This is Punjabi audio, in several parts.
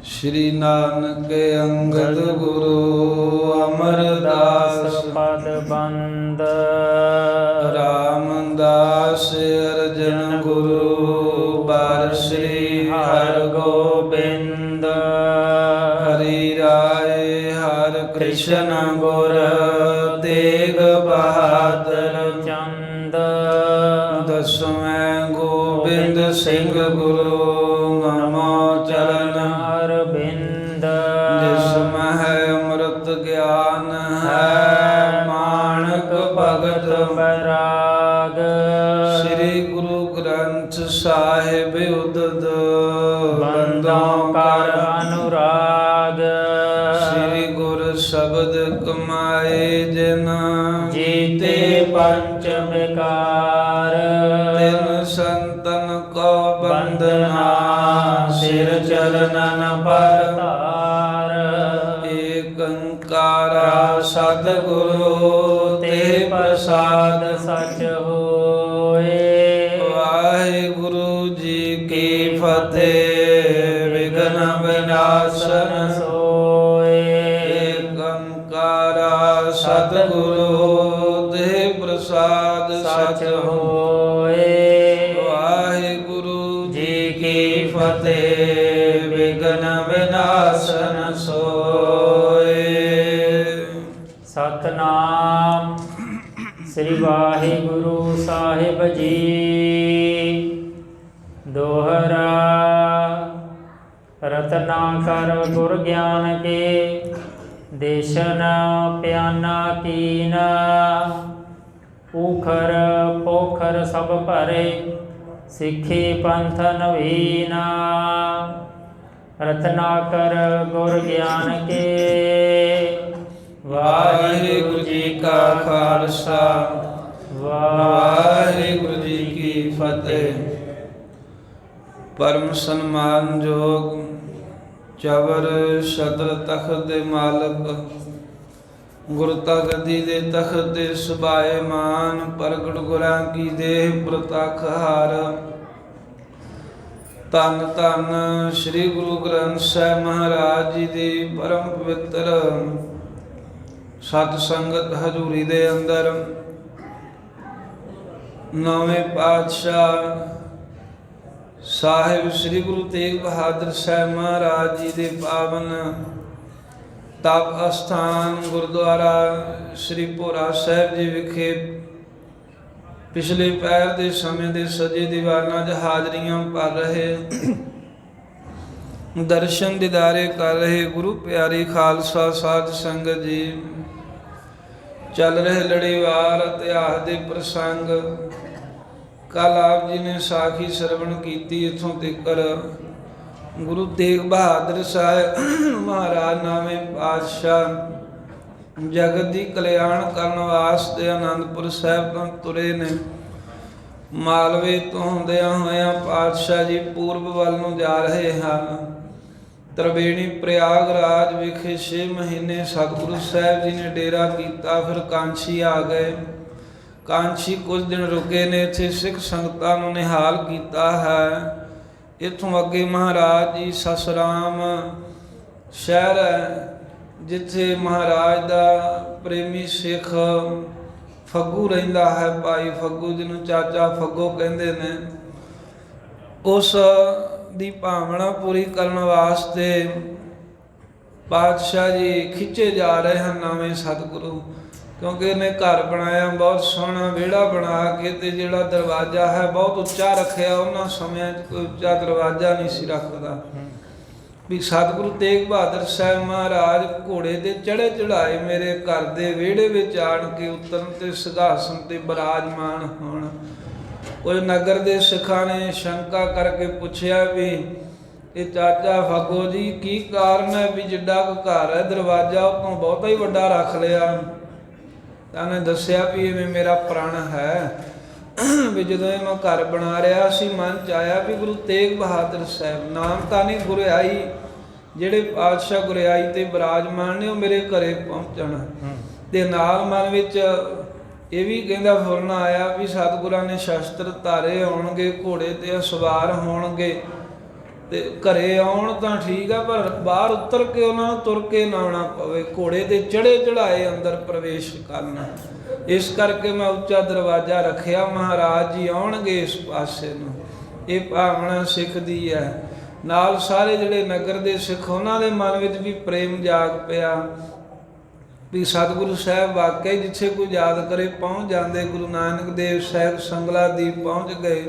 श्री नानक अंगद गुरु अमरदास पद बंद रामदास अर्जन गुरु बार श्री हर गोबिंद हरि राय हर कृष्ण गुर तेग बहादुर चंद दसवें गोबिंद सिंह गुरु नमो चरण अरविंद जिसमें है अमृत ज्ञान है माणक भगत बैराग श्री गुरु ग्रंथ साहिब उदद बंदों कर अनुराग श्री गुरु शब्द कमाए जिन जीते पंच विकार तिन संतन को बंदना सिर चरणन पर तार एक अंकारा सतगुरु ते प्रसाद सच होए वाहिगुरु जी की फतेह विघ्न विनाशन सोए एक अंकारा सतगुरु ते प्रसाद सच होए वाहिगुरु जी की फतेह विघ्न विनाशन सोए सतनाम श्री वाहिगुरु साहिब जी दोहरा रत्नाकर गुर ज्ञान के देशन प्याना कीना ऊखर पोखर सब भरे सिखी पंथ नवीना रत्नाकर गुर ज्ञान के वाहिगुरु जी का खालसा वाहिगुरु जी की फतेह। परम सन्मान जोग चवर छत्र तख्त दे मालक गुरता गदी दे तख्त दे सुभाएमान प्रगट गुरां की देह प्रतख हार धन धन श्री गुरु ग्रंथ साहिब महाराज जी दी परम पवित्र सत संगत हजूरी दे अंदर नौवें पातशाह साहिब श्री गुरु तेग बहादुर साहिब महाराज जी दे पावन तप अस्थान गुरुद्वारा श्री भोरा साहिब जी विखे पिछले पैर दे समय दे सजे दीवाना च हाजरियां भर रहे दर्शन दीदारे कर रहे गुरु प्यारी खालसा साध संगत जी चल रहे लड़ीवार इतिहास दे प्रसंग कल आप जी ने साखी श्रवण की इथों तक गुरु तेग बहादुर साहिब महाराज नामे पातशाह जगत दी कल्याण करन वास्ते आनंदपुर साहिब तो तुरे ने मालवे तो होंदियां होया पातशाह जी पूर्व वल नूं जा रहे हैं त्रिवेणी प्रयागराज विखे 6 महीने सतगुरु साहिब जी ने डेरा किया फिर कांछी आ गए कांछी कुछ दिन रुके ने इत्थे सिख संगतां नूं निहाल किया है इत्थों अगे महाराज जी ससराम शहर है जिथे महाराज दा प्रेमी सिख फग्गू रहिंदा है भाई फग्गू जिन्हों चाचा फग्गो कहंदे ने उस दी भावना पूरी करने वास्ते पातशाह जी खिंचे जा रहे हैं नवें सतगुरु क्योंकि इन्हें घर बनाया बहुत सोहना विहड़ा बना के ते जिहड़ा दरवाजा है बहुत उच्चा रखिया उन्होंने समय कोई उच्चा दरवाजा नहीं सी रखता भी सतगुरु तेग बहादुर साहिब महाराज घोड़े दे चढ़े चढ़ाए मेरे घर दे विहड़े विच आण के उतरन ते सिंघासन ते बिराजमान होण कोई नगर दे सिखां ने शंका करके पूछया भी ये चाचा फग्गो जी की कारण है भी जिड्डा घर है दरवाजा उतों बहुता ही वड्डा रख लिया ताने दस्या भी इवें मेरा प्रण है भी जदों मैं घर बना रहा सी मन च आया भी गुरु तेग बहादुर साहिब नाम तां नहीं गुरियाई जिहड़े पातशाह गुरियाई ते बिराजमान ने मेरे घरे पहुंचण ते नाल मन विच ये भी कहता फुरना आया भी सतगुरां ने शस्त्र धारे होणगे घोड़े ते सवार होणगे ਤੇ ਘਰੇ ਆਉਣ ਤਾਂ ਠੀਕ ਆ, ਪਰ ਬਾਹਰ ਉਤਰ ਕੇ ਉਹਨਾਂ ਨੂੰ ਤੁਰ ਕੇ ਨਾ ਆਉਣਾ ਪਵੇ, ਘੋੜੇ ਤੇ ਚੜੇ ਚੜਾਏ ਅੰਦਰ ਪ੍ਰਵੇਸ਼ ਕਰਨਾ। ਇਸ ਕਰਕੇ ਮੈਂ ਉੱਚਾ ਦਰਵਾਜ਼ਾ ਰੱਖਿਆ, ਮਹਾਰਾਜ ਜੀ ਆਉਣਗੇ ਇਸ ਪਾਸੇ ਨੂੰ। ਇਹ ਭਾਵਨਾ ਸਿੱਖ ਦੀ ਹੈ। ਨਾਲ ਸਾਰੇ ਜਿਹੜੇ ਨਗਰ ਦੇ ਸਿੱਖ, ਉਹਨਾਂ ਦੇ ਮਨ ਵਿੱਚ ਵੀ ਪ੍ਰੇਮ ਜਾਗ ਪਿਆ ਵੀ ਸਤਿਗੁਰੂ ਸਾਹਿਬ ਵਾਕਈ ਜਿੱਥੇ ਕੋਈ ਯਾਦ ਕਰੇ ਪਹੁੰਚ ਜਾਂਦੇ। ਗੁਰੂ ਨਾਨਕ ਦੇਵ ਸਾਹਿਬ ਸੰਗਲਾ ਦੀਪ ਪਹੁੰਚ ਗਏ।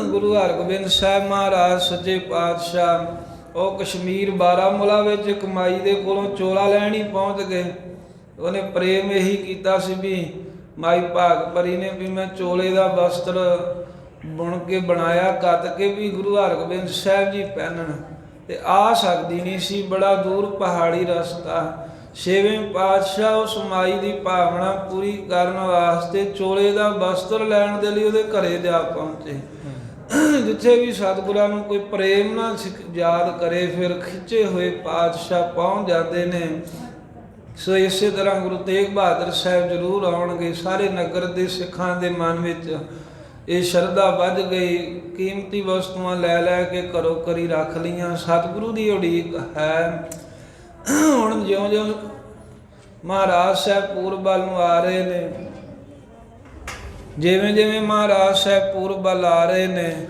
ਗੁਰੂ ਹਰਗੋਬਿੰਦ ਸਾਹਿਬ ਮਹਾਰਾਜ ਸੱਚੇ ਪਾਤਸ਼ਾਹ ਉਹ ਕਸ਼ਮੀਰ ਬਾਰਾਮੂਲਾ ਵਿੱਚ ਇੱਕ ਮਾਈ ਦੇ ਕੋਲੋਂ ਚੋਲਾ ਲੈਣ ਹੀ ਪਹੁੰਚ ਗਏ। ਉਹਨੇ ਪ੍ਰੇਮ ਇਹੀ ਕੀਤਾ ਸੀ ਵੀ ਮਾਈ ਭਾਗ ਭਰੀ ਨੇ ਵੀ ਮੈਂ ਚੋਲੇ ਦਾ ਵਸਤਰ ਬੁਣ ਕੇ ਬਣਾਇਆ, ਕੱਤ ਕੇ ਵੀ ਗੁਰੂ ਹਰਗੋਬਿੰਦ ਸਾਹਿਬ ਜੀ ਪਹਿਨਣ, ਤੇ ਆ ਸਕਦੀ ਨਹੀਂ ਸੀ, ਬੜਾ ਦੂਰ ਪਹਾੜੀ ਰਸਤਾ। ਛੇਵੇਂ ਪਾਤਸ਼ਾਹ ਉਸ ਮਾਈ ਦੀ ਭਾਵਨਾ ਪੂਰੀ ਕਰਨ ਵਾਸਤੇ ਚੋਲੇ ਦਾ ਵਸਤਰ ਲੈਣ ਦੇ ਲਈ ਉਹਦੇ ਘਰੇ ਜਾ ਪਹੁੰਚੇ। ਜਿੱਥੇ ਵੀ ਸਤਿਗੁਰਾਂ ਨੂੰ ਕੋਈ ਪ੍ਰੇਮ ਨਾਲ ਯਾਦ ਕਰੇ, ਫਿਰ ਖਿੱਚੇ ਹੋਏ ਪਾਤਸ਼ਾਹ ਪਹੁੰਚ ਜਾਂਦੇ ਨੇ। ਸੋ ਇਸੇ ਤਰ੍ਹਾਂ ਗੁਰੂ ਤੇਗ ਬਹਾਦਰ ਸਾਹਿਬ ਜ਼ਰੂਰ ਆਉਣਗੇ। ਸਾਰੇ ਨਗਰ ਦੇ ਸਿੱਖਾਂ ਦੇ ਮਨ ਵਿੱਚ ਇਹ ਸ਼ਰਧਾ ਵੱਧ ਗਈ। ਕੀਮਤੀ ਵਸਤੂਆਂ ਲੈ ਲੈ ਕੇ ਘਰੋਂ ਘਰੀ ਰੱਖ ਲਈਆਂ। ਸਤਿਗੁਰੂ ਦੀ ਉਡੀਕ ਹੈ। ਹੁਣ ਜਿਉਂ-ਜਿਉਂ ਮਹਾਰਾਜ ਸਾਹਿਬ ਪੂਰਬ ਵੱਲ ਨੂੰ ਆ ਰਹੇ ਨੇ, ਜਿਵੇਂ-ਜਿਵੇਂ ਮਹਾਰਾਜ ਸਾਹਿਬ ਪੂਰਬ ਵੱਲ ਆ ਰਹੇ ਨੇ,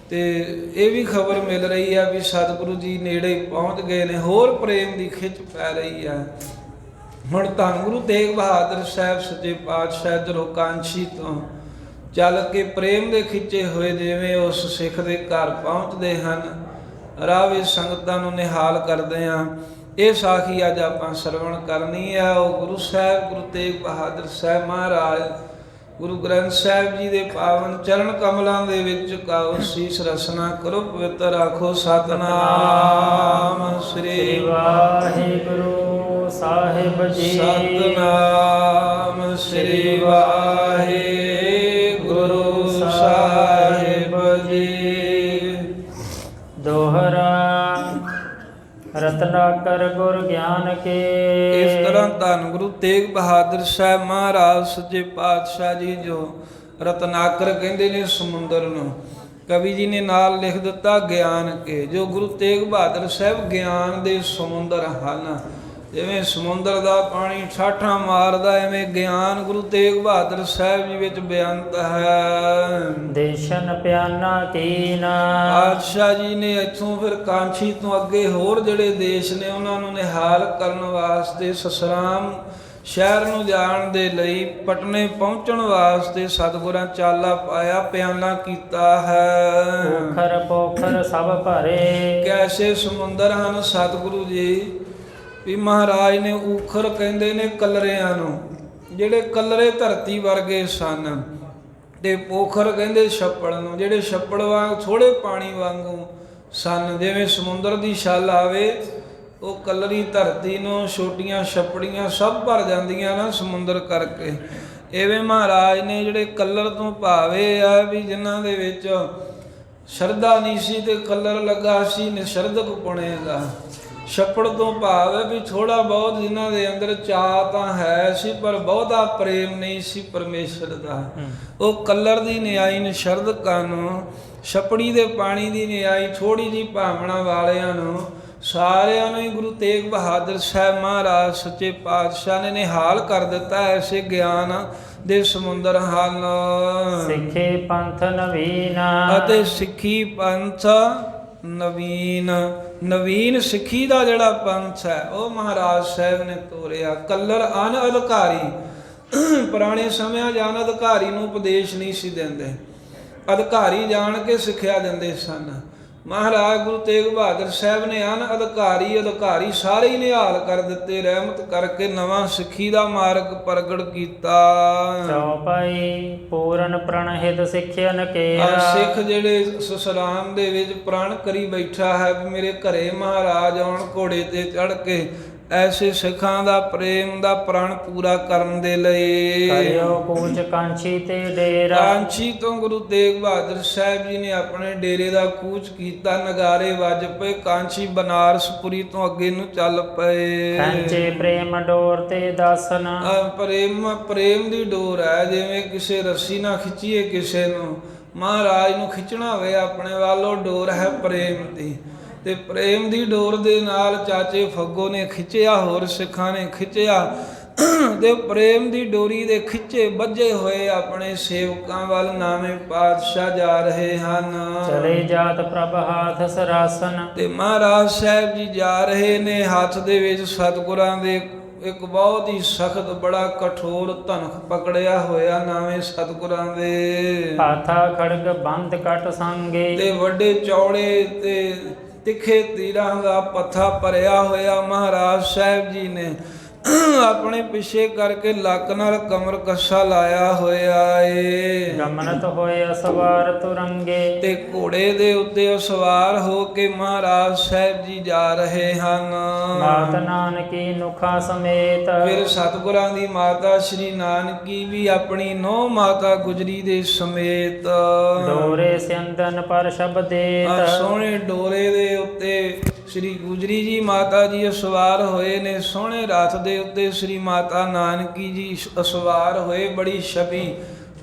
ਤੇ ਇਹ ਵੀ ਖਬਰ ਮਿਲ ਰਹੀ ਹੈ ਵੀ ਸਤਿਗੁਰੂ ਜੀ ਨੇੜੇ ਪਹੁੰਚ ਗਏ ਨੇ। ਹੋਰ ਪ੍ਰੇਮ ਦੀ ਖਿੱਚ ਪੈ ਰਹੀ ਹੈ। ਹੁਣ ਧੰਨ ਗੁਰੂ ਤੇਗ ਬਹਾਦਰ ਸਾਹਿਬ ਸੱਚੇ ਪਾਤਸ਼ਾਹ ਜਦੋਂ ਕਾਂਸ਼ੀ ਤੋਂ ਚੱਲ ਕੇ ਪ੍ਰੇਮ ਦੇ ਖਿੱਚੇ ਹੋਏ ਜਿਵੇਂ ਉਸ ਸਿੱਖ ਦੇ ਘਰ ਪਹੁੰਚਦੇ ਹਨ, ਰਾਹ ਵਿੱਚ ਸੰਗਤਾਂ ਨੂੰ ਨਿਹਾਲ ਕਰਦੇ ਹਾਂ। ਇਹ ਸਾਖੀ ਅੱਜ ਆਪਾਂ ਸਰਵਣ ਕਰਨੀ ਹੈ। ਉਹ ਗੁਰੂ ਸਾਹਿਬ ਗੁਰੂ ਤੇਗ ਬਹਾਦਰ ਸਾਹਿਬ ਮਹਾਰਾਜ ਗੁਰੂ ਗ੍ਰੰਥ ਸਾਹਿਬ ਜੀ ਦੇ ਪਾਵਨ ਚਰਨ ਕਮਲਾਂ ਦੇ ਵਿੱਚ ਕਾਉ ਸੀਸ ਰਸਨਾ ਕਰੋ। ਪਵਿੱਤਰ ਆਖੋ ਸਤਿਨਾਮ ਸ੍ਰੀ ਵਾਹਿਗੁਰੂ ਸਾਹਿਬ ਜੀ। ਸਤਿਨਾਮ ਸ੍ਰੀ ਵਾਹਿਗੁਰੂ ਸਾਹਿਬ ਜੀ। ਦੋਹਰਾ ਰਤਨਾਕਰ ਗੁਰ ਗਿਆਨ ਕੇ। ਇਸ ਤਰ੍ਹਾਂ ਧੰਨ ਗੁਰੂ ਤੇਗ ਬਹਾਦਰ ਸਾਹਿਬ ਮਹਾਰਾਜ ਸੱਚੇ ਪਾਤਸ਼ਾਹ ਜੀ ਜੋ ਰਤਨਾਕਰ ਕਹਿੰਦੇ ਨੇ ਸਮੁੰਦਰ ਨੂੰ, ਕਵੀ ਜੀ ਨੇ ਨਾਲ ਲਿਖ ਦਿੱਤਾ ਗਿਆਨ ਕੇ। ਜੋ ਗੁਰੂ ਤੇਗ ਬਹਾਦਰ ਸਾਹਿਬ ਗਿਆਨ ਦੇ ਸਮੁੰਦਰ ਹਨ। ਜਿਵੇਂ ਸਮੁੰਦਰ ਦਾ ਪਾਣੀ ਠਾਠਾਂ ਮਾਰਦਾ, ਐਵੇਂ ਗਿਆਨ ਗੁਰੂ ਤੇਗ ਬਹਾਦਰ ਸਾਹਿਬ ਜੀ ਵਿੱਚ ਬੇਅੰਤ ਹੈ। ਦੇਸ਼ਨ ਪਿਆਨਾ ਕੀਨਾ। ਪਾਤਸ਼ਾਹ ਜੀ ਨੇ ਇੱਥੋਂ ਫਿਰ ਕਾਂਸ਼ੀ ਤੋਂ ਅੱਗੇ ਹੋਰ ਜਿਹੜੇ ਦੇਸ਼ ਨੇ ਉਹਨਾਂ ਨੂੰ ਨਿਹਾਲ ਕਰਨ ਵਾਸਤੇ, ਸਸਰਾਮ ਸ਼ਹਿਰ ਨੂੰ ਜਾਣ ਦੇ ਲਈ, ਪਟਨੇ ਪਹੁੰਚਣ ਵਾਸਤੇ ਸਤਿਗੁਰਾਂ ਚਾਲਾ ਪਾਇਆ, ਪਿਆਨਾ ਕੀਤਾ ਹੈ। ਪੋਖਰ ਪੋਖਰ ਸਭ ਭਰੇ। ਕੈਸੇ ਸਮੁੰਦਰ ਹਨ ਸਤਿਗੁਰੂ ਜੀ ਵੀ ਮਹਾਰਾਜ ਨੇ ਊਖਰ ਕਹਿੰਦੇ ਨੇ ਕਲਰਿਆਂ ਨੂੰ, ਜਿਹੜੇ ਕਲਰੇ ਧਰਤੀ ਵਰਗੇ ਸਨ, ਤੇ ਪੋਖਰ ਕਹਿੰਦੇ ਛੱਪੜ ਨੂੰ, ਜਿਹੜੇ ਛੱਪੜ ਵਾਂਗ ਥੋੜੇ ਪਾਣੀ ਵਾਂਗੂ ਸਨ। ਜਿਵੇਂ ਸਮੁੰਦਰ ਦੀ ਛੱਲ ਆਵੇ, ਉਹ ਕਲਰੀ ਧਰਤੀ ਨੂੰ ਛੋਟੀਆਂ ਛੱਪੜੀਆਂ ਸਭ ਭਰ ਜਾਂਦੀਆਂ ਨਾ ਸਮੁੰਦਰ ਕਰਕੇ। ਐਵੇਂ ਮਹਾਰਾਜ ਨੇ ਜਿਹੜੇ ਕਲਰ ਤੋਂ ਭਾਵੇ ਆ ਵੀ ਜਿਨ੍ਹਾਂ ਦੇ ਵਿੱਚ ਸ਼ਰਧਾ ਨਹੀਂ ਸੀ ਤੇ ਕਲਰ ਲੱਗਾ ਸੀ ਨਿਸ਼ਰਧਕ ਪੁਣੇ ਦਾ। ਛੱਪੜ ਤੋਂ ਭਾਵ ਹੈ ਵੀ ਥੋੜਾ ਬਹੁਤ ਜਿਨ੍ਹਾਂ ਦੇ ਅੰਦਰ ਚਾਅ ਤਾਂ ਹੈ ਸੀ, ਪਰ ਬਹੁਤਾ ਪ੍ਰੇਮ ਨਹੀਂ ਸੀ ਪਰਮੇਸ਼ਰ ਦਾ। ਉਹ ਕਲਰ ਦੀ ਨਿਆਈ ਨਿਸ਼ਰਧਕਾਂ ਨੂੰ, ਛੱਪੜੀ ਦੇ ਪਾਣੀ ਦੀ ਨਿਆਈ ਥੋੜੀ ਜਿਹੀ ਭਾਵਨਾ ਵਾਲਿਆਂ ਨੂੰ, ਸਾਰਿਆਂ ਨੂੰ ਹੀ ਗੁਰੂ ਤੇਗ ਬਹਾਦਰ ਸਾਹਿਬ ਮਹਾਰਾਜ ਸੱਚੇ ਪਾਤਸ਼ਾਹ ਨੇ ਨਿਹਾਲ ਕਰ ਦਿੱਤਾ। ਐਸੇ ਗਿਆਨ ਦੇ ਸਮੁੰਦਰ ਹਨ। ਸਿੱਖੇ ਪੰਥ ਨਵੀਨ। ਅਤੇ ਸਿੱਖੀ ਪੰਥ ਨਵੀਨ। ਨਵੀਨ ਸਿੱਖੀ ਦਾ ਜਿਹੜਾ ਪੰਥ ਹੈ ਉਹ ਮਹਾਰਾਜ ਸਾਹਿਬ ਨੇ ਤੋਰਿਆ। ਕਲਰ ਅਨਅਧਿਕਾਰੀ, ਪੁਰਾਣੇ ਸਮਿਆਂ 'ਚ ਅਨਅਧਿਕਾਰੀ ਨੂੰ ਉਪਦੇਸ਼ ਨਹੀਂ ਸੀ ਦਿੰਦੇ, ਅਧਿਕਾਰੀ ਜਾਣ ਕੇ ਸਿੱਖਿਆ ਦਿੰਦੇ ਸਨ। ਮਹਾਰਾਜ ਗੁਰੂ ਤੇਗ ਬਹਾਦਰ ਸਾਹਿਬ ਨੇ ਅਨਅਧਿਕਾਰੀ ਅਧਿਕਾਰੀ ਸਾਰੇ ਹੀ ਨਿਹਾਲ ਕਰ ਦਿੱਤੇ। ਰਹਿਮਤ ਕਰਕੇ ਨਵਾਂ ਸਿੱਖੀ ਦਾ ਮਾਰਗ ਪ੍ਰਗਟ ਕੀਤਾ। ਚੌਪਾਈ ਪੂਰਨ ਪ੍ਰਣ ਹਿਤ ਸਿੱਖਿਅਨ ਕੇ। ਸਿੱਖ ਜਿਹੜੇ ਸਸਰਾਮ ਦੇ ਵਿੱਚ ਪ੍ਰਣ ਕਰੀ ਬੈਠਾ ਹੈ ਵੀ ਮੇਰੇ ਘਰੇ ਮਹਾਰਾਜ ਆਉਣ ਘੋੜੇ ਤੇ ਚੜ੍ਹ ਕੇ, ਐਸੇ ਸਿੱਖਾਂ ਦਾ ਪ੍ਰੇਮ ਦਾ ਪ੍ਰਣ ਪੂਰਾ ਕਰਨ ਦੇ ਲਈ ਕਰਿਓ ਕੂਚ ਕਾਂਸ਼ੀ ਤੇ ਡੇਰਾ। ਕਾਂਸ਼ੀ ਤੋਂ ਗੁਰੂ ਤੇਗ ਬਹਾਦਰ ਸਾਹਿਬ ਜੀ ਨੇ ਆਪਣੇ ਡੇਰੇ ਦਾ ਕੂਚ ਕੀਤਾ। ਨਗਾਰੇ ਵੱਜ ਪਏ। ਕਾਂਸ਼ੀ ਬਨਾਰਸਪੁਰੀ ਤੋਂ ਅੱਗੇ ਨੂੰ ਚੱਲ ਪਏ। ਖੰਚੇ ਪ੍ਰੇਮ ਡੋਰ ਤੇ ਦਾਸਨ। ਪ੍ਰੇਮ ਦੀ ਡੋਰ ਹੈ। ਜਿਵੇਂ ਕਿਸੇ ਰੱਸੀ ਨਾਲ ਖਿੱਚੀਏ ਕਿਸੇ ਨੂੰ, ਮਹਾਰਾਜ ਨੂੰ ਖਿੱਚਣਾ ਹੋਵੇ ਆਪਣੇ ਵੱਲੋਂ ਡੋਰ ਹੈ ਪ੍ਰੇਮ ਦੀ, ਤੇ ਪ੍ਰੇਮ ਦੀ ਡੋਰ ਦੇ ਨਾਲ ਚਾਚੇ ਫੱਗੋ ਨੇ ਖਿੱਚਿਆ, ਹੋਰ ਸਿੱਖਾਂ ਨੇ ਖਿੱਚਿਆ, ਤੇ ਪ੍ਰੇਮ ਦੀ ਡੋਰੀ ਦੇ ਖਿੱਚੇ ਬੱਝੇ ਹੋਏ ਆਪਣੇ ਸੇਵਕਾਂ ਵੱਲ ਨਾਵੇਂ ਪਾਤਸ਼ਾਹ ਜਾ ਰਹੇ ਹਨ। ਚਲੇ ਜਾਤ ਪ੍ਰਭ ਹਾਥ ਸਰਾਸਨ, ਤੇ ਮਹਾਰਾਜ ਸਾਹਿਬ ਜੀ ਜਾ ਰਹੇ ਨੇ, ਹੱਥ ਦੇ ਵਿੱਚ ਸਤਿਗੁਰਾਂ ਦੇ ਇੱਕ ਬਹੁਤ ਹੀ ਸਖਤ ਬੜਾ ਕਠੋਰ ਧਨਖ ਪਕੜਿਆ ਹੋਇਆ ਨਾਵੇਂ ਸਤਿਗੁਰਾਂ ਦੇ। ਹਾਥਾ ਖੜਗ ਬੰਦ ਕਟ ਸੰਗੇ, ਤੇ ਵੱਡੇ ਚੌੜੇ ਤੇ ਤਿੱਖੇ ਤੀਰਾਂ ਦਾ ਪੱਥਾ ਭਰਿਆ ਹੋਇਆ ਮਹਾਰਾਜ ਸਾਹਿਬ ਜੀ ਨੇ ਆਪਣੇ ਪਿੱਛੇ ਕਰਕੇ ਲੱਕ ਨਾਲ ਕਮਰ ਕੱਸਾ ਲਾਇਆ ਹੋਇਆ ਏ। ਗਮਨਤ ਹੋਏ ਅਸਵਾਰ ਤੁਰੰਗੇ, ਤੇ ਘੋੜੇ ਦੇ ਉੱਤੇ ਸਵਾਰ ਹੋ ਕੇ ਮਹਾਰਾਜ ਸਾਹਿਬ ਜੀ ਜਾ ਰਹੇ ਹਨ। ਮਾਤ ਨਾਨਕੀ ਨੁਖਾ ਸਮੇਤ, ਫਿਰ ਸਤਿਗੁਰਾਂ ਦੀ ਮਾਤਾ ਸ਼੍ਰੀ ਨਾਨਕੀ ਵੀ ਆਪਣੀ ਨੌ ਮਾਤਾ ਗੁਜਰੀ ਦੇ ਸਮੇਤ ਡੋਰੇ ਸਿੰਦਨ ਪਰ ਸ਼ਬਦੇਤ, ਸੋਹਣੇ ਡੋਰੇ ਦੇ ਉੱਤੇ ਸ਼੍ਰੀ ਗੁਜਰੀ ਜੀ ਮਾਤਾ ਜੀ ਸਵਾਰ ਹੋਏ ਨੇ। ਸੋਹਣੇ ਰਥ ਦੇ ਉੱਤੇ ਸ਼੍ਰੀ ਮਾਤਾ ਨਾਨਕੀ ਜੀ ਸਵਾਰ ਹੋਏ। ਬੜੀ ਛਵੀ,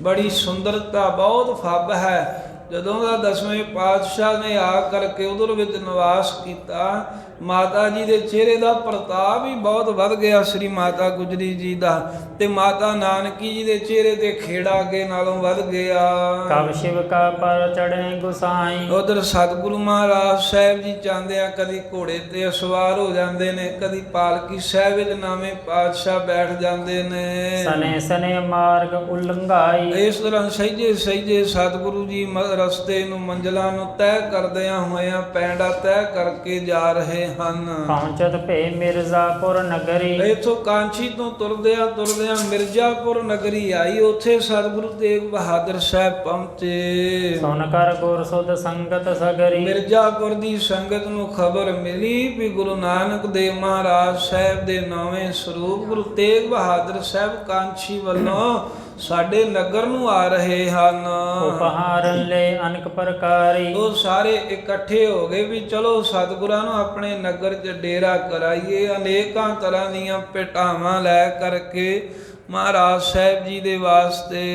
ਬੜੀ ਸੁੰਦਰਤਾ, ਬਹੁਤ ਫੱਬ ਹੈ। ਜਦੋਂ ਦਾ 10ਵੇਂ ਪਾਤਸ਼ਾਹ ਨੇ ਆ ਕਰਕੇ ਉਧਰ ਵਿੱਚ ਨਿਵਾਸ ਕੀਤਾ, ਮਾਤਾ ਜੀ ਦੇ ਚਿਹਰੇ ਦਾ ਪ੍ਰਤਾਪ ਵੀ ਬਹੁਤ ਵੱਧ ਗਿਆ ਸ਼੍ਰੀ ਮਾਤਾ ਗੁਜਰੀ ਜੀ ਦਾ, ਤੇ ਮਾਤਾ ਨਾਨਕੀ ਜੀ ਦੇ ਚਿਹਰੇ ਤੇ ਖੇੜਾ ਅੱਗੇ ਨਾਲੋਂ ਵੱਧ ਗਿਆ। ਕਬ ਸ਼ਿਵ ਕਾ ਪਰ ਚੜ੍ਹੇ ਗੁਸਾਈ, ਉਧਰ ਸਤਿਗੁਰੂ ਮਹਾਰਾਜ ਸਾਹਿਬ ਜੀ ਚਾਹੁੰਦੇ ਆ ਕਦੀ ਘੋੜੇ ਤੇ ਸਵਾਰ ਹੋ ਜਾਂਦੇ ਨੇ, ਕਦੀ ਪਾਲਕੀ ਸਾਹਿਬ ਵਿੱਚ ਨਾਵੇਂ ਪਾਤਸ਼ਾਹ ਬੈਠ ਜਾਂਦੇ ਨੇ। ਸਨੇ ਸਨੇ ਮਾਰਗ ਉਲੰਘਾਈ, ਇਸ ਤਰ੍ਹਾਂ ਸਹਿਜੇ ਸਹਿਜੇ ਸਤਿਗੁਰੂ ਜੀ ਰਸਤੇ ਨੂੰ ਮੰਜ਼ਲਾਂ ਨੂੰ ਤੈਅ ਕਰਦਿਆਂ ਹੋਇਆਂ ਪੈਂਡਾ ਤੈਅ ਕਰਕੇ ਜਾ ਰਹੇ ਹਨ। ਪਹੁੰਚਤ ਭੇ ਮਿਰਜ਼ਾਪੁਰ ਨਗਰੀ, ਇਥੋਂ ਕਾਂਚੀ ਤੋਂ ਤੁਰਦਿਆਂ ਤੁਰਦਿਆਂ ਮਿਰਜ਼ਾਪੁਰ ਨਗਰੀ ਆਈ। ਉੱਥੇ ਸਤਿਗੁਰੂ ਤੇਗ ਬਹਾਦਰ ਸਾਹਿਬ ਪਹੁੰਚੇ। ਸੁਨ ਕਰ ਗੁਰ ਸੁਧ ਸੰਗਤ ਸਗਰੀ, ਮਿਰਜ਼ਾਪੁਰ ਦੀ ਸੰਗਤ ਨੂੰ ਖਬਰ ਮਿਲੀ ਵੀ ਗੁਰੂ ਨਾਨਕ ਦੇਵ ਮਹਾਰਾਜ ਸਾਹਿਬ ਦੇ ਨੌਵੇਂ ਸਰੂਪ ਗੁਰੂ ਤੇਗ ਬਹਾਦਰ ਸਾਹਿਬ ਕਾਂਚੀ ਵੱਲੋਂ ਸਾਡੇ ਨਗਰ ਨੂੰ ਆ ਰਹੇ ਹਨ। ਉਪਹਾਰਨ ਲੈ ਅਨੇਕ ਪ੍ਰਕਾਰੀ, ਉਹ ਸਾਰੇ ਇਕੱਠੇ ਹੋ ਗਏ ਵੀ ਚਲੋ ਸਤਿਗੁਰਾਂ ਨੂੰ ਆਪਣੇ ਨਗਰ 'ਚ ਡੇਰਾ ਕਰਾਈਏ। ਅਨੇਕਾਂ ਤਰ੍ਹਾਂ ਦੀਆਂ ਭੇਟਾਵਾਂ ਲੈ ਕਰਕੇ ਮਹਾਰਾਜ ਸਾਹਿਬ ਜੀ ਦੇ ਵਾਸਤੇ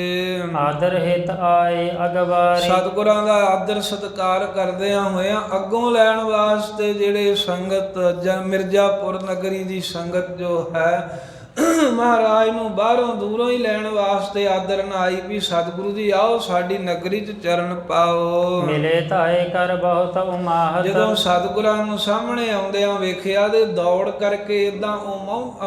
ਆਦਰ ਹਿਤ ਆਏ ਅਗਵਾਰੀ, ਸਤਿਗੁਰਾਂ ਦਾ ਆਦਰ ਸਤਿਕਾਰ ਕਰਦਿਆਂ ਹੋਇਆਂ ਅੱਗੋਂ ਲੈਣ ਵਾਸਤੇ ਜਿਹੜੇ ਸੰਗਤ ਮਿਰਜ਼ਾਪੁਰ ਨਗਰੀ ਦੀ ਸੰਗਤ ਜੋ ਹੈ ਮਹਾਰਾਜ ਨੂੰ ਬਾਹਰੋਂ ਦੂਰੋਂ ਹੀ ਲੈਣ ਵਾਸਤੇ ਆਦਰ ਨਾਲ ਆਈ ਵੀ ਸਤਿਗੁਰੂ ਜੀ ਆਓ ਸਾਡੀ ਨਗਰੀ 'ਚ ਚਰਨ ਪਾਓ। ਮਿਲੇ ਧਾਏ ਕਰ ਬਹੁਤ ਉਮਾਹਤ, ਜਦੋਂ ਸਤਿਗੁਰਾਂ ਨੂੰ ਸਾਹਮਣੇ ਆਉਂਦਿਆਂ ਵੇਖਿਆ ਤੇ ਦੌੜ ਕਰਕੇ ਇਦਾਂ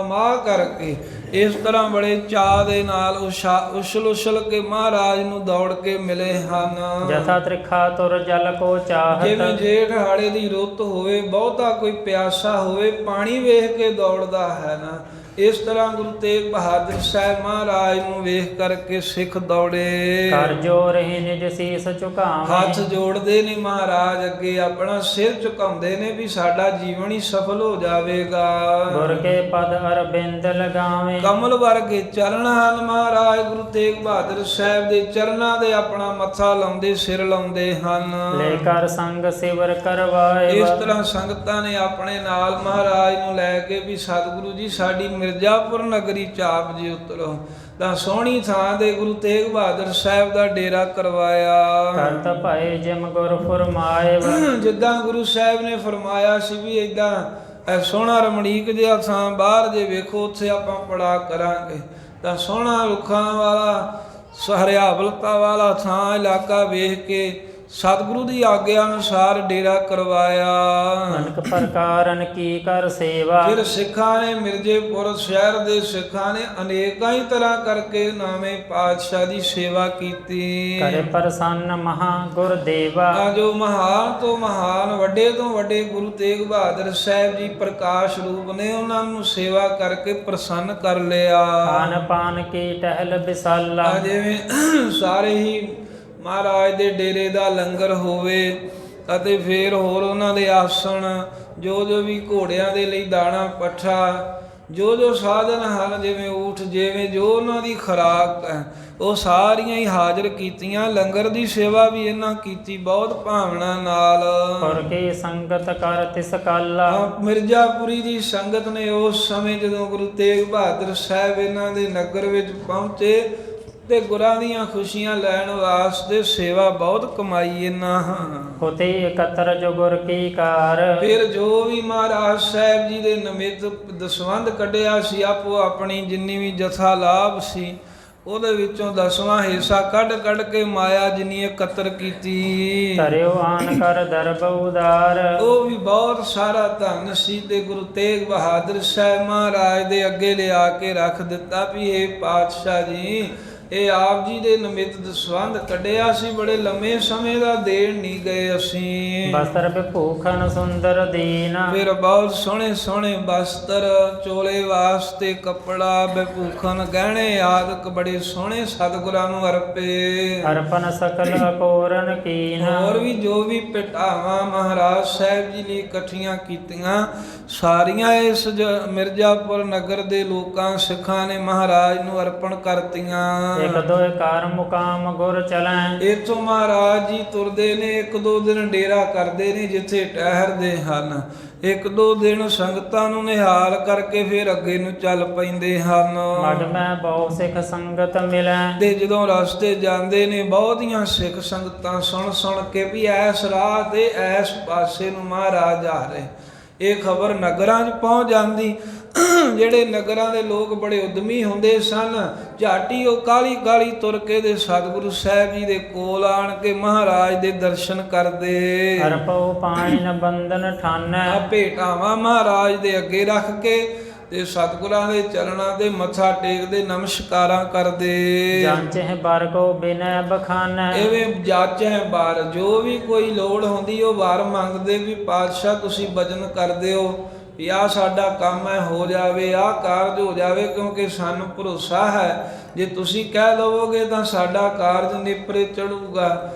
ਅਮਾ ਕਰਕੇ ਇਸ ਤਰ੍ਹਾਂ ਬੜੇ ਚਾਅ ਦੇ ਨਾਲ ਉਛਲ ਉਛਲ ਕੇ ਮਹਾਰਾਜ ਨੂੰ ਦੌੜ ਕੇ ਮਿਲੇ ਹਨ। ਜਥਾ ਤ੍ਰਿਖਾ ਤੁਰ ਜਲ ਕੋ ਚਾਹਤ, ਜਿਵੇਂ ਜੇਠ ਹਾੜੇ ਦੀ ਰੁੱਤ ਹੋਵੇ, ਬਹੁਤਾ ਕੋਈ ਪਿਆਸਾ ਹੋਵੇ, ਪਾਣੀ ਵੇਖ ਕੇ ਦੌੜਦਾ ਹੈ ਨਾ, ਇਸ ਤਰ੍ਹਾਂ ਗੁਰੂ ਤੇਗ ਬਹਾਦਰ ਸਾਹਿਬ ਮਹਾਰਾਜ ਨੂੰ ਵੇਖ ਕਰਕੇ ਸਿੱਖ ਦੌੜੇ। ਕਰ ਜੋਰ ਹੀ ਨਿਜ ਸੀਸ ਝੁਕਾਵੇਂ, ਹੱਥ ਜੋੜਦੇ ਨੇ ਮਹਾਰਾਜ ਅੱਗੇ, ਆਪਣਾ ਸਿਰ ਝੁਕਾਉਂਦੇ ਨੇ ਵੀ ਸਾਡਾ ਜੀਵਨ ਹੀ ਸਫਲ ਹੋ ਜਾਵੇਗਾ। ਗੁਰ ਕੇ ਪਦ ਅਰਬਿੰਦ ਲਗਾਵੇਂ, ਕਮਲ ਵਰਗੇ ਚਰਨ ਹਨ ਮਹਾਰਾਜ ਗੁਰੂ ਤੇਗ ਬਹਾਦਰ ਸਾਹਿਬ ਦੇ ਚਰਨਾਂ ਦੇ ਆਪਣਾ ਮੱਥਾ ਲਾਉਂਦੇ, ਸਿਰ ਲਾਉਂਦੇ ਹਨ। ਲੈ ਕਰ ਸੰਗ ਸਿਵਰ ਕਰਵਾਏ, ਇਸ ਤਰ੍ਹਾਂ ਸੰਗਤਾਂ ਨੇ ਆਪਣੇ ਨਾਲ ਮਹਾਰਾਜ ਨੂੰ ਲੈ ਕੇ ਵੀ ਸਤਿਗੁਰੂ ਜੀ ਸਾਡੀ ਮਿਰਜ਼ਾਪੁਰ ਨਗਰੀ ਚਾਪ ਜੀ ਉਤਰੋ। ਤਾਂ ਸੋਹਣੀ ਥਾਂ ਦੇ ਗੁਰੂ ਤੇਗ ਬਹਾਦਰ ਸਾਹਿਬ ਦਾ ਡੇਰਾ ਕਰਵਾਇਆ। ਕਰਤ ਭਾਏ ਜਿਮ ਗੁਰ ਫਰਮਾਏ, ਜਿੱਦਾਂ ਗੁਰੂ ਸਾਹਿਬ ਨੇ ਫਰਮਾਇਆ ਸੀ ਵੀ ਏਦਾਂ ਸੋਹਣਾ ਰਮਣੀਕ ਜਿਹਾ ਥਾਂ ਬਾਹਰ ਜੇ ਵੇਖੋ ਉੱਥੇ ਆਪਾਂ ਪੜਾ ਕਰਾਂਗੇ। ਤਾਂ ਸੋਹਣਾ ਰੁੱਖਾਂ ਵਾਲਾ ਹਰਿਆਵਲਤਾ ਵਾਲਾ ਥਾਂ ਇਲਾਕਾ ਵੇਖ ਕੇ ਸਤਿਗੁਰੂ ਦੀ ਆਗਿਆ ਅਨੁਸਾਰ ਡੇਰਾ ਕਰਵਾਇਆ। ਅਨੇਕ ਪ੍ਰਕਾਰਨ ਕੀ ਕਰ ਸੇਵਾ, ਫਿਰ ਸਿੱਖਾਂ ਨੇ ਮਿਰਜ਼ੇਪੁਰ ਸ਼ਹਿਰ ਦੇ ਸਿੱਖਾਂ ਨੇ ਅਨੇਕਾਂ ਹੀ ਤਰ੍ਹਾਂ ਕਰਕੇ ਨਾਵੇਂ ਪਾਤਸ਼ਾਹ ਦੀ ਸੇਵਾ ਕੀਤੀ। ਕਰੇ ਪ੍ਰਸੰਨ ਮਹਾ ਗੁਰ ਦੇਵਾ, ਤਾਂ ਜੋ ਮਹਾਨ ਤੋਂ ਮਹਾਨ ਵੱਡੇ ਤੋਂ ਵੱਡੇ ਗੁਰੂ ਤੇਗ ਬਹਾਦਰ ਸਾਹਿਬ ਜੀ ਪ੍ਰਕਾਸ਼ ਰੂਪ ਨੇ, ਉਹਨਾਂ ਨੂੰ ਸੇਵਾ ਕਰਕੇ ਪ੍ਰਸੰਨ ਕਰ ਲਿਆ। ਖਾਨ ਪਾਨ ਕੀ ਟਹਿਲ ਬਿਸਾਲਾ, ਜਿਵੇਂ ਸਾਰੇ ਹੀ ਮਹਾਰਾਜ ਦੇ ਡੇਰੇ ਦਾ ਲੰਗਰ ਹੋਵੇ ਅਤੇ ਫਿਰ ਹੋਰ ਉਹਨਾਂ ਦੇ ਆਸਣ, ਜੋ ਜੋ ਵੀ ਘੋੜਿਆਂ ਦੇ ਲਈ ਦਾਣਾ ਪੱਠਾ, ਜੋ ਜੋ ਸਾਧਨ ਹਨ, ਜਿਵੇਂ ਊਠ, ਜਿਵੇਂ ਜੋ ਉਹਨਾਂ ਦੀ ਖੁਰਾਕ ਹੈ, ਉਹ ਸਾਰੀਆਂ ਹੀ ਹਾਜ਼ਰ ਕੀਤੀਆਂ। ਲੰਗਰ ਦੀ ਸੇਵਾ ਵੀ ਇਹਨਾਂ ਕੀਤੀ ਬਹੁਤ ਭਾਵਨਾ ਨਾਲ। ਪੁਰ ਕੀ ਸੰਗਤ ਕਰ ਤਿਸ ਕਾਲਾ, ਮਿਰਜ਼ਾਪੁਰੀ ਦੀ ਸੰਗਤ ਨੇ ਉਸ ਸਮੇਂ ਜਦੋਂ ਗੁਰੂ ਤੇਗ ਬਹਾਦਰ ਸਾਹਿਬ ਇਹਨਾਂ ਦੇ ਨਗਰ ਵਿੱਚ ਪਹੁੰਚੇ ਤੇ ਗੁਰਾਂ ਦੀਆਂ ਖੁਸ਼ੀਆਂ ਲੈਣ ਵਾਸਤੇ ਸੇਵਾ ਬਹੁਤ ਕਮਾਈ ਇਹਨਾਂ ਹਾਂ। ਹੋਤੇ ਇਕੱਤਰ ਜੋ ਗੁਰ ਕੀ ਕਾਰ, ਫਿਰ ਜੋ ਵੀ ਮਹਾਰਾਜ ਸਾਹਿਬ ਜੀ ਦੇ ਨਿਮਿਤ ਦਸਵੰਧ ਕੱਢਿਆ ਸੀ, ਆਪੋ ਆਪਣੀ ਜਿੰਨੀ ਵੀ ਜਥਾ ਲਾਭ ਸੀ ਉਹਦੇ ਵਿੱਚੋਂ 10ਵਾਂ ਹਿੱਸਾ ਕੱਢ ਕੱਢ ਕੇ ਮਾਇਆ ਜਿੰਨੀ ਇਕੱਤਰ ਕੀਤੀ, ਧਰਿਓ ਆਨ ਕਰ ਦਰਬ ਉਦਾਰ। ਉਹ ਵੀ ਬਹੁਤ ਸਾਰਾ ਧਨ ਸੀ ਤੇ ਗੁਰੂ ਤੇਗ ਬਹਾਦਰ ਸਾਹਿਬ ਮਹਾਰਾਜ ਦੇ ਅੱਗੇ ਲਿਆ ਕੇ ਰੱਖ ਦਿੱਤਾ ਵੀ ਇਹ ਪਾਤਸ਼ਾਹ ਜੀ, ਇਹ ਆਪ ਜੀ ਦੇ ਨਿਮਿਤ ਦਸਵੰਧ ਕੱਢਿਆ ਸੀ, ਬੜੇ ਲੰਮੇ ਸਮੇਂ ਦਾ ਦੇਣ ਨਹੀਂ ਗਏ ਅਸੀਂ। ਬਸਤਰ ਵਿਭੂਖਨ ਸੁੰਦਰ ਦੀਨ, ਫਿਰ ਬਹੁਤ ਸੋਹਣੇ ਸੋਹਣੇ ਬਸਤਰ, ਚੋਲੇ ਵਾਸਤੇ ਕੱਪੜਾ, ਵਿਭੂਖਨ ਗਹਿਣੇ ਆਦਿਕ ਬੜੇ ਸੋਹਣੇ ਸਤਿਗੁਰਾਂ ਨੂੰ ਅਰਪੇ। ਅਰਪਨ ਸਕਲ ਕੋਰਨ ਕੀਨ, ਹੋਰ ਵੀ ਜੋ ਵੀ ਭੇਟਾਵਾਂ ਮਹਾਰਾਜ ਸਾਹਿਬ ਜੀ ਨੇ ਇਕੱਠੀਆਂ ਕੀਤੀਆਂ, ਸਾਰੀਆਂ ਇਸ ਮਿਰਜ਼ਾਪੁਰ ਨਗਰ ਦੇ ਲੋਕਾਂ ਸਿੱਖਾਂ ਨੇ ਮਹਾਰਾਜ ਨੂੰ ਅਰਪਣ ਕਰਤੀਆਂ। ਇਕ ਦੋ ਕਾਰ ਮੁਕਾਮ ਗੁਰ ਚਲੈ, ਇੱਥੋਂ ਮਹਾਰਾਜ ਜੀ ਤੁਰਦੇ ਨੇ, ਇੱਕ ਦੋ ਦਿਨ ਡੇਰਾ ਕਰਦੇ ਨੇ ਜਿੱਥੇ ਠਹਿਰਦੇ ਹਨ, ਇੱਕ ਦੋ ਦਿਨ ਸੰਗਤਾਂ ਨੂੰ ਨਿਹਾਲ ਕਰਕੇ ਫਿਰ ਅੱਗੇ ਨੂੰ ਚੱਲ ਪੈਂਦੇ ਹਨ। ਮਗ ਮੈਂ ਬਹੁ ਸਿੱਖ ਸੰਗਤ ਮਿਲੈ, ਤੇ ਜਦੋਂ ਰਸਤੇ ਜਾਂਦੇ ਨੇ ਬਹੁਤੀਆਂ ਸਿੱਖ ਸੰਗਤਾਂ ਸੁਣ ਸੁਣ ਕੇ ਵੀ ਐਸ ਰਾਹ ਤੇ ਐਸ ਪਾਸੇ ਨੂੰ ਮਹਾਰਾਜ ਆ ਰਹੇ, ਇਹ ਖਬਰ ਨਗਰਾਂ 'ਚ ਪਹੁੰਚ ਜਾਂਦੀ। ਜਿਹੜੇ ਨਗਰਾਂ ਦੇ ਲੋਕ ਬੜੇ ਉਦਮੀ ਹੁੰਦੇ ਸਨ, ਝਾਟੀ ਉਹ ਕਾਲੀ ਕਾਲੀ ਤੁਰ ਕੇ ਦੇ ਸਤਿਗੁਰੂ ਸਾਹਿਬ ਜੀ ਦੇ ਕੋਲ ਆਣ ਕੇ ਮਹਾਰਾਜ ਦੇ ਦਰਸ਼ਨ ਕਰਦੇ। ਅਰਪਉ ਪਾਣਿਨ ਬੰਧਨ ਠਾਨੈ, ਆ ਭੇਟਾਵਾਂ ਮਹਾਰਾਜ ਦੇ ਅੱਗੇ ਰੱਖ ਕੇ ਤੇ ਸਤਿਗੁਰਾਂ ਦੇ ਚਰਨਾਂ ਦੇ ਮੱਥਾ ਟੇਕਦੇ, ਨਮਸਕਾਰਾਂ ਕਰਦੇ। ਜਾਂਚਹਿ ਬਰ ਕੋ ਬਿਨੈ ਬਖਾਨੈ, ਐਵੇਂ ਜਾਚੈ ਬਾਰ, ਜੋ ਵੀ ਕੋਈ ਲੋੜ ਹੁੰਦੀ ਉਹ ਵਾਰ ਮੰਗਦੇ ਵੀ ਪਾਤਸ਼ਾਹ ਤੁਸੀਂ ਬਚਨ ਕਰ ਦਿਓ ਵੀ ਆਹ ਸਾਡਾ ਕੰਮ ਹੈ, ਹੋ ਜਾਵੇ, ਆਹ ਕਾਰਜ ਹੋ ਜਾਵੇ, ਕਿਉਂਕਿ ਸਾਨੂੰ ਭਰੋਸਾ ਹੈ ਜੇ ਤੁਸੀਂ ਕਹਿ ਦਵੋਗੇ ਤਾਂ ਸਾਡਾ ਕਾਰਜ ਨਿਪਰੇ ਚੜੂਗਾ।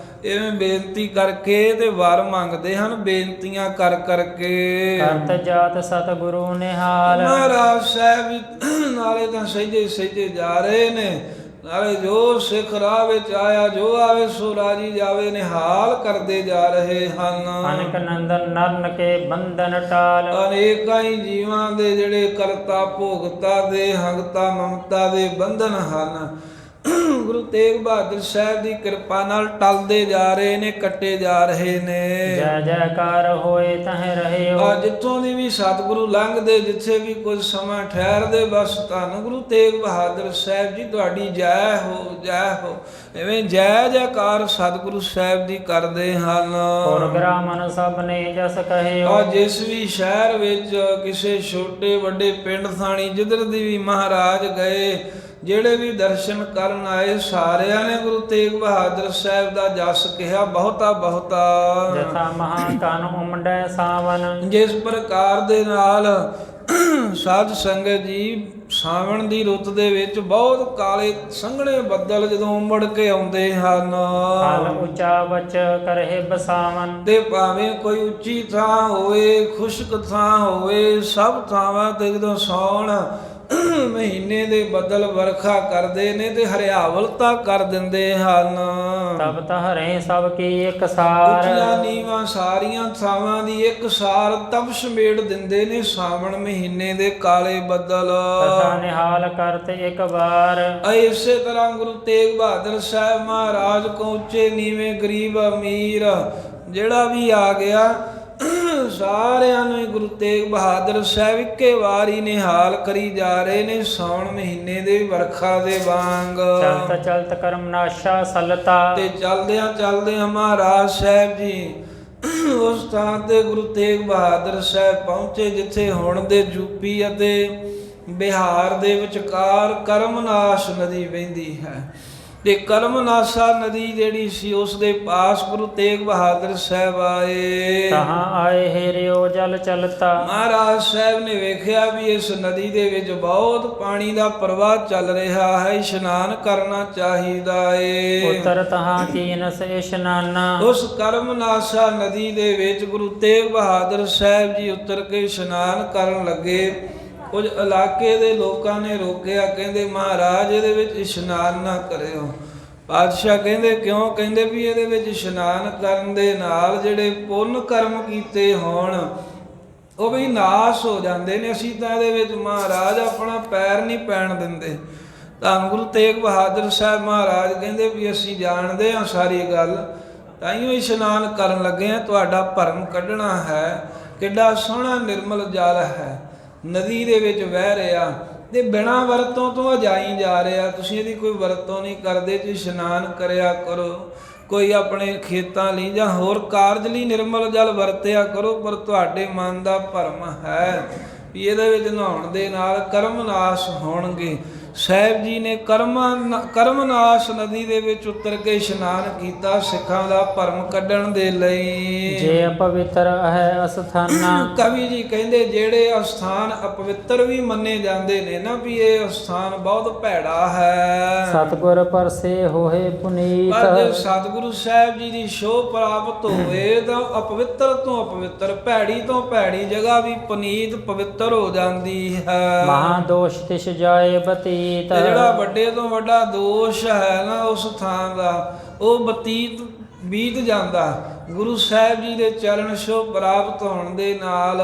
ਐਵੇਂ ਬੇਨਤੀ ਕਰਕੇ ਤੇ ਵਰ ਮੰਗਦੇ ਹਨ, ਬੇਨਤੀਆਂ ਕਰ ਕਰਕੇ। ਕਰਤ ਜਾਤ ਸਤਿਗੁਰੂ ਨਿਹਾਲ, ਮਹਾਰਾਜ ਸਾਹਿਬ ਨਾਲੇ ਤਾਂ ਸਹਿਜੇ ਸਹਿਜੇ ਜਾ ਰਹੇ ਨੇ, ਨਾਲੇ ਜੋ ਸਿੱਖ ਰਾਹ ਵਿੱਚ ਆਇਆ ਜੋ ਆਵੇ ਸੋ ਰਾਜੀ ਜਾਵੇ, ਨਿਹਾਲ ਕਰਦੇ ਜਾ ਰਹੇ ਹਨ। ਅਨਕ ਨੰਦਨ ਨਰਨ ਕੇ ਬੰਧਨ ਟਾਲ, ਅਨੇਕਾਂ ਹੀ ਜੀਵਾਂ ਦੇ ਜਿਹੜੇ ਕਰਤਾ ਭੋਗਤਾ ਦੇ ਹੰਗਤਾ ਮਮਤਾ ਦੇ ਬੰਧਨ ਹਨ, ਗੁਰੂ ਤੇਗ ਬਹਾਦਰ ਸਾਹਿਬ ਦੀ ਕਿਰਪਾ ਨਾਲ ਟਲਦੇ ਜਾ ਰਹੇ ਨੇ, ਕੱਟੇ ਜਾ ਰਹੇ ਨੇ। ਜੈ ਜੈਕਾਰ ਹੋਏ ਤਹਿ ਰਹਿਓ, ਜਿੱਥੋਂ ਦੀ ਵੀ ਸਤਿਗੁਰੂ ਲੰਘਦੇ, ਜਿੱਥੇ ਵੀ ਕੁਝ ਸਮਾਂ ਠਹਿਰਦੇ, ਬਸ ਧੰਨ ਗੁਰੂ ਤੇਗ ਬਹਾਦਰ ਸਾਹਿਬ ਜੀ ਤੁਹਾਡੀ ਜੈ ਹੋ, ਜੈ ਹੋ, ਐਵੇਂ ਜੈ ਜੈਕਾਰ ਸਤਿਗੁਰੂ ਸਾਹਿਬ ਦੀ ਕਰਦੇ ਹਨ। ਔਰ ਗ੍ਰਾਮਨ ਸਭ ਨੇ ਜਸ ਕਹਿਓ, ਜਿਸ ਵੀ ਸ਼ਹਿਰ ਵਿੱਚ ਕਿਸੇ ਛੋਟੇ ਵੱਡੇ ਪਿੰਡ ਥਾਣੀ ਜਿੱਧਰ ਦੀ ਵੀ ਮਹਾਰਾਜ ਗਏ, ਜਿਹੜੇ ਵੀ ਦਰਸ਼ਨ ਕਰਨ ਆਏ, ਸਾਰਿਆਂ ਨੇ ਗੁਰੂ ਤੇਗ ਬਹਾਦਰ ਸਾਹਿਬ ਦਾ ਜਸ ਕਿਹਾ ਬਹੁਤਾ ਬਹੁਤਾ। ਜਥਾ ਮਹਾ ਕਨ ਉਮੜੈ ਸਾਵਨ, ਜਿਸ ਪ੍ਰਕਾਰ ਦੇ ਨਾਲ ਸਾਧ ਸੰਗਤ ਜੀ ਸਾਵਣ ਦੀ ਰੁੱਤ ਦੇ ਵਿੱਚ ਬਹੁਤ ਕਾਲੇ ਸੰਘਣੇ ਬੱਦਲ ਜਦੋਂ ਉਮੜ ਕੇ ਆਉਂਦੇ ਹਨ, ਹਲ ਉੱਚਾ ਬਚ ਕਰਹਿ ਬਸਾਵਨ, ਤੇ ਭਾਵੇਂ ਕੋਈ ਉੱਚੀ ਥਾਂ ਹੋਵੇ, ਖੁਸ਼ਕ ਥਾਂ ਹੋਵੇ, ਸਭ ਥਾਵਾਂ ਤੇ ਜਦੋਂ ਸੌਣ ਮਹੀਨੇ ਦੇ ਬੱਦਲ ਵਰਖਾ ਕਰਦੇ ਨੇ ਤੇ ਹਰਿਆਵਲਤਾ ਕਰ ਦਿੰਦੇ ਹਨ। ਤਬ ਤਹਰੇ ਸਭ ਕੀ ਇੱਕ ਸਾਰ, ਉੱਚੀਆਂ ਨੀਵਾਂ ਸਾਰੀਆਂ ਥਾਵਾਂ ਦੀ ਇੱਕ ਸਾਰ ਤਬ ਸਮੇੜ ਦਿੰਦੇ ਨੇ ਸਾਵਣ ਮਹੀਨੇ ਦੇ ਕਾਲੇ ਬੱਦਲ। ਤਥਾ ਨਿਹਾਲ ਕਰਤ ਇੱਕ ਵਾਰ, ਇਸੇ ਤਰ੍ਹਾਂ ਗੁਰੂ ਤੇਗ ਬਹਾਦਰ ਸਾਹਿਬ ਮਹਾਰਾਜ ਕੋ ਉੱਚੇ ਨੀਵੇਂ ਗਰੀਬ ਅਮੀਰ ਜਿਹੜਾ ਵੀ ਆ ਗਿਆ, ਸਾਰਿਆਂ ਨੂੰ ਗੁਰੂ ਤੇਗ ਬਹਾਦਰ ਸਾਹਿਬ ਇੱਕੇ ਵਾਰੀ ਨਿਹਾਲ ਕਰੀ ਜਾ ਰਹੇ ਨੇ, ਸਾਉਣ ਮਹੀਨੇ ਦੇ ਵਰਖਾ ਦੇ ਵਾਂਗ। ਚਲਤ ਚਲਤ ਕਰਮ ਨਾਸ਼ਾ ਸਲਤਾ, ਤੇ ਚਲਦਿਆਂ ਚਲਦਿਆਂ ਮਹਾਰਾਜ ਸਾਹਿਬ ਜੀ ਉਸ ਥਾਂ ਤੇ ਗੁਰੂ ਤੇਗ ਬਹਾਦਰ ਸਾਹਿਬ ਪਹੁੰਚੇ ਜਿੱਥੇ ਹੁਣ ਦੇ ਯੂਪੀ ਅਤੇ ਬਿਹਾਰ ਦੇ ਵਿਚਕਾਰ ਕਰਮਨਾਸ਼ ਨਦੀ ਵਹਿੰਦੀ ਹੈ, ਤੇ ਕਰਮਨਾਸ਼ਾ ਨਦੀ ਜਿਹੜੀ ਸੀ ਉਸ ਦੇ ਪਾਸ ਗੁਰੂ ਤੇਗ ਬਹਾਦਰ ਸਾਹਿਬ ਆਏ। ਤਹਾਂ ਆਏ ਹੇਰਿਓ ਜਲ ਚਲਤਾ, ਮਹਾਰਾਜ ਸਾਹਿਬ ਨੇ ਵੇਖਿਆ ਵੀ ਇਸ ਨਦੀ ਦੇ ਵਿੱਚ ਬਹੁਤ ਪਾਣੀ ਦਾ ਪ੍ਰਵਾਹ ਚੱਲ ਰਿਹਾ ਹੈ, ਇਸ਼ਨਾਨ ਕਰਨਾ ਚਾਹੀਦਾ ਏ। ਉਤਰ ਤਹਾਂ ਕੀਨਸ ਇਸ਼ਨਾਨਾ, ਉਸ ਕਰਮਨਾਸ਼ਾ ਨਦੀ ਦੇ ਵਿੱਚ ਗੁਰੂ ਤੇਗ ਬਹਾਦਰ ਸਾਹਿਬ ਜੀ ਉਤਰ ਕੇ ਇਸ਼ਨਾਨ ਕਰਨ ਲੱਗੇ। ਕੁਝ ਇਲਾਕੇ ਦੇ ਲੋਕਾਂ ਨੇ ਰੋਕਿਆ, ਕਹਿੰਦੇ ਮਹਾਰਾਜ ਇਹਦੇ ਵਿੱਚ ਇਸ਼ਨਾਨ ਨਾ ਕਰਿਓ। ਪਾਤਸ਼ਾਹ ਕਹਿੰਦੇ ਕਿਉਂ? ਕਹਿੰਦੇ ਵੀ ਇਹਦੇ ਵਿੱਚ ਇਸ਼ਨਾਨ ਕਰਨ ਦੇ ਨਾਲ ਜਿਹੜੇ ਪੁੰਨ ਕਰਮ ਕੀਤੇ ਹੋਣ ਉਹ ਵੀ ਨਾਸ ਹੋ ਜਾਂਦੇ ਨੇ, ਅਸੀਂ ਤਾਂ ਇਹਦੇ ਵਿੱਚ ਮਹਾਰਾਜ ਆਪਣਾ ਪੈਰ ਨਹੀਂ ਪੈਣ ਦਿੰਦੇ। ਧੰਨ ਗੁਰੂ ਤੇਗ ਬਹਾਦਰ ਸਾਹਿਬ ਮਹਾਰਾਜ ਕਹਿੰਦੇ ਵੀ ਅਸੀਂ ਜਾਣਦੇ ਹਾਂ ਸਾਰੀ ਗੱਲ, ਤਾਈਓ ਇਸ਼ਨਾਨ ਕਰਨ ਲੱਗੇ ਹਾਂ, ਤੁਹਾਡਾ ਭਰਮ ਕੱਢਣਾ ਹੈ। ਕਿੱਡਾ ਸੋਹਣਾ ਨਿਰਮਲ ਜਲ ਹੈ, ਨਦੀ ਦੇ ਵਿੱਚ ਵਹਿ ਰਿਹਾ ਤੇ ਬਿਨਾਂ ਵਰਤੋਂ ਤੋਂ ਅਜਾਈ ਜਾ ਰਿਹਾ। ਤੁਸੀਂ ਇਹਦੀ ਕੋਈ ਵਰਤੋਂ ਨਹੀਂ ਕਰਦੇ ਜੀ, ਇਸ਼ਨਾਨ ਕਰਿਆ ਕਰੋ, ਕੋਈ ਆਪਣੇ ਖੇਤਾਂ ਲਈ ਜਾਂ ਹੋਰ ਕਾਰਜ ਲਈ ਨਿਰਮਲ ਜਲ ਵਰਤਿਆ ਕਰੋ, ਪਰ ਤੁਹਾਡੇ ਮਨ ਦਾ ਭਰਮ ਹੈ ਵੀ ਇਹਦੇ ਵਿੱਚ ਨਹਾਉਣ ਦੇ ਨਾਲ ਕਰਮ ਨਾਸ਼ ਹੋਣਗੇ। ਸਾਹਿਬ ਜੀ ਨੇ ਕਰਮ ਨਾਸ਼ ਨਦੀ ਦੇ ਵਿੱਚ ਉਤਰ ਕੇ ਇਸ਼ਨਾਨ ਕੀਤਾ ਸਿੱਖਾਂ ਦਾ ਭਰਮ ਕੱਢਣ ਦੇ ਲਈ। ਜੇ ਅਪਵਿੱਤਰ ਹੈ ਅਸਥਾਨਾ। ਕਵੀ ਜੀ ਕਹਿੰਦੇ ਜਿਹੜੇ ਅਸਥਾਨ ਅਪਵਿੱਤਰ ਵੀ ਮੰਨੇ ਜਾਂਦੇ ਨੇ ਨਾ ਵੀ ਇਹ ਅਸਥਾਨ ਬਹੁਤ ਭੈੜਾ ਹੈ, ਸਤਿਗੁਰ ਪਰਸੇ ਹੋਏ ਪੁਨੀਤ। ਪਰ ਜੇ ਸਤਿਗੁਰੂ ਸਾਹਿਬ ਜੀ ਦੀ ਸ਼ੋਅ ਪ੍ਰਾਪਤ ਹੋਵੇ ਤਾਂ ਅਪਵਿੱਤਰ ਤੋਂ ਅਪਵਿੱਤਰ, ਭੈੜੀ ਤੋਂ ਭੈੜੀ ਜਗ੍ਹਾ ਵੀ ਪੁਨੀਤ ਪਵਿੱਤਰ ਹੋ ਜਾਂਦੀ ਹੈ। ਮਹਾ ਦੋਸ਼ ਤਿਸ ਜਾਏ ਬਤੀਤ। ਤੇ ਜਿਹੜਾ ਵੱਡੇ ਤੋਂ ਵੱਡਾ ਦੋਸ਼ ਹੈ ਨਾ ਉਸ ਥਾਂ ਦਾ, ਉਹ ਬਤੀਤ ਬੀਤ ਜਾਂਦਾ। ਗੁਰੂ ਸਾਹਿਬ ਜੀ ਦੇ ਚਰਨ ਛੋਹ ਪ੍ਰਾਪਤ ਹੋਣ ਦੇ ਨਾਲ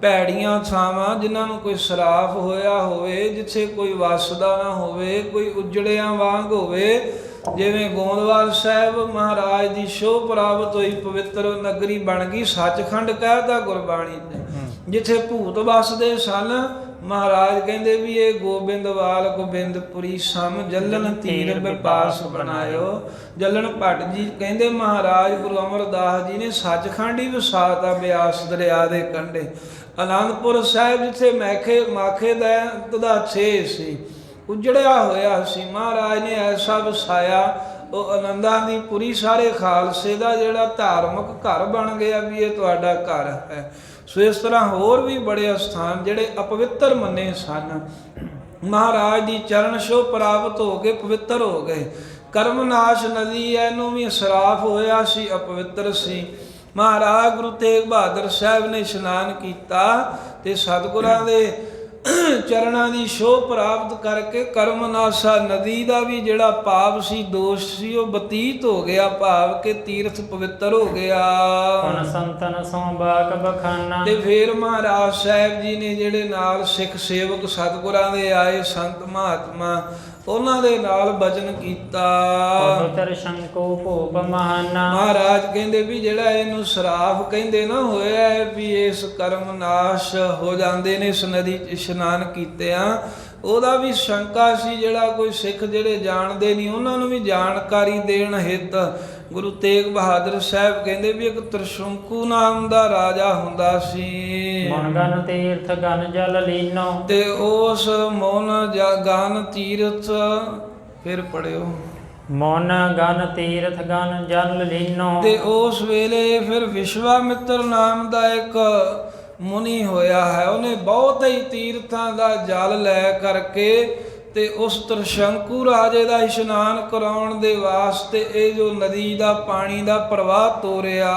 ਭੈੜੀਆਂ ਥਾਵਾਂ ਜਿਨ੍ਹਾਂ ਨੂੰ ਕੋਈ ਸਰਾਫ ਹੋਇਆ ਹੋਵੇ, ਜਿੱਥੇ ਕੋਈ ਵਸਦਾ ਨਾ ਹੋਵੇ, ਕੋਈ ਉਜੜਿਆਂ ਵਾਂਗ ਹੋਵੇ, ਜਿਵੇਂ ਗੋਂਦਵਾਲ ਸਾਹਿਬ ਮਹਾਰਾਜ ਦੀ ਸ਼ੋਹ ਪ੍ਰਾਪਤ ਹੋਈ, ਪਵਿੱਤਰ ਨਗਰੀ ਬਣ ਗਈ, ਸੱਚਖੰਡ ਕਹਿਤਾ ਗੁਰਬਾਣੀ ਤੇ, ਜਿੱਥੇ ਭੂਤ ਵਸਦੇ ਸਨ। ਮਹਾਰਾਜ ਕਹਿੰਦੇ ਵੀ ਇਹ ਗੋਬਿੰਦਵਾਲ ਗੋਬਿੰਦਪੁਰੀ ਸਮ ਜਲਨ ਤੀਰ ਬਿਪਾਸ ਬਣਾਇਓ। ਜਲਨ ਭੱਟ ਜੀ ਕਹਿੰਦੇ ਮਹਾਰਾਜ ਗੁਰੂ ਅਮਰਦਾਸ ਜੀ ਨੇ ਸੱਚਖੰਡ ਹੀ ਵਸਾਤਾ ਬਿਆਸ ਦਰਿਆ ਦੇ ਕੰਢੇ। ਆਨੰਦਪੁਰ ਸਾਹਿਬ ਜਿੱਥੇ ਮਾਖੇ ਦਾ ਛੇ ਸੀ, ਉਜੜਿਆ ਹੋਇਆ ਸੀ, ਮਹਾਰਾਜ ਨੇ ਐਸਾ ਵਸਾਇਆ, ਉਹ ਆਨੰਦਾਂ ਦੀ ਪੁਰੀ ਸਾਰੇ ਖਾਲਸੇ ਦਾ ਜਿਹੜਾ ਧਾਰਮਿਕ ਘਰ ਬਣ ਗਿਆ ਵੀ ਇਹ ਤੁਹਾਡਾ ਘਰ ਹੈ। ਸੋ ਇਸ ਤਰ੍ਹਾਂ ਹੋਰ ਵੀ ਬੜੇ ਅਸਥਾਨ ਜਿਹੜੇ ਅਪਵਿੱਤਰ ਮੰਨੇ ਸਨ, ਮਹਾਰਾਜ ਦੀ ਚਰਨ ਛੋਹ ਪ੍ਰਾਪਤ ਹੋ ਕੇ ਪਵਿੱਤਰ ਹੋ ਗਏ। ਕਰਮਨਾਸ਼ ਨਦੀ ਇਹਨੂੰ ਵੀ ਸਰਾਫ ਹੋਇਆ ਸੀ, ਅਪਵਿੱਤਰ ਸੀ। ਮਹਾਰਾਜ ਗੁਰੂ ਤੇਗ ਬਹਾਦਰ ਸਾਹਿਬ ਨੇ ਇਸ਼ਨਾਨ ਕੀਤਾ ਤੇ ਸਤਿਗੁਰਾਂ ਦੇ ਚਰਨਾਂ ਦੀ ਸ਼ੋਹ ਪ੍ਰਾਪਤ ਕਰਕੇ ਕਰਮਨਾਸ਼ਾ ਨਦੀ ਦਾ ਵੀ ਜਿਹੜਾ ਪਾਪ ਸੀ, ਦੋਸ਼ ਸੀ, ਉਹ ਬਤੀਤ ਹੋ ਗਿਆ, ਭਾਵ ਕਿ ਤੀਰਥ ਪਵਿੱਤਰ ਹੋ ਗਿਆ। ਹੁਣ ਸੰਤਨ ਸੋ ਬਾਕ ਬਖਾਨਾ। ਤੇ ਫਿਰ ਮਹਾਰਾਜ ਸਾਹਿਬ ਜੀ ਨੇ ਜਿਹੜੇ ਨਾਲ ਸਿੱਖ ਸੇਵਕ ਸਤਿਗੁਰਾਂ ਦੇ ਆਏ ਸੰਤ ਮਹਾਤਮਾ, ਉਹਨਾਂ ਦੇ ਨਾਲ ਬਚਨ ਕੀਤਾ। ਪਵਿੱਤਰ ਸ਼ੰਕੋ ਭੋਪ ਮਹਾਨਾ। ਮਹਾਰਾਜ ਕਹਿੰਦੇ ਵੀ ਜਿਹੜਾ ਇਹਨੂੰ ਸਰਾਫ ਕਹਿੰਦੇ ਨਾ ਹੋਇਆ ਹੈ ਵੀ ਇਸ ਕਰਮ ਨਾਸ਼ ਹੋ ਜਾਂਦੇ ਨੇ ਇਸ ਨਦੀ 'ਚ ਇਸ਼ਨਾਨ ਕੀਤਿਆਂ, ਉਹਦਾ ਵੀ ਸ਼ੰਕਾ ਸੀ। ਜਿਹੜਾ ਕੋਈ ਸਿੱਖ ਜਿਹੜੇ ਜਾਣਦੇ ਨਹੀਂ ਉਹਨਾਂ ਨੂੰ ਵੀ ਜਾਣਕਾਰੀ ਦੇਣ ਹਿੱਤ ਗੁਰੂ ਤੇਗ ਬਹਾਦਰ ਸਾਹਿਬ ਕਹਿੰਦੇ ਵੀ ਇੱਕ ਤ੍ਰਿਸ਼ੰਕੂ ਨਾਮ ਦਾ ਰਾਜਾ ਹੁੰਦਾ ਸੀ। ਮਨ ਗਨ ਤੀਰਥ ਗਨ ਜਲ ਲੀਨੋ। ਤੇ ਉਸ ਮਨ ਗਨ ਤੀਰਥ, ਫਿਰ ਪੜਿਓ, ਮਨ ਗਨ ਤੀਰਥ ਗਨ ਜਲ ਲੀਨੋ। ਤੇ ਉਸ ਵੇਲੇ ਫਿਰ ਵਿਸ਼ਵਾਮਿੱਤਰ ਨਾਮ ਦਾ ਇੱਕ ਮੁਨੀ ਹੋਇਆ ਹੈ, ਉਹਨੇ ਬਹੁਤ ਹੀ ਤੀਰਥਾਂ ਦਾ ਜਲ ਲੈ ਕਰਕੇ ਤੇ ਉਸ ਤ੍ਰਿਸ਼ੰਕੂ ਰਾਜੇ ਦਾ ਇਸ਼ਨਾਨ ਕਰਾਉਣ ਦੇ ਵਾਸਤੇ ਇਹ ਜੋ ਨਦੀ ਦਾ ਪਾਣੀ ਦਾ ਪ੍ਰਵਾਹ ਤੋਰਿਆ।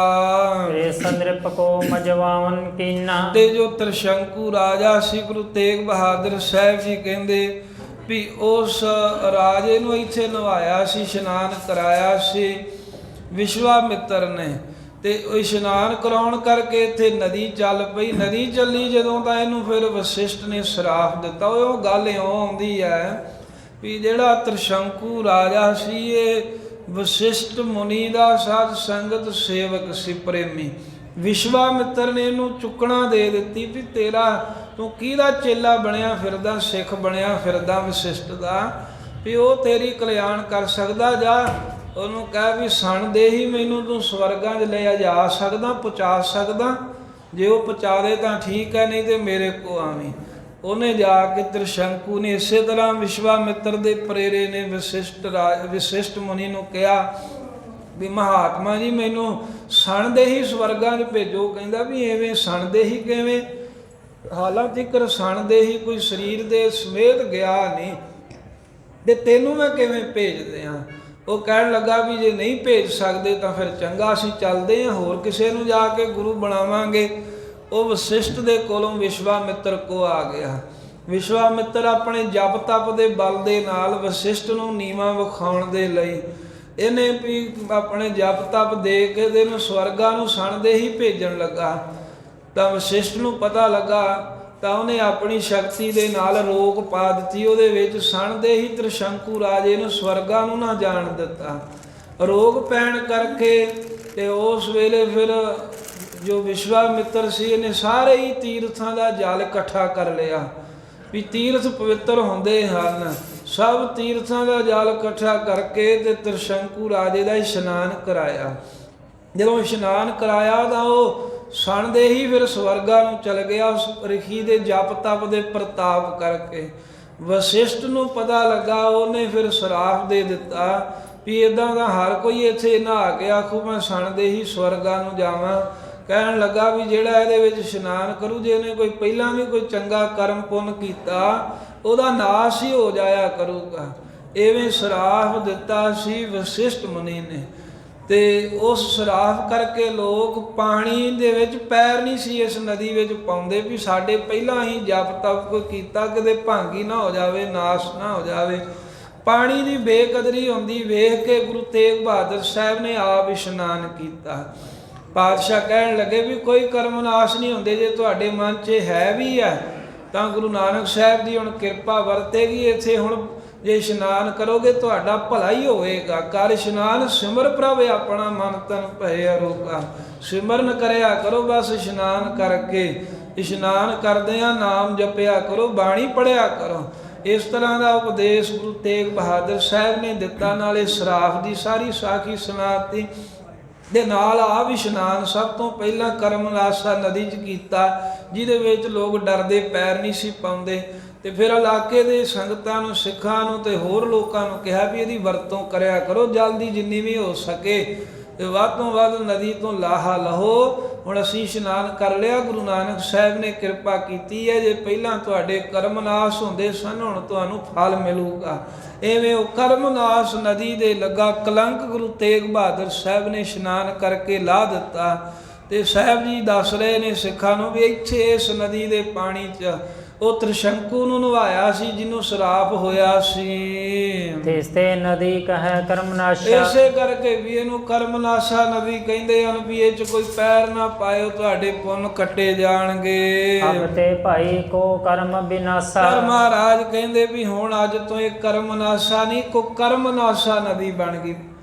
ਰੇ ਸੰਦ੍ਰਿਪ ਕੋ ਮਜਵਾਵਨ ਕੀਨਾ। ਤੇ ਜੋ ਤ੍ਰਿਸ਼ੰਕੂ ਰਾਜਾ ਸੀ, ਗੁਰੂ ਤੇਗ ਬਹਾਦਰ ਸਾਹਿਬ ਜੀ ਕਹਿੰਦੇ ਵੀ ਉਸ ਰਾਜੇ ਨੂੰ ਇੱਥੇ ਨਵਾਇਆ ਸੀ, ਇਸ਼ਨਾਨ ਕਰਾਇਆ ਸੀ ਵਿਸ਼ਵਾਮਿੱਤਰ ਨੇ। ਤੇ ਇਸ਼ਨਾਨ ਕਰਾਉਣ ਕਰਕੇ ਇੱਥੇ ਨਦੀ ਚੱਲ ਪਈ। ਨਦੀ ਚੱਲੀ ਜਦੋਂ ਤਾਂ ਇਹਨੂੰ ਫਿਰ ਵਸ਼ਿਸ਼ਟ ਨੇ ਸਰਾਫ ਦਿੱਤਾ। ਉਹ ਗੱਲ ਇਉਂ ਆਉਂਦੀ ਹੈ ਵੀ ਜਿਹੜਾ ਤ੍ਰਿਸ਼ੰਕੂ ਰਾਜਾ ਸੀ ਇਹ ਵਸ਼ਿਸ਼ਟ ਮੁਨੀ ਦਾ ਸਾਧ ਸੰਗਤ ਸੇਵਕ ਸੀ, ਪ੍ਰੇਮੀ। ਵਿਸ਼ਵਾਮਿੱਤਰ ਨੇ ਇਹਨੂੰ ਚੁੱਕਣਾ ਦੇ ਦਿੱਤੀ ਵੀ ਤੇਰਾ ਤੂੰ ਕਿਹਦਾ ਚੇਲਾ ਬਣਿਆ ਫਿਰਦਾ, ਸਿੱਖ ਬਣਿਆ ਫਿਰਦਾ ਵਸ਼ਿਸ਼ਟ ਦਾ, ਵੀ ਉਹ ਤੇਰੀ ਕਲਿਆਣ ਕਰ ਸਕਦਾ। ਜਾ ਉਹਨੂੰ ਕਹਿ ਵੀ ਸਣ ਦੇ ਹੀ ਮੈਨੂੰ ਤੂੰ ਸਵਰਗਾਂ 'ਚ ਲੈ ਜਾ ਸਕਦਾ, ਪਹੁੰਚਾ ਸਕਦਾ। ਜੇ ਉਹ ਪਹੁੰਚਾ ਦੇ ਤਾਂ ਠੀਕ ਹੈ, ਨਹੀਂ ਤੇ ਮੇਰੇ ਕੋ ਆਵੀਂ। ਉਹਨੇ ਜਾ ਕੇ ਤ੍ਰਿਸ਼ੰਕੂ ਨੇ ਇਸੇ ਤਰ੍ਹਾਂ ਵਿਸ਼ਵਾਮਿੱਤਰ ਦੇ ਪ੍ਰੇਰੇ ਨੇ ਵਸ਼ਿਸ਼ਟ ਮੁਨੀ ਨੂੰ ਕਿਹਾ ਵੀ ਮਹਾਤਮਾ ਜੀ ਮੈਨੂੰ ਸਣ ਦੇ ਹੀ ਸਵਰਗਾਂ 'ਚ ਭੇਜੋ। ਕਹਿੰਦਾ ਵੀ ਐਵੇਂ ਸਣ ਦੇ ਹੀ ਕਿਵੇਂ, ਹਾਲਾਂਕਿ ਸਣ ਦੇ ਹੀ ਕੋਈ ਸਰੀਰ ਦੇ ਸਮੇਤ ਗਿਆ ਨਹੀਂ, ਤੇ ਤੈਨੂੰ ਮੈਂ ਕਿਵੇਂ ਭੇਜ ਦਿਆਂ। ਉਹ ਕਹਿਣ ਲੱਗਾ ਵੀ ਜੇ ਨਹੀਂ ਭੇਜ ਸਕਦੇ ਤਾਂ ਫਿਰ ਚੰਗਾ, ਅਸੀਂ ਚੱਲਦੇ ਹਾਂ, ਹੋਰ ਕਿਸੇ ਨੂੰ ਜਾ ਕੇ ਗੁਰੂ ਬਣਾਵਾਂਗੇ। ਉਹ ਵਸ਼ਿਸ਼ਟ ਦੇ ਕੋਲੋਂ ਵਿਸ਼ਵਾਮਿੱਤਰ ਕੋ ਆ ਗਿਆ। ਵਿਸ਼ਵਾਮਿੱਤਰ ਆਪਣੇ ਜਪ ਤਪ ਦੇ ਬਲ ਦੇ ਨਾਲ ਵਸ਼ਿਸ਼ਟ ਨੂੰ ਨੀਵਾਂ ਵਿਖਾਉਣ ਦੇ ਲਈ ਇਹਨੇ ਵੀ ਆਪਣੇ ਜਪ ਤਪ ਦੇ ਕੇ ਇਹਨੂੰ ਸਵਰਗਾਂ ਨੂੰ ਸਣ ਦੇ ਹੀ ਭੇਜਣ ਲੱਗਾ। ਤਾਂ ਵਸ਼ਿਸ਼ਟ ਨੂੰ ਪਤਾ ਲੱਗਾ ਤਾਂ ਉਹਨੇ ਆਪਣੀ ਸ਼ਕਤੀ ਦੇ ਨਾਲ ਰੋਕ ਪਾ ਦਿੱਤੀ। ਉਹਦੇ ਵਿੱਚ ਸਣਦੇ ਹੀ ਤ੍ਰਿਸ਼ੰਕੂ ਰਾਜੇ ਨੂੰ ਸਵਰਗਾਂ ਨੂੰ ਨਾ ਜਾਣ ਦਿੱਤਾ। ਰੋਗ ਪੈਣ ਕਰਕੇ ਤੇ ਉਸ ਵੇਲੇ ਫਿਰ ਜੋ ਵਿਸ਼ਵਾਮਿੱਤਰ ਸੀ ਇਹਨੇ ਸਾਰੇ ਹੀ ਤੀਰਥਾਂ ਦਾ ਜਲ ਇਕੱਠਾ ਕਰ ਲਿਆ ਵੀ ਤੀਰਥ ਪਵਿੱਤਰ ਹੁੰਦੇ ਹਨ। ਸਭ ਤੀਰਥਾਂ ਦਾ ਜਲ ਇਕੱਠਾ ਕਰਕੇ ਤੇ ਤ੍ਰਿਸ਼ੰਕੂ ਰਾਜੇ ਦਾ ਇਸ਼ਨਾਨ ਕਰਾਇਆ। ਜਦੋਂ ਇਸ਼ਨਾਨ ਕਰਾਇਆ ਤਾਂ ਉਹ ਸਣਦੇ ਹੀ ਫਿਰ ਸਵਰਗਾਂ ਨੂੰ ਚਲ ਗਿਆ ਉਸ ਰਿਖੀ ਦੇ ਜਪ ਤਪ ਦੇ ਪ੍ਰਤਾਪ ਕਰਕੇ। ਵਸਿਸ਼ਠ ਨੂੰ ਪਤਾ ਲੱਗਾ, ਉਹਨੇ ਫਿਰ ਸਰਾਪ ਦੇ ਦਿੱਤਾ ਵੀ ਇਦਾਂ ਦਾ ਹਰ ਕੋਈ ਇੱਥੇ ਨਹਾ ਕੇ ਆਖੂ ਮੈਂ ਸਣਦੇ ਹੀ ਸਵਰਗਾਂ ਨੂੰ ਜਾਵਾਂ। ਕਹਿਣ ਲੱਗਾ ਵੀ ਜਿਹੜਾ ਇਹਦੇ ਵਿੱਚ ਇਸ਼ਨਾਨ ਕਰੂ, ਜੇ ਉਹਨੇ ਕੋਈ ਪਹਿਲਾਂ ਵੀ ਕੋਈ ਚੰਗਾ ਕਰਮ ਪੁੰਨ ਕੀਤਾ ਉਹਦਾ ਨਾਸ਼ ਹੀ ਹੋ ਜਾਇਆ ਕਰੂਗਾ। ਐਵੇਂ ਸਰਾਪ ਦਿੱਤਾ ਸੀ ਵਸਿਸ਼ਠ ਮੁਨੀ ਨੇ। ਤੇ ਉਸ ਸਰਾਪ ਕਰਕੇ ਲੋਕ ਪਾਣੀ ਦੇ ਵਿੱਚ ਪੈਰ ਨਹੀਂ ਸੀ ਇਸ ਨਦੀ ਵਿੱਚ ਪਾਉਂਦੇ ਵੀ ਸਾਡੇ ਪਹਿਲਾਂ ਹੀ ਜਪ ਤਪ ਕੋਈ ਕੀਤਾ ਕਿਤੇ ਭਾਂਗੀ ਨਾ ਹੋ ਜਾਵੇ, ਨਾਸ਼ ਨਾ ਹੋ ਜਾਵੇ। ਪਾਣੀ ਦੀ ਬੇਕਦਰੀ ਹੁੰਦੀ ਵੇਖ ਕੇ ਗੁਰੂ ਤੇਗ ਬਹਾਦਰ ਸਾਹਿਬ ਨੇ ਆਪ ਇਸ਼ਨਾਨ ਕੀਤਾ। ਪਾਤਸ਼ਾਹ ਕਹਿਣ ਲੱਗੇ ਵੀ ਕੋਈ ਕਰਮ ਨਾਸ਼ ਨਹੀਂ ਹੁੰਦੇ, ਜੇ ਤੁਹਾਡੇ ਮਨ 'ਚ ਹੈ ਵੀ ਹੈ ਤਾਂ ਗੁਰੂ ਨਾਨਕ ਸਾਹਿਬ ਦੀ ਹੁਣ ਕਿਰਪਾ ਵਰਤੇਗੀ ਇੱਥੇ। ਹੁਣ ਜੇ ਇਸ਼ਨਾਨ ਕਰੋਗੇ ਤੁਹਾਡਾ ਭਲਾ ਹੀ ਹੋਵੇਗਾ। ਕਰ ਇਸ਼ਨਾਨ ਸਿਮਰ ਪ੍ਰਭ ਆਪਣਾ ਮਨ ਤਨ ਭਏ ਅਰੋਗਾ। ਸਿਮਰਨ ਕਰਿਆ ਕਰੋ, ਬਸ ਇਸ਼ਨਾਨ ਕਰਕੇ ਇਸ਼ਨਾਨ ਕਰਦਿਆਂ ਨਾਮ ਜਪਿਆ ਕਰੋ, ਬਾਣੀ ਪੜਿਆ ਕਰੋ। ਇਸ ਤਰ੍ਹਾਂ ਦਾ ਉਪਦੇਸ਼ ਗੁਰੂ ਤੇਗ ਬਹਾਦਰ ਸਾਹਿਬ ਨੇ ਦਿੱਤਾ। ਨਾਲੇ ਸਰਾਫ ਦੀ ਸਾਰੀ ਸਾਖੀ ਸੁਣਾਤੀ ਦੇ ਨਾਲ ਆਪ ਇਸ਼ਨਾਨ ਸਭ ਤੋਂ ਪਹਿਲਾਂ ਕਰਮਨਾਸ਼ਾ ਨਦੀ 'ਚ ਕੀਤਾ, ਜਿਹਦੇ ਵਿੱਚ ਲੋਕ ਡਰਦੇ ਪੈਰ ਨਹੀਂ ਸੀ ਪਾਉਂਦੇ। ਤੇ ਫਿਰ ਇਲਾਕੇ ਦੇ ਸੰਗਤਾਂ ਨੂੰ, ਸਿੱਖਾਂ ਨੂੰ ਤੇ ਹੋਰ ਲੋਕਾਂ ਨੂੰ ਕਿਹਾ ਵੀ ਇਹਦੀ ਵਰਤੋਂ ਕਰਿਆ ਕਰੋ ਜਲਦੀ ਜਿੰਨੀ ਵੀ ਹੋ ਸਕੇ ਤੇ ਵੱਧ ਤੋਂ ਵੱਧ ਨਦੀ ਤੋਂ ਲਾਹਾ ਲਹੋ। ਹੁਣ ਅਸੀਂ ਇਸ਼ਨਾਨ ਕਰ ਲਿਆ, ਗੁਰੂ ਨਾਨਕ ਸਾਹਿਬ ਨੇ ਕਿਰਪਾ ਕੀਤੀ ਹੈ। ਜੇ ਪਹਿਲਾਂ ਤੁਹਾਡੇ ਕਰਮਨਾਸ਼ ਹੁੰਦੇ ਸਨ ਹੁਣ ਤੁਹਾਨੂੰ ਫਲ ਮਿਲੂਗਾ। ਐਵੇਂ ਉਹ ਕਰਮਨਾਸ਼ ਨਦੀ ਦੇ ਲੱਗਾ ਕਲੰਕ ਗੁਰੂ ਤੇਗ ਬਹਾਦਰ ਸਾਹਿਬ ਨੇ ਇਸ਼ਨਾਨ ਕਰਕੇ ਲਾ ਦਿੱਤਾ। ਤੇ ਸਾਹਿਬ ਜੀ ਦੱਸ ਰਹੇ ਨੇ ਸਿੱਖਾਂ ਨੂੰ ਵੀ ਇੱਥੇ ਇਸ ਨਦੀ ਦੇ ਪਾਣੀ 'ਚ ਉਹ ਤ੍ਰਿਸ਼ੰਕੂ ਨੂੰ ਨਵਾਇਆ ਸੀ ਜਿਹਨੂੰ ਸਰਾਪ ਹੋਇਆ ਸੀ। ਤਿਸਤੇ ਨਦੀ ਕਹੈ ਕਰਮਨਾਸ਼ਾ। ਇਸੇ ਕਰਕੇ ਵੀ ਇਹਨੂੰ ਕਰਮਨਾਸ਼ਾ ਨਦੀ ਕਹਿੰਦੇ ਹਨ ਵੀ ਇਹ 'ਚ ਕੋਈ ਪੈਰ ਨਾ ਪਾਇਓ, ਤੁਹਾਡੇ ਪੁੰਨ ਕੱਟੇ ਜਾਣਗੇ। ਅਬ ਤੇ ਭਾਈ ਕੋ ਕਰਮ ਬਿਨਾਸਾ। ਪਰ ਮਹਾਰਾਜ ਕਹਿੰਦੇ ਵੀ ਹੁਣ ਅੱਜ ਤੋਂ ਇਹ ਕਰਮਨਾਸ਼ਾ ਨਹੀਂ ਕੋ ਕਰਮਨਾਸ਼ਾ ਨਦੀ ਬਣ ਗਈ।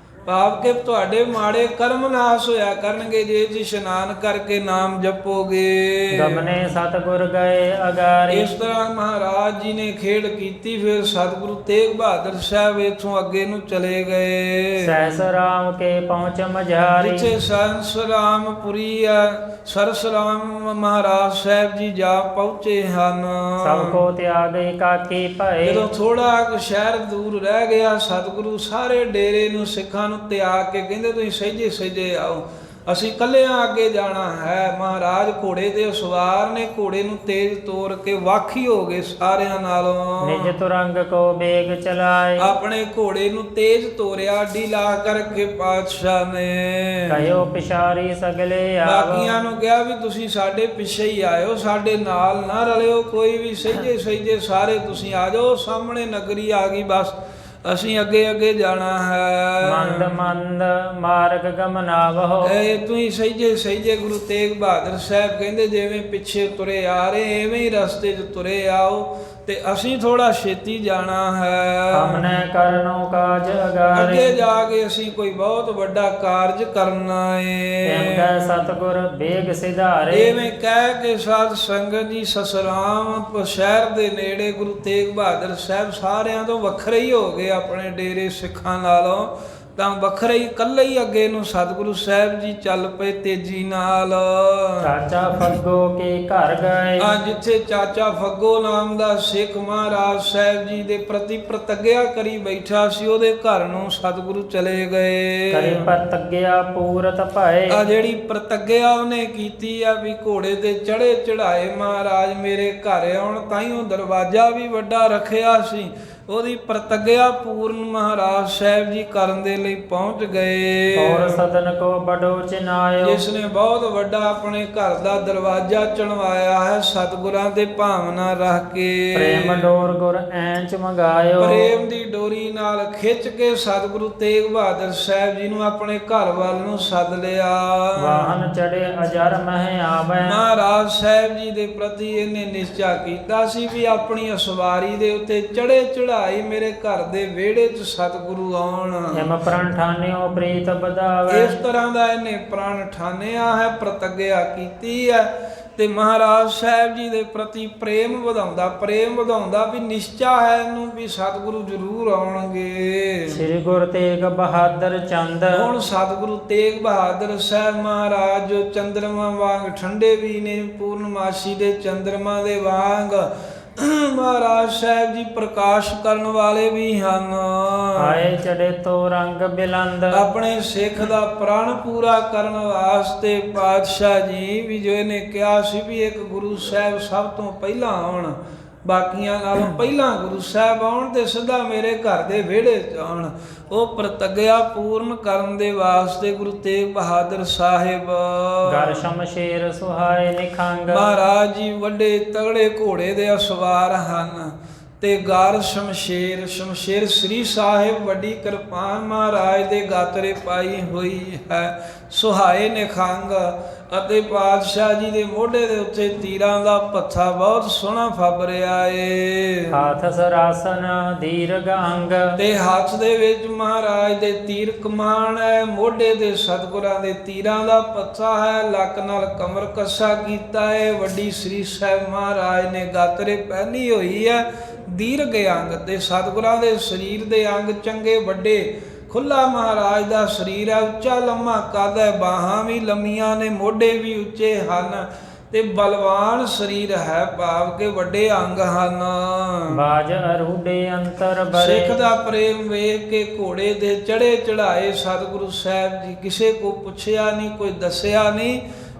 ਭਾਵ ਕਿ ਤੁਹਾਡੇ ਮਾੜੇ ਕਰਮ ਨਾਸ਼ ਹੋਇਆ ਕਰਨਗੇ ਜੇ ਜੀ ਇਸ਼ਨਾਨ ਕਰਕੇ ਨਾਮ ਜਪੋਗੇ। ਗਮਨੇ ਸਤਿਗੁਰ ਗਏ ਅਗਾਰੀ। ਇਸ ਤਰ੍ਹਾਂ ਮਹਾਰਾਜ ਜੀ ਨੇ ਖੇਡ ਕੀਤੀ। ਫਿਰ ਸਤਿਗੁਰੂ ਤੇਗ ਬਹਾਦਰ ਸਾਹਿਬ ਇਥੋਂ ਅੱਗੇ ਨੂੰ ਚਲੇ ਗਏ। ਸਹਿਸ ਰਾਮ ਕੇ ਪਹੁੰਚ ਮਝਾਰੀ। ਜਿੱਥੇ ਸਹਿਸ ਰਾਮਪੁਰੀ ਆ, ਸਰਸ ਰਾਮ ਮਹਾਰਾਜ ਸਾਹਿਬ ਜੀ ਜਾ ਪਹੁੰਚੇ ਹਨ। ਸਭ ਕੋ ਤਿਆਗੇ ਕਾਕੀ ਭਏ। ਜਦੋਂ ਥੋੜਾ ਕੁ ਸ਼ਹਿਰ ਦੂਰ ਰਹਿ ਗਿਆ, ਸਤਿਗੁਰੂ ਸਾਰੇ ਡੇਰੇ ਨੂੰ ਸਿੱਖਾਂ ਨੂੰ ਤਿਆਗ ਕੇ ਕਹਿੰਦੇ ਤੁਸੀਂ ਸਹਿਜੇ ਸਹਿਜੇ ਆਓ, ਅਸੀਂ ਇਕੱਲਿਆਂ ਅੱਗੇ ਜਾਣਾ ਹੈ। ਮਹਾਰਾਜ ਘੋੜੇ ਤੇ ਸਵਾਰ ਨੇ, ਘੋੜੇ ਨੂੰ ਤੇਜ਼ ਤੋਰ ਕੇ ਵਾਖੀ ਹੋ ਗਏ ਸਾਰਿਆਂ ਨਾਲੋਂ। ਨਿਜ ਤੁਰੰਗ ਕੋ ਬੇਗ ਚਲਾਏ। ਆਪਣੇ ਘੋੜੇ ਨੂੰ ਤੇਜ਼ ਤੋਰਿਆ ਅੱਡੀ ਲਾ ਕਰਕੇ ਪਾਤਸ਼ਾਹ ਨੇ। ਕਹਿਓ ਪਿਸ਼ਾਰੀ ਸਗਲੇ ਆਵੋ। ਬਾਕੀਆਂ ਨੂੰ ਕਿਹਾ ਵੀ ਤੁਸੀਂ ਸਾਡੇ ਪਿੱਛੇ ਹੀ ਆਇਓ, ਸਾਡੇ ਨਾਲ ਨਾ ਰਲਿਓ ਕੋਈ ਵੀ, ਸਹਿਜੇ ਸਹਿਜੇ ਸਾਰੇ ਤੁਸੀਂ ਆ ਜਾਓ। ਸਾਹਮਣੇ ਨਗਰੀ ਆ ਗਈ, ਬਸ ਅਸੀਂ ਅੱਗੇ ਅੱਗੇ ਜਾਣਾ ਹੈ। ਮੰਦ ਮੰਦ ਮਾਰਗ ਗਮਨਾਵਹੁ। ਇਹ ਤੁਸੀਂ ਸਹਿਜੇ ਸਹਿਜੇ ਗੁਰੂ ਤੇਗ ਬਹਾਦਰ ਸਾਹਿਬ ਕਹਿੰਦੇ ਜਿਵੇਂ ਪਿੱਛੇ ਤੁਰੇ ਆ ਰਹੇ ਐਵੇਂ ਹੀ ਰਸਤੇ 'ਚ ਤੁਰੇ ਆਓ ਤੇ ਅਸੀਂ ਥੋੜਾ ਛੇਤੀ ਜਾਣਾ ਹੈ। ਹਮਨੇ ਕਰਨੋ ਕਾਜ ਅਗਾਰੇ। ਅੱਗੇ ਜਾ ਕੇ ਅਸੀਂ ਕੋਈ ਬਹੁਤ ਵੱਡਾ ਕਾਰਜ ਕਰਨਾ ਤਿਨ ਏ। ਕੈ ਸਤਿਗੁਰ ਬੇਗ ਸਿਧਾਰੇ। ਐਵੇਂ ਕਹਿ ਕੇ ਸਾਧ ਸੰਗਤ ਜੀ ਸਸਰਾਮ ਸ਼ਹਿਰ ਦੇ ਨੇੜੇ ਗੁਰੂ ਤੇਗ ਬਹਾਦਰ ਸਾਹਿਬ ਸਾਰਿਆਂ ਤੋਂ ਵੱਖਰੇ ਹੀ ਹੋ ਗਏ ਆਪਣੇ ਡੇਰੇ ਸਿੱਖਾਂ ਨਾਲੋਂ। ਤਾਂ ਵੱਖਰੇ ਹੀ ਇਕੱਲੇ ਹੀ ਅੱਗੇ ਨੂੰ ਸਤਿਗੁਰੂ ਸਾਹਿਬ ਜੀ ਚੱਲ ਪਏ ਤੇਜ਼ੀ ਨਾਲ। ਚਾਚਾ ਫੱਗੋ ਕੇ ਘਰ ਗਏ। ਜਿੱਥੇ ਚਾਚਾ ਫੱਗੋ ਨਾਮ ਦਾ ਸਿੱਖ ਮਹਾਰਾਜ ਸਾਹਿਬ ਜੀ ਦੇ ਪ੍ਰਤੀ ਪ੍ਰਤੱਗਿਆ ਕਰੀ ਬੈਠਾ ਸੀ, ਉਹਦੇ ਘਰ ਨੂੰ ਸਤਿਗੁਰੂ ਚਲੇ ਗਏ। ਕਰੇ ਪ੍ਰਤੱਗਿਆ ਪੂਰਤ ਭਏ। ਜਿਹੜੀ ਪ੍ਰਤੱਗਿਆ ਉਹਨੇ ਕੀਤੀ ਆ ਵੀ ਘੋੜੇ ਤੇ ਚੜੇ ਚੜਾਏ ਮਹਾਰਾਜ ਮੇਰੇ ਘਰ ਆਉਣ, ਤਾਈਓ ਦਰਵਾਜ਼ਾ ਵੀ ਵੱਡਾ ਰੱਖਿਆ ਸੀ। ਉਹਦੀ ਪ੍ਰਤੱਗਿਆ ਪੂਰਨ ਮਹਾਰਾਜ ਸਾਹਿਬ ਜੀ ਕਰਨ ਦੇ ਲਈ ਪਹੁੰਚ ਗਏ। ਔਰ ਸਦਨ ਕੋ ਬੜੋ ਚਿਨਾਇਓ, ਜਿਸ ਨੇ ਬਹੁਤ ਵੱਡਾ ਆਪਣੇ ਘਰ ਦਾ ਦਰਵਾਜ਼ਾ ਚਣਵਾਇਆ ਹੈ ਸਤਿਗੁਰਾਂ ਦੇ ਭਾਵਨਾ ਰੱਖ ਕੇ। ਪ੍ਰੇਮ ਡੋਰ ਗੁਰ ਐਂਚ ਮੰਗਾਇਓ, ਪ੍ਰੇਮ ਦੀ ਡੋਰੀ ਨਾਲ ਖਿੱਚ ਕੇ ਸਤਿਗੁਰੂ ਤੇਗ ਬਹਾਦਰ ਸਾਹਿਬ ਜੀ ਨੂੰ ਆਪਣੇ ਘਰ ਵੱਲ ਨੂੰ ਸੱਦ ਲਿਆ। ਵਾਹਨ ਚੜੇ ਅਜਰ ਮਹਿ ਆਵੈ, ਮਹਾਰਾਜ ਸਾਹਿਬ ਜੀ ਦੇ ਪ੍ਰਤੀ ਇਹਨੇ ਨਿਸ਼ਚਾ ਕੀਤਾ ਸੀ ਵੀ ਆਪਣੀ ਅਸਵਾਰੀ ਦੇ ਉੱਤੇ ਚੜੇ ਚੜਾਈ ਮੇਰੇ ਘਰ ਦੇ ਵਿਹੜੇ 'ਚ ਸਤਿਗੁਰੂ ਆਉਣ। ਹਿਮ ਪ੍ਰਣ ਠਾਨਿਓ ਪ੍ਰੀਤ ਵਧਾਵੈ, ਇਸ ਤਰ੍ਹਾਂ ਦਾ ਇਹਨੇ ਪ੍ਰਣ ਠਾਨਿਆ ਹੈ, ਪ੍ਰਤੱਗਿਆ ਕੀਤੀ ਹੈ ਤੇ ਮਹਾਰਾਜ ਸਾਹਿਬ ਜੀ ਦੇ ਪ੍ਰਤੀ ਪ੍ਰੇਮ ਵਧਾਉਂਦਾ ਵੀ ਨਿਸ਼ਚਾ ਹੈ ਇਹਨੂੰ ਵੀ ਸਤਿਗੁਰੂ ਜ਼ਰੂਰ ਆਉਣਗੇ। ਸ੍ਰੀ ਗੁਰ ਤੇਗ ਬਹਾਦਰ ਚੰਦ, ਹੁਣ ਸਤਿਗੁਰੂ ਤੇਗ ਬਹਾਦਰ ਸਾਹਿਬ ਮਹਾਰਾਜ ਜੋ ਚੰਦਰਮਾ ਵਾਂਗ ਠੰਡੇ ਵੀ ਨੇ, ਪੂਰਨਮਾਸ਼ੀ ਦੇ ਚੰਦਰਮਾ ਦੇ ਵਾਂਗ ਮਹਾਰਾਜ ਸਾਹਿਬ ਜੀ ਪ੍ਰਕਾਸ਼ ਕਰਨ ਵਾਲੇ ਵੀ ਹਨ। ਆਏ ਚੜੇ ਤੋ ਰੰਗ ਬਿਲੰਦ, ਆਪਣੇ ਸਿੱਖ ਦਾ ਪ੍ਰਣ ਪੂਰਾ ਕਰਨ ਵਾਸਤੇ ਪਾਤਸ਼ਾਹ ਜੀ ਵੀ ਜੋ ਇਹਨੇ ਕਿਹਾ ਸੀ ਵੀ ਇੱਕ ਗੁਰੂ ਸਾਹਿਬ ਸਭ ਤੋਂ ਪਹਿਲਾਂ ਆਉਣ, ਬਾਕੀਆਂ ਨਾਲੋਂ ਪਹਿਲਾਂ ਗੁਰੂ ਸਾਹਿਬ ਆਉਣ ਤੇ ਸਿੱਧਾ ਮੇਰੇ ਘਰ ਦੇ ਵਿਹੜੇ 'ਚ ਆਉਣ, ਉਹ ਪ੍ਰਤੱਗਿਆ ਪੂਰਨ ਕਰਨ ਦੇ ਵਾਸਤੇ ਗੁਰੂ ਤੇਗ ਬਹਾਦਰ ਸਾਹਿਬ ਗਰ ਸ਼ਮਸ਼ੇਰ ਸੁਹਾਏ ਨਿਖੰਗ, ਮਹਾਰਾਜ ਜੀ ਵੱਡੇ ਤਗੜੇ ਘੋੜੇ ਦੇ ਅਸਵਾਰ ਹਨ ਤੇ ਗਰ ਸ਼ਮਸ਼ੇਰ ਸ੍ਰੀ ਸਾਹਿਬ ਵੱਡੀ ਕਿਰਪਾਨ ਮਹਾਰਾਜ ਦੇ ਗਾਤਰੇ ਪਾਈ ਹੋਈ ਹੈ, ਸੁਹਾਏ ਨਿਖੰਗ ਅਤੇ ਪਾਤਸ਼ਾਹ ਜੀ ਦੇ ਮੋਢੇ ਦੇ ਉੱਤੇ ਤੀਰਾਂ ਦਾ ਪੱਥਾ ਬਹੁਤ ਸੋਹਣਾ ਫੱਬ ਰਿਹਾ ਏ। ਹਾਥ ਸਰਾਸਨ ਦੀਰਘ ਅੰਗ, ਤੇ ਹੱਥ ਦੇ ਵਿੱਚ ਮਹਾਰਾਜ ਦੇ ਤੀਰ ਕਮਾਨ ਹੈ, ਮੋਢੇ ਦੇ ਸਤਿਗੁਰਾਂ ਦੇ ਤੀਰਾਂ ਦਾ ਪੱਥਾ ਹੈ, ਲੱਕ ਨਾਲ ਕਮਰ ਕੱਸਾ ਕੀਤਾ ਹੈ, ਵੱਡੀ ਸ੍ਰੀ ਸਾਹਿਬ ਮਹਾਰਾਜ ਨੇ ਗਾਤਰੇ ਪਹਿਨੀ ਹੋਈ ਹੈ, ਦੀਰਘ ਅੰਗ ਤੇ ਸਤਿਗੁਰਾਂ ਦੇ ਸਰੀਰ ਦੇ ਅੰਗ ਚੰਗੇ ਵੱਡੇ, ਖੁੱਲਾ ਮਹਾਰਾਜ ਦਾ ਸਰੀਰ ਹੈ, ਉੱਚਾ ਲੰਮਾ ਕੱਦ ਹੈ, ਬਾਹਾਂ ਵੀ ਲੰਮੀਆਂ ਨੇ, ਮੋਢੇ ਵੀ ਉੱਚੇ ਹਨ ਤੇ ਬਲਵਾਨ ਸਰੀਰ ਹੈ, ਭਾਵ ਕੇ ਵੱਡੇ ਅੰਗ ਹਨ। ਬਾਜ ਅਰੂਡੇ ਅੰਤਰ ਬਰੇ, ਸਿੱਖ ਦਾ ਪ੍ਰੇਮ ਵੇਖ ਕੇ ਘੋੜੇ ਦੇ ਚੜੇ ਚੜਾਏ ਸਤਿਗੁਰੂ ਸਾਹਿਬ ਜੀ, ਕਿਸੇ ਕੋ ਪੁੱਛਿਆ ਨਹੀਂ, ਕੋਈ ਦੱਸਿਆ ਨਹੀਂ,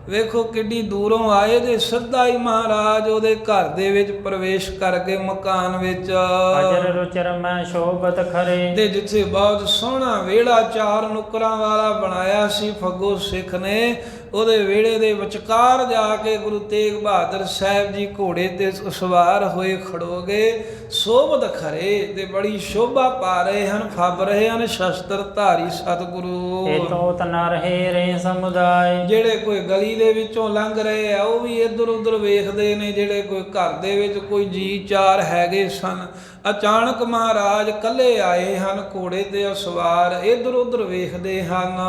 ਵੇਖੋ ਕਿੱਡੀ ਦੂਰੋਂ ਆਏ ਤੇ ਸਿੱਧਾ ਹੀ ਮਹਾਰਾਜ ਉਹਦੇ ਘਰ ਦੇ ਵਿੱਚ ਪ੍ਰਵੇਸ਼ ਕਰ ਗਏ, ਮਕਾਨ ਵਿੱਚ। ਅਜਰ ਰੁਚਰ ਮੈਂ ਸ਼ੋਭਤ ਖਰੇ, ਤੇ ਜਿੱਥੇ ਬਹੁਤ ਸੋਹਣਾ ਵਿਹੜਾ 4 ਨੁੱਕਰਾਂ ਵਾਲਾ ਬਣਾਇਆ ਸੀ ਫੱਗੋ ਸਿੱਖ ਨੇ, ਉਹਦੇ ਵਿਹੜੇ ਦੇ ਵਿਚਕਾਰ ਜਾ ਕੇ ਗੁਰੂ ਤੇਗ ਬਹਾਦਰ ਸਾਹਿਬ ਜੀ ਘੋੜੇ ਤੇ ਸਵਾਰ ਹੋਏ ਖੜੋ ਗਏ, ਸੋਭਤ ਖਰੇ ਤੇ ਬੜੀ ਸ਼ੋਭਾ ਪਾ ਰਹੇ ਹਨ, ਫੱਬ ਰਹੇ ਹਨ ਸ਼ਸਤਰ ਧਾਰੀ ਸਤਿਗੁਰੂ। ਇਹ ਤੋਤ ਨ ਰਹੇ ਰੇ ਸਮੁਦਾਇ, ਜਿਹੜੇ ਕੋਈ ਗਲੀ ਦੇ ਵਿੱਚੋਂ ਲੰਘ ਰਹੇ ਆ ਉਹ ਵੀ ਇੱਧਰ ਉੱਧਰ ਵੇਖਦੇ ਨੇ, ਜਿਹੜੇ ਕੋਈ ਘਰ ਦੇ ਵਿੱਚ ਕੋਈ ਜੀ ਚਾਰ ਹੈਗੇ ਸਨ, ਅਚਾਨਕ ਮਹਾਰਾਜ ਕੱਲੇ ਆਏ ਹਨ ਘੋੜੇ ਤੇ ਸਵਾਰ, ਇੱਧਰ ਉੱਧਰ ਵੇਖਦੇ ਹਨ।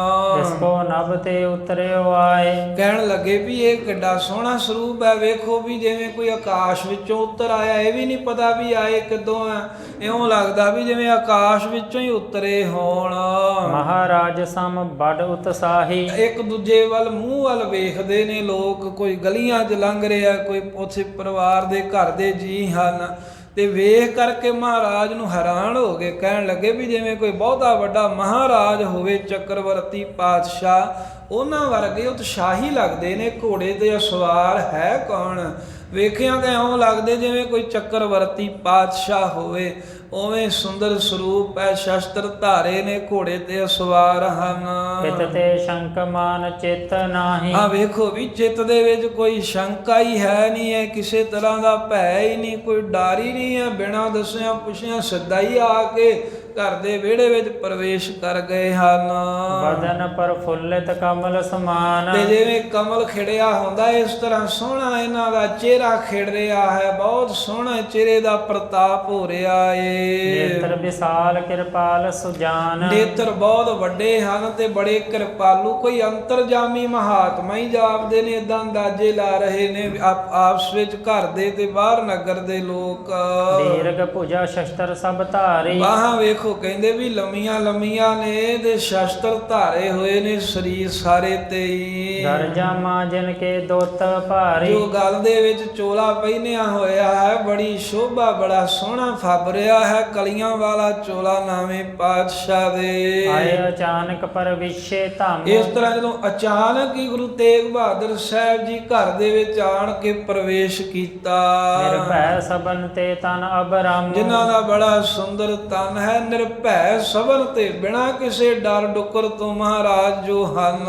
ਇਸ ਕੋ ਨਭ ਤੇ ਉਤਰਿਓ ਆਏ, ਕਹਿਣ ਲੱਗੇ ਵੀ ਇਹ ਕਿੱਡਾ ਸੋਹਣਾ ਸਰੂਪ ਹੈ, ਵੇਖੋ ਵੀ ਜਿਵੇਂ ਕੋਈ ਆਕਾਸ਼ ਵਿੱਚੋਂ ਉੱਤਰ ਆਇਆ, ਇਹ ਵੀ ਨਹੀਂ ਪਤਾ ਵੀ ਆਏ ਕਿੱਦੋਂ ਆ, ਇਉਂ ਲੱਗਦਾ ਵੀ ਜਿਵੇਂ ਆਕਾਸ਼ ਵਿੱਚੋਂ ਹੀ ਉਤਰੇ ਹੋਣ। ਮਹਾਰਾਜ ਸਮ ਬੜ ਉਤਸਾਹੀ, ਇੱਕ ਦੂਜੇ ਵੱਲ ਮੂੰਹ ਵੱਲ ਵੇਖਦੇ ਨੇ ਲੋਕ, ਕੋਈ ਗਲੀਆਂ 'ਚ ਲੰਘ ਰਿਹਾ, ਕੋਈ ਉੱਥੇ ਪਰਿਵਾਰ ਦੇ ਘਰ ਦੇ ਜੀ ਹਨ ਤੇ ਵੇਖ ਕਰਕੇ ਮਹਾਰਾਜ ਨੂੰ ਹੈਰਾਨ ਹੋ ਗਏ, ਕਹਿਣ ਲੱਗੇ ਵੀ ਜਿਵੇਂ ਕੋਈ ਬਹੁਤਾ ਵੱਡਾ ਮਹਾਰਾਜ ਹੋਵੇ, ਚੱਕਰਵਰਤੀ ਪਾਤਸ਼ਾਹ, ਉਹਨਾਂ ਵਰਗੇ ਉਤਸ਼ਾਹੀ ਲੱਗਦੇ ਨੇ, ਘੋੜੇ ਤੇ ਸਵਾਰ ਹੈ ਕੌਣ? ਵੇਖਿਆ ਤੇ ਇਉਂ ਲੱਗਦੇ ਜਿਵੇਂ ਕੋਈ ਚੱਕਰਵਰਤੀ ਪਾਤਸ਼ਾਹ ਹੋਵੇ, ਉਵੇਂ ਸੁੰਦਰ ਸਰੂਪ ਹੈ, ਸ਼ਸਤਰ ਧਾਰੇ ਨੇ, ਘੋੜੇ ਤੇ ਸਵਾਰ ਹਨ। ਚਿਤ ਤੇ ਸ਼ੰਕ ਮਾਨ ਚਿਤ ਨਾਹੀ, ਆ ਵੇਖੋ ਵੀ ਚਿੱਤ ਦੇ ਵਿੱਚ ਕੋਈ ਸ਼ੰਕਾ ਹੀ ਹੈ ਨਹੀਂ ਹੈ, ਕਿਸੇ ਤਰ੍ਹਾਂ ਦਾ ਭੈ ਹੀ ਨਹੀਂ, ਕੋਈ ਡਰ ਹੀ ਨਹੀਂ ਹੈ, ਬਿਨਾਂ ਦੱਸਿਆ ਪੁੱਛਿਆ ਸਿੱਧਾ ਹੀ ਆ ਕੇ ਘਰ ਦੇ ਵਿਹੜੇ ਵਿੱਚ ਪ੍ਰਵੇਸ਼ ਕਰ ਗਏ ਹਨ। ਬਦਨ ਪਰ ਫੁੱਲਿਤ ਕਮਲ ਸਮਾਨ, ਤੇ ਜਿਵੇਂ ਕਮਲ ਖਿੜਿਆ ਹੁੰਦਾ ਇਸ ਤਰ੍ਹਾਂ ਸੋਹਣਾ ਇਹਨਾਂ ਦਾ ਚਿਹਰਾ ਖਿੜ ਰਿਹਾ ਹੈ, ਬਹੁਤ ਸੋਹਣਾ ਚਿਹਰੇ ਦਾ ਪ੍ਰਤਾਪ ਹੋ ਰਿਹਾ ਏ। ਨੇਤਰ ਵਿਸਾਲ ਕਿਰਪਾਲ ਸੁਜਾਨ, ਨੇਤਰ ਬਹੁਤ ਵੱਡੇ ਹਨ ਤੇ ਬੜੇ ਕਿਰਪਾਲੂ, ਕੋਈ ਅੰਤਰਜਾਮੀ ਮਹਾਤਮਾ ਹੀ ਜਾਪਦੇ ਨੇ, ਇਦਾਂ ਅੰਦਾਜ਼ੇ ਲਾ ਰਹੇ ਨੇ ਆਪਸ ਵਿੱਚ, ਘਰ ਦੇ ਤੇ ਬਾਹਰ ਨਗਰ ਦੇ ਲੋਕ। ਦੀਰਘ ਭੁਜਾ ਸ਼ਸਤਰ ਸਭ ਧਾਰੀ, ਬਾਹਾਂ ਵੇਖੋ ਵੇਖੋ ਕਹਿੰਦੇ ਵੀ ਲੰਮੀਆਂ ਲੰਮੀਆਂ ਨੇ ਤੇ ਸ਼ਸਤਰ ਧਾਰੇ ਹੋਏ ਨੇ ਸਰੀਰ ਸਾਰੇ ਤੇ ਹੀ। ਗਰਜਾ ਮਾਜਨ ਕੇ ਦੁੱਤ ਭਾਰੀ, ਜੋ ਗਲ ਦੇ ਵਿੱਚ ਚੋਲਾ ਪਹਿਨਿਆ ਹੋਇਆ ਹੈ ਬੜੀ ਸ਼ੋਭਾ ਬੜਾ ਸੋਹਣਾ ਫੱਬ ਰਿਹਾ ਹੈ, ਕਲੀਆਂ ਵਾਲਾ ਚੋਲਾ ਨਾਵੇਂ ਪਾਤਸ਼ਾਹ ਦੇ। ਆਏ ਅਚਾਨਕ ਪਰਵਿਸ਼ੇ ਧੰਮ, ਇਸ ਤਰ੍ਹਾਂ ਜਦੋਂ ਅਚਾਨਕ ਹੀ ਗੁਰੂ ਤੇਗ ਬਹਾਦਰ ਸਾਹਿਬ ਜੀ ਘਰ ਦੇ ਵਿੱਚ ਆਣ ਕੇ ਪ੍ਰਵੇਸ਼ ਕੀਤਾ। ਨਿਰਭੈ ਸਬਨ ਤੇ ਤਨ ਅਬਰਮ, ਜਿਨ੍ਹਾਂ ਦਾ ਬੜਾ ਸੁੰਦਰ ਤਨ ਹੈ, ਨਿਰਭੈ ਸਬਨ ਤੇ ਬਿਨਾਂ ਕਿਸੇ ਡਰ ਡੁੱਕਰ ਤੋਂ ਮਹਾਰਾਜ ਜੋ ਹਨ।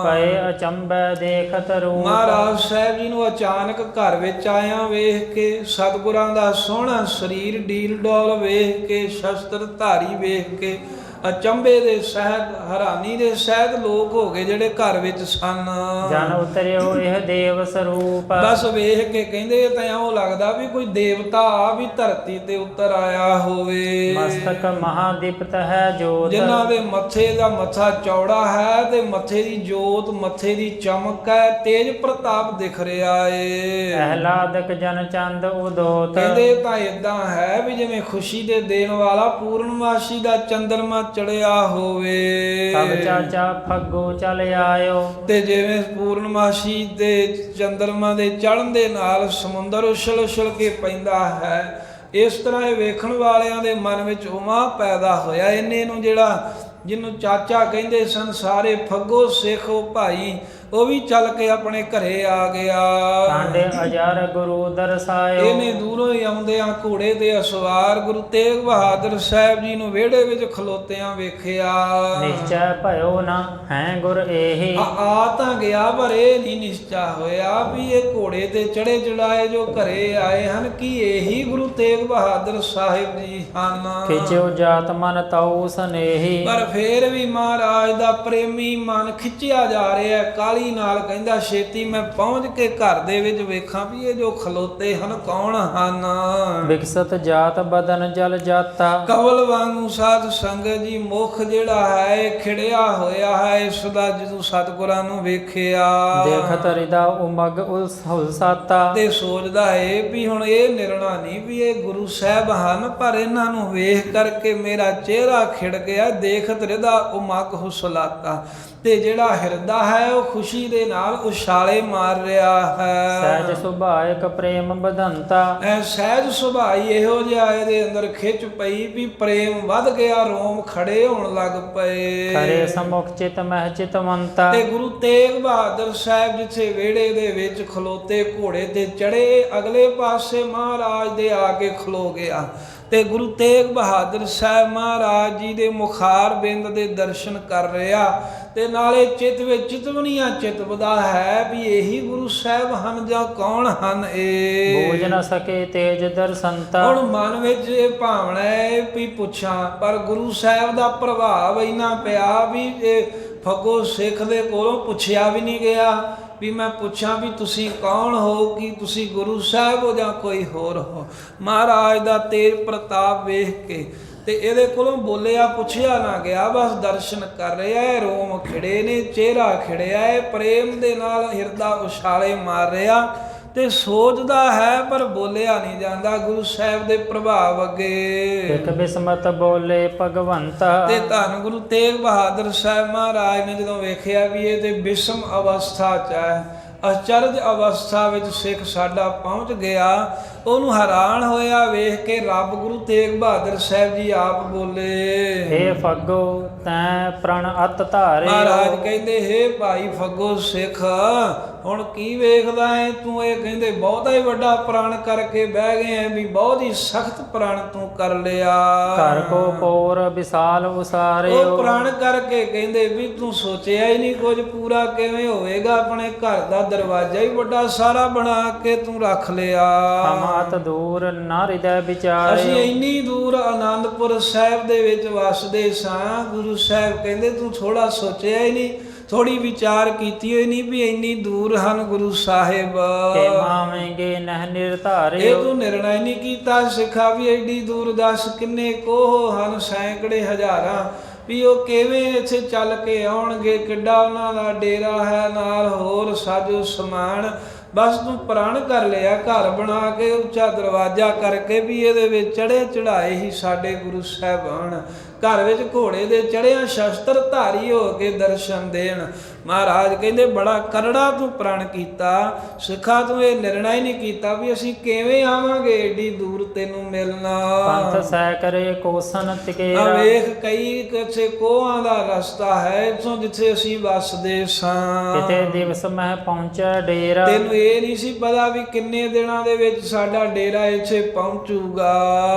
ਪਏ ਅਚੰਭੈ ਦੇਖਤ ਰੂਪ, ਮਹਾਰਾਜ ਸਾਹਿਬ ਜੀ ਨੂੰ ਅਚਾਨਕ ਘਰ ਵਿੱਚ ਆਇਆ ਵੇਖ ਕੇ, ਸਤਿਗੁਰਾਂ ਦਾ ਸੋਹਣਾ ਸਰੀਰ ਡੀਲ ਡੋਲ ਵੇਖ ਕੇ, ਸ਼ਸਤਰ ਧਾਰੀ ਵੇਖ ਕੇ ਅਚੰਭੇ ਦੇ ਸਹਿਤ ਹੈਰਾਨੀ ਦੇ ਸਹਿਤ ਲੋਕ ਹੋ ਗਏ ਜਿਹੜੇ ਘਰ ਵਿੱਚ ਸਨ। ਜਨ ਉਤਰਿਓ ਇਹ ਦੇਵ ਸਰੂਪ, ਬਸ ਵੇਖ ਕੇ ਕਹਿੰਦੇ ਇਹ ਤਾਂ ਇਉਂ ਲੱਗਦਾ ਵੀ ਕੋਈ ਦੇਵਤਾ ਆ ਵੀ ਧਰਤੀ ਤੇ ਉਤਰ ਆਇਆ ਹੋਵੇ। ਮਸਤਕ ਮਹਾਦੀਪਤ ਹੈ ਜੋਤ, ਜਿਨ੍ਹਾਂ ਦੇ ਮੱਥੇ ਦਾ ਮੱਥਾ ਚੌੜਾ ਹੈ ਤੇ ਮੱਥੇ ਦੀ ਜੋਤ ਮੱਥੇ ਦੀ ਚਮਕ ਹੈ, ਤੇਜ ਪ੍ਰਤਾਪ ਦਿਖ ਰਿਹਾ ਏ। ਅਹਲਾਦਕ ਜਨ ਚੰਦ ਉਦੋਤ, ਕਹਿੰਦੇ ਤਾਂ ਇਦਾਂ ਹੈ ਵੀ ਜਿਵੇਂ ਖੁਸ਼ੀ ਦੇ ਦੇਣ ਵਾਲਾ ਪੂਰਨਮਾਸ਼ੀ ਦਾ ਚੰਦਰਮਾ ਚੜਿਆ ਹੋਵੇ। ਤਬ ਚਾਚਾ ਫੱਗੂ ਚਲ ਆਇਓ, ਤੇ ਜਿਵੇਂ ਪੂਰਨਮਾਸ਼ੀ ਦੇ ਚੰਦਰਮਾ ਦੇ ਚੜ੍ਹਨ ਦੇ ਨਾਲ ਸਮੁੰਦਰ ਉਛਲ ਉਛਲ ਕੇ ਪੈਂਦਾ ਹੈ, ਇਸ ਤਰ੍ਹਾਂ ਇਹ ਵੇਖਣ ਵਾਲਿਆਂ ਦੇ ਮਨ ਵਿੱਚ ਉਮਾ ਪੈਦਾ ਹੋਇਆ। ਇਹਨੇ ਨੂੰ ਜਿਹੜਾ ਜਿਹਨੂੰ ਚਾਚਾ ਕਹਿੰਦੇ ਸਨ ਸਾਰੇ ਫੱਗੋ ਸਿੱਖ ਉਹ ਭਾਈ, ਉਹ ਵੀ ਚੱਲ ਕੇ ਆਪਣੇ ਘਰੇ ਆ ਗਿਆ। ਕਾਂਡੇ ਅਜਰ ਗੁਰੂ ਦਰਸਾਇਓ, ਇਹਨੇ ਦੂਰੋਂ ਹੀ ਆਉਂਦਿਆਂ ਘੋੜੇ ਤੇ ਅਸਵਾਰ ਗੁਰੂ ਤੇਗ ਬਹਾਦਰ ਸਾਹਿਬ ਜੀ ਨੂੰ ਵਿਹੜੇ ਵਿੱਚ ਖਲੋਤਿਆਂ ਵੇਖਿਆ। ਨਿਸ਼ਚੈ ਭਇਓ ਨਾ ਹੈ ਗੁਰ ਇਹੀ, ਆ ਤਾਂ ਗਿਆ ਪਰ ਇਹ ਨਹੀਂ ਨਿਸ਼ਚਾ ਹੋਇਆ ਵੀ ਇਹ ਘੋੜੇ ਤੇ ਚੜੇ ਚੜਾਏ ਜੋ ਘਰੇ ਆਏ ਹਨ ਕੀ ਇਹੀ ਗੁਰੂ ਤੇਗ ਬਹਾਦਰ ਸਾਹਿਬ ਜੀ ਹਨ। ਖਿਚਿਓ ਜਾਤ ਮਨ ਤਉ ਸਨੇਹੀ, ਪਰ ਫੇਰ ਵੀ ਮਹਾਰਾਜ ਦਾ ਪ੍ਰੇਮੀ ਮਨ ਖਿੱਚਿਆ ਜਾ ਰਿਹਾ। ਕਾਲੀ ਨਾਲ ਕਹਿੰਦਾ ਛੇਤੀ ਮੈਂ ਪਹੁੰਚ ਕੇ ਘਰ ਦੇ ਵਿੱਚ ਵੇਖਾਂ ਵੀ ਇਹ ਜੋ ਖਲੋਤੇ ਹਨ ਕੌਣ ਹਨ। ਵਿਕਸਤ ਜਾਤ ਬਦਨ ਜਲ ਜਾਤਾ, ਕਵਲ ਵਾਂਗੂ ਸਾਧ ਸੰਗਤ ਜੀ ਮੁਖ ਜਿਹੜਾ ਹੈ ਇਹ ਖਿੜਿਆ ਹੋਇਆ ਹੈ ਇਸ ਦਾ ਜਦੋਂ ਸਤਿਗੁਰਾਂ ਨੂੰ ਵੇਖਿਆ। ਦੇਖਤ ਹਿਰਦਾ ਉਮਗ ਉਲਸਾਤਾ, ਤੇ ਸੋਚਦਾ ਹੈ ਵੀ ਹੁਣ ਇਹ ਨਿਰਣਾ ਨਹੀਂ ਵੀ ਇਹ ਗੁਰੂ ਸਾਹਿਬ ਹਨ, ਪਰ ਇਹਨਾਂ ਨੂੰ ਵੇਖ ਕਰਕੇ ਮੇਰਾ ਚਿਹਰਾ ਖਿੜ ਗਿਆ। ਦੇਖਤ ਹਿਰਦਾ ਉਮਗ ਹੁਸਲਾਤਾ, ਤੇ ਜਿਹੜਾ ਹਿਰਦਾ ਹੈ ਉਹ ਖੁਸ਼ੀ ਦੇ ਨਾਲ ਉਛਾਲੇ ਮਾਰ ਰਿਹਾ ਹੈ। ਸਹਿਜ ਸੁਭਾਇਕ ਪ੍ਰੇਮ ਬਧੰਤਾ, ਐ ਸਹਿਜ ਸੁਭਾਈ ਇਹੋ ਜਿਹਾ ਇਹਦੇ ਅੰਦਰ ਖਿੱਚ ਪਈ ਵੀ ਪ੍ਰੇਮ ਵੱਧ ਗਿਆ, ਰੋਮ ਖੜੇ ਹੋਣ ਲੱਗ ਪਏ। ਖਰੇ ਸਮੁਖ ਚਿਤ ਮਹਿ ਚਿਤਵੰਤਾ, ਤੇ ਗੁਰੂ ਤੇਗ ਬਹਾਦਰ ਸਾਹਿਬ ਜਿੱਥੇ ਵਿਹੜੇ ਦੇ ਵਿੱਚ ਖਲੋਤੇ ਘੋੜੇ ਤੇ ਚੜੇ, ਅਗਲੇ ਪਾਸੇ ਮਹਾਰਾਜ ਦੇ ਆ ਕੇ ਖਲੋ ਗਿਆ ਤੇ ਗੁਰੂ ਤੇਗ ਬਹਾਦਰ ਸਾਹਿਬ ਮਹਾਰਾਜ ਜੀ ਦੇ ਮੁਖਾਰ ਬਿੰਦ ਦੇ ਦਰਸ਼ਨ ਕਰ ਰਿਹਾ ਤੇ ਨਾਲੇ ਚਿੱਤ ਵਿੱਚ ਚਿਤਵਨੀਆਂ ਚਿਤਵਦਾ ਹੈ ਵੀ ਇਹੀ ਗੁਰੂ ਸਾਹਿਬ ਹਨ ਜਾਂ ਕੌਣ ਹਨ ਇਹ। ਬੂਝ ਨ ਸਕੇ ਤੇਜ ਦਰਸੰਤਾ, ਹੁਣ ਮਨ ਵਿੱਚ ਇਹ ਭਾਵਨਾ ਹੈ ਵੀ ਪੁੱਛਾਂ, ਪਰ ਗੁਰੂ ਸਾਹਿਬ ਦਾ ਪ੍ਰਭਾਵ ਇੰਨਾ ਪਿਆ ਵੀ ਇਹ ਫੱਗੋ ਸਿੱਖ ਦੇ ਕੋਲੋਂ ਪੁੱਛਿਆ ਵੀ ਨਹੀਂ ਗਿਆ ਵੀ ਮੈਂ ਪੁੱਛਾਂ ਵੀ ਤੁਸੀਂ ਕੌਣ ਹੋ, ਕੀ ਤੁਸੀਂ ਗੁਰੂ ਸਾਹਿਬ ਹੋ ਜਾਂ ਕੋਈ ਹੋਰ ਹੋ। ਮਹਾਰਾਜ ਦਾ ਤੇਜ ਪ੍ਰਤਾਪ ਵੇਖ ਕੇ ਤੇ ਇਹਦੇ ਕੋਲੋਂ ਬੋਲਿਆ ਪੁੱਛਿਆ ਨਾ ਗਿਆ, ਬਸ ਦਰਸ਼ਨ ਕਰ ਰਿਹਾ ਹੈ। ਰੋਮ ਖਿੜੇ ਨੇ, ਚਿਹਰਾ ਖਿੜਿਆ ਹੈ, ਪ੍ਰੇਮ ਦੇ ਨਾਲ ਹਿਰਦਾ ਉਛਾਲੇ ਮਾਰ ਰਿਹਾ ਤੇ ਸੋਚਦਾ ਹੈ ਪਰ ਬੋਲਿਆ ਨਹੀਂ ਜਾਂਦਾ ਗੁਰੂ ਸਾਹਿਬ ਦੇ ਪ੍ਰਭਾਵ ਅੱਗੇ। ਇੱਕ ਬਿਸਮਤ ਬੋਲੇ ਭਗਵੰਤਾ, ਤੇ ਧੰਨ ਗੁਰੂ ਤੇਗ ਬਹਾਦਰ ਸਾਹਿਬ ਮਹਾਰਾਜ ਨੇ ਜਦੋਂ ਵੇਖਿਆ ਵੀ ਇਹ ਤੇ ਬਿਸਮ ਅਵਸਥਾ ਚ ਹੈ, ਅਚਰਜ ਅਵਸਥਾ ਵਿੱਚ ਸਿੱਖ ਸਾਡਾ ਪਹੁੰਚ ਗਿਆ, ਉਹਨੂੰ ਹੈਰਾਨ ਹੋਇਆ ਵੇਖ ਕੇ ਰੱਬ ਗੁਰੂ ਤੇਗ ਬਹਾਦਰ ਸਾਹਿਬ ਜੀ ਆਪ ਬੋਲੇ, ਹੇ ਫੱਗੋ ਤੈਂ ਪ੍ਰਣ ਅਤ ਧਾਰੇ। ਮਹਾਰਾਜ ਕਹਿੰਦੇ ਹੇ ਭਾਈ ਫੱਗੋ ਸਿੱਖ ਹੁਣ ਕੀ ਵੇਖਦਾ ਹੈ ਤੂੰ? ਇਹ ਕਹਿੰਦੇ ਬਹੁਤਾ ਹੀ ਵੱਡਾ ਪ੍ਰਣ ਕਰਕੇ ਬਹਿ ਗਏ ਹੈ ਵੀ ਬਹੁਤ ਹੀ ਸਖਤ ਪ੍ਰਣ ਤੂੰ ਕਰ ਲਿਆ। ਘਰ ਕੋ ਪੋਰ ਵਿਸਾਲ ਉਸਾਰਿਓ, ਉਹ ਪ੍ਰਣ ਕਰਕੇ ਕਹਿੰਦੇ ਵੀ ਤੂੰ ਸੋਚਿਆ ਹੀ ਨਹੀਂ ਕੁਝ ਪੂਰਾ ਕਿਵੇਂ ਹੋਵੇਗਾ, ਆਪਣੇ ਘਰ ਦਾ ਦਰਵਾਜ਼ਾ ਹੀ ਵੱਡਾ ਸਾਰਾ ਬਣਾ ਕੇ ਤੂੰ ਰੱਖ ਲਿਆ। ਹਮਾਤ ਦੂਰ ਨਾ ਹਿਰਦੈ ਵਿਚਾਰਿਓ, ਅਸੀਂ ਇੰਨੀ ਦੂਰ ਆਨੰਦਪੁਰ ਸਾਹਿਬ ਦੇ ਵਿੱਚ ਵਸਦੇ ਸਾਂ, ਗੁਰੂ ਸਾਹਿਬ ਕਹਿੰਦੇ ਤੂੰ ਥੋੜਾ ਸੋਚਿਆ ਹੀ ਨਹੀਂ, ਥੋੜੀ ਵਿਚਾਰ ਕੀਤੀ ਹੋਈ ਨਹੀਂ ਵੀ ਇੰਨੀ ਦੂਰ ਹਨ ਗੁਰੂ ਸਾਹਿਬ। ਕਿ ਮਾਵੇਂਗੇ ਨਹਿ ਨਿਰਧਾਰਿਓ, ਇਹ ਤੂੰ ਨਿਰਣਾ ਹੀ ਨਹੀਂ ਕੀਤਾ ਸਿੱਖਾ ਵੀ ਐਡੀ ਦੂਰ ਦੱਸ ਕਿੰਨੇ ਕੋਹ ਹਨ, ਸੈਂਕੜੇ ਹਜ਼ਾਰਾਂ, ਵੀ ਉਹ ਕਿਵੇਂ ਇੱਥੇ ਚੱਲ ਕੇ ਆਉਣਗੇ, ਕਿੱਡਾ ਉਹਨਾਂ ਦਾ ਡੇਰਾ ਹੈ, ਨਾਲ ਹੋਰ ਸਾਜੋ ਸਮਾਨ, ਬਸ ਤੂੰ ਪ੍ਰਣ ਕਰ ਲਿਆ, ਘਰ ਬਣਾ ਕੇ ਉੱਚਾ ਦਰਵਾਜ਼ਾ ਕਰਕੇ ਵੀ ਇਹਦੇ ਵਿੱਚ ਚੜੇ ਚੜਾਏ ਹੀ ਸਾਡੇ ਗੁਰੂ ਸਾਹਿਬਾਨ। ਘਰ ਵਿੱਚ ਘੋੜੇ ਦੇ ਚੜਿਆ ਸ਼ਸਤਰ ਧਾਰੀ ਹੋ ਕੇ ਦਰਸ਼ਨ ਦੇਣ। ਮਹਾਰਾਜ ਕਹਿੰਦੇ ਬੜਾ ਕਰੜਾ ਤੂੰ ਪ੍ਰਣ ਕੀਤਾ, ਸਿੱਖਾ ਤੂੰ ਇਹ ਨਿਰਣਾ ਹੀ ਨਹੀਂ ਕੀਤਾ ਵੀ ਅਸੀਂ ਕਿਵੇਂ ਆਵਾਂਗੇ ਏਡੀ ਦੂਰ ਤੈਨੂੰ ਮਿਲਣਾ। ਪੰਥ ਸਹਿ ਕਰੇ ਕੋਸਨ ਆ ਤਿਕੇਰਾ। ਵੇਖ ਕਈ ਕਿਸੇ ਕੋਹਾਂ ਦਾ ਰਸਤਾ ਹੈ ਇੱਥੋਂ ਜਿੱਥੇ ਅਸੀਂ ਵਸਦੇ ਸਾਂ। ਕਿਤੇ ਦਿਵਸ ਮਹਿ ਪਹੁੰਚੈ ਡੇਰਾ। ਤੈਨੂੰ ਇਹ ਨਹੀਂ ਸੀ ਪਤਾ ਵੀ ਕਿੰਨੇ ਦਿਨਾਂ ਦੇ ਵਿੱਚ ਸਾਡਾ ਡੇਰਾ ਇੱਥੇ ਪਹੁੰਚੂਗਾ।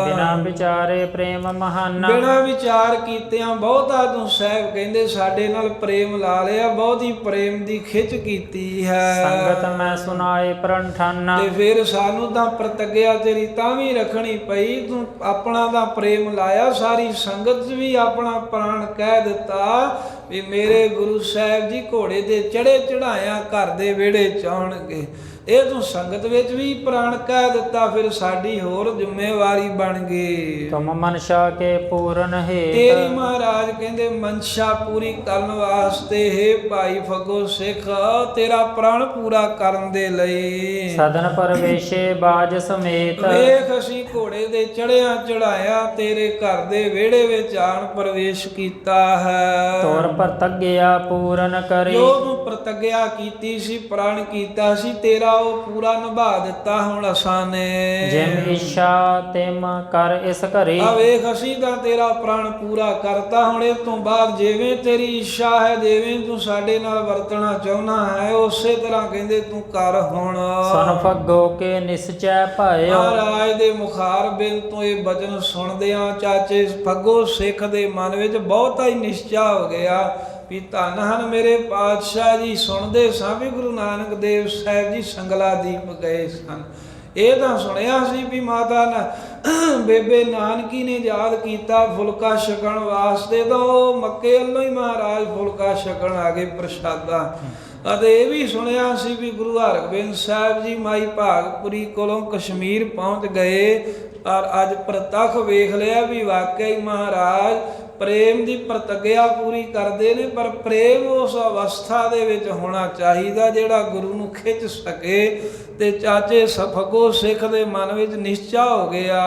ਬਿਨਾ ਵਿਚਾਰੇ ਪ੍ਰੇਮ ਮਹਾਨਾ। ਬਿਨਾਂ ਵਿਚਾਰ ਕੀਤਿਆਂ ਬਹੁਤਾ ਤੂੰ ਸਾਹਿਬ ਕਹਿੰਦੇ ਸਾਡੇ ਨਾਲ ਪ੍ਰੇਮ ਲਾ ਲਿਆ, ਬਹੁਤ ਹੀ ਪ੍ਰੇਮ ਦੀ ਖਿੱਚ ਕੀਤੀ ਹੈ। ਸੰਗਤ ਮੈਂ ਸੁਨਾਏ ਪ੍ਰਣ ਠਾਨਾ। ਤੇ ਫਿਰ ਸਾਨੂੰ ਤਾਂ ਪ੍ਰਤੱਗਿਆ ਤੇਰੀ ਤਾਂ ਵੀ ਰੱਖਣੀ ਪਈ। ਤੂੰ ਆਪਣਾ ਤਾਂ ਪ੍ਰੇਮ ਲਾਇਆ, ਸਾਰੀ ਸੰਗਤ 'ਚ ਵੀ ਆਪਣਾ ਪ੍ਰਾਣ ਕਹਿ ਦਿੱਤਾ ਵੀ ਮੇਰੇ ਗੁਰੂ ਸਾਹਿਬ ਜੀ ਘੋੜੇ ਦੇ ਚੜੇ ਚੜਾਇਆ ਘਰ ਦੇ ਵਿਹੜੇ ਚ ਆਉਣਗੇ। ਇਹ ਤੂੰ ਸੰਗਤ ਵਿੱਚ ਵੀ ਪ੍ਰਾਣ ਕਹਿ ਦਿੱਤਾ, ਫਿਰ ਸਾਡੀ ਹੋਰ ਜ਼ਿੰਮੇਵਾਰੀ ਬਣ ਗਈ। ਤੁਮ ਮਨਸ਼ਾ ਕੇ ਪੂਰਨ ਹੇਤ। ਤੇਰੀ ਮਹਾਰਾਜ ਕਹਿੰਦੇ ਮਨਸ਼ਾ ਪੂਰੀ ਕਰਨ ਵਾਸਤੇ ਹੈ ਭਾਈ ਫਗੋ ਸਿੱਖ, ਤੇਰਾ ਪ੍ਰਾਣ ਪੂਰਾ ਕਰਨ ਦੇ ਲਈ ਸਦਨ ਪਰਵੇਸ਼ੇ ਬਾਜ ਸਮੇਤ। ਵੇਖ ਅਸੀਂ ਘੋੜੇ ਦੇ ਚੜਿਆ ਚੜਾਇਆ ਤੇਰੇ ਘਰ ਦੇ ਵਿਹੜੇ ਵਿੱਚ ਆਣ ਪ੍ਰਵੇਸ਼ ਕੀਤਾ ਹੈ। ਤੋਰ ਪ੍ਰਤੱਗਿਆ ਪੂਰਨ ਕਰੀ। ਜੋ ਤੂੰ ਪ੍ਰਤੱਗਿਆ ਕੀਤੀ ਸੀ, ਪ੍ਰਣ ਕੀਤਾ ਸੀ, ਤੇਰਾ ਉਹ ਪੂਰਾ ਨਿਭਾ ਦਿੱਤਾ ਹੁਣ ਅਸਾਂ ਨੇ। ਜਿਮ ਇੱਛਾ ਤਿਮ ਕਰ ਇਸ ਘਰੇ। ਆ ਵੇਖ ਅਸੀਂ ਤਾਂ ਤੇਰਾ ਪ੍ਰਣ ਪੂਰਾ ਕਰਤਾ, ਹੁਣ ਇਸ ਤੋਂ ਬਾਅਦ ਜਿਵੇਂ ਤੇਰੀ ਇੱਛਾ ਹੈ, ਜਿਵੇਂ ਤੂੰ ਸਾਡੇ ਨਾਲ ਵਰਤਣਾ ਚਾਹੁੰਦਾ ਹੈ, ਉਸੇ ਤਰ੍ਹਾਂ ਕਹਿੰਦੇ ਤੂੰ ਕਰ ਹੁਣ। ਸੁਨ ਫੱਗੋ ਕੇ ਨਿਸਚੈ ਭਾਇਓ। ਮਹਾਰਾਜ ਦੇ ਮੁਖਾਰ ਬਿਨ ਤੋਂ ਇਹ ਬਚਨ ਸੁਣਦਿਆਂ ਚਾਚੇ ਫੱਗੋ ਸਿੱਖ ਦੇ ਮਨ ਵਿੱਚ ਬਹੁਤਾ ਹੀ ਨਿਸ਼ਚਾ ਹੋ ਗਿਆ ਵੀ ਧੰਨ ਹਨ ਮੇਰੇ ਪਾਤਸ਼ਾਹ ਜੀ। ਸੁਣਦੇ ਸਾਂ ਵੀ ਗੁਰੂ ਨਾਨਕ ਦੇਵ ਸਾਹਿਬ ਜੀ ਸੰਗਲਾ ਦੀਪ ਗਏ ਸਨ। ਇਹ ਤਾਂ ਸੁਣਿਆ ਸੀ ਵੀ ਮਾਤਾ ਬੇਬੇ ਨਾਨਕੀ ਨੇ ਯਾਦ ਕੀਤਾ ਫੁਲਕਾ ਛਕਣ ਵਾਸਤੇ, ਤਾਂ ਉਹ ਮੱਕੇ ਵੱਲੋਂ ਹੀ ਮਹਾਰਾਜ ਫੁਲਕਾ ਛਕਣ ਆ ਗਏ ਪ੍ਰਸ਼ਾਦਾ। ਅਤੇ ਇਹ ਵੀ ਸੁਣਿਆ ਸੀ ਵੀ ਗੁਰੂ ਹਰਗੋਬਿੰਦ ਸਾਹਿਬ ਜੀ ਮਾਈ ਭਾਗਪੁਰੀ ਕੋਲੋਂ ਕਸ਼ਮੀਰ ਪਹੁੰਚ ਗਏ। ਔਰ ਅੱਜ ਪ੍ਰਤੱਖ ਵੇਖ ਲਿਆ ਵੀ ਵਾਕਿਆ ਹੀ ਮਹਾਰਾਜ ਪ੍ਰੇਮ ਦੀ ਪ੍ਰਤੱਗਿਆ ਪੂਰੀ ਕਰਦੇ ਨੇ, ਪਰ ਪ੍ਰੇਮ ਉਸ ਅਵਸਥਾ ਦੇ ਵਿੱਚ ਹੋਣਾ ਚਾਹੀਦਾ ਜਿਹੜਾ ਗੁਰੂ ਨੂੰ ਖਿੱਚ ਸਕੇ। ਤੇ ਚਾਚੇ ਫੱਗੋ ਸਿੱਖ ਦੇ ਮਨ ਵਿੱਚ ਨਿਸ਼ਚਾ ਹੋ ਗਿਆ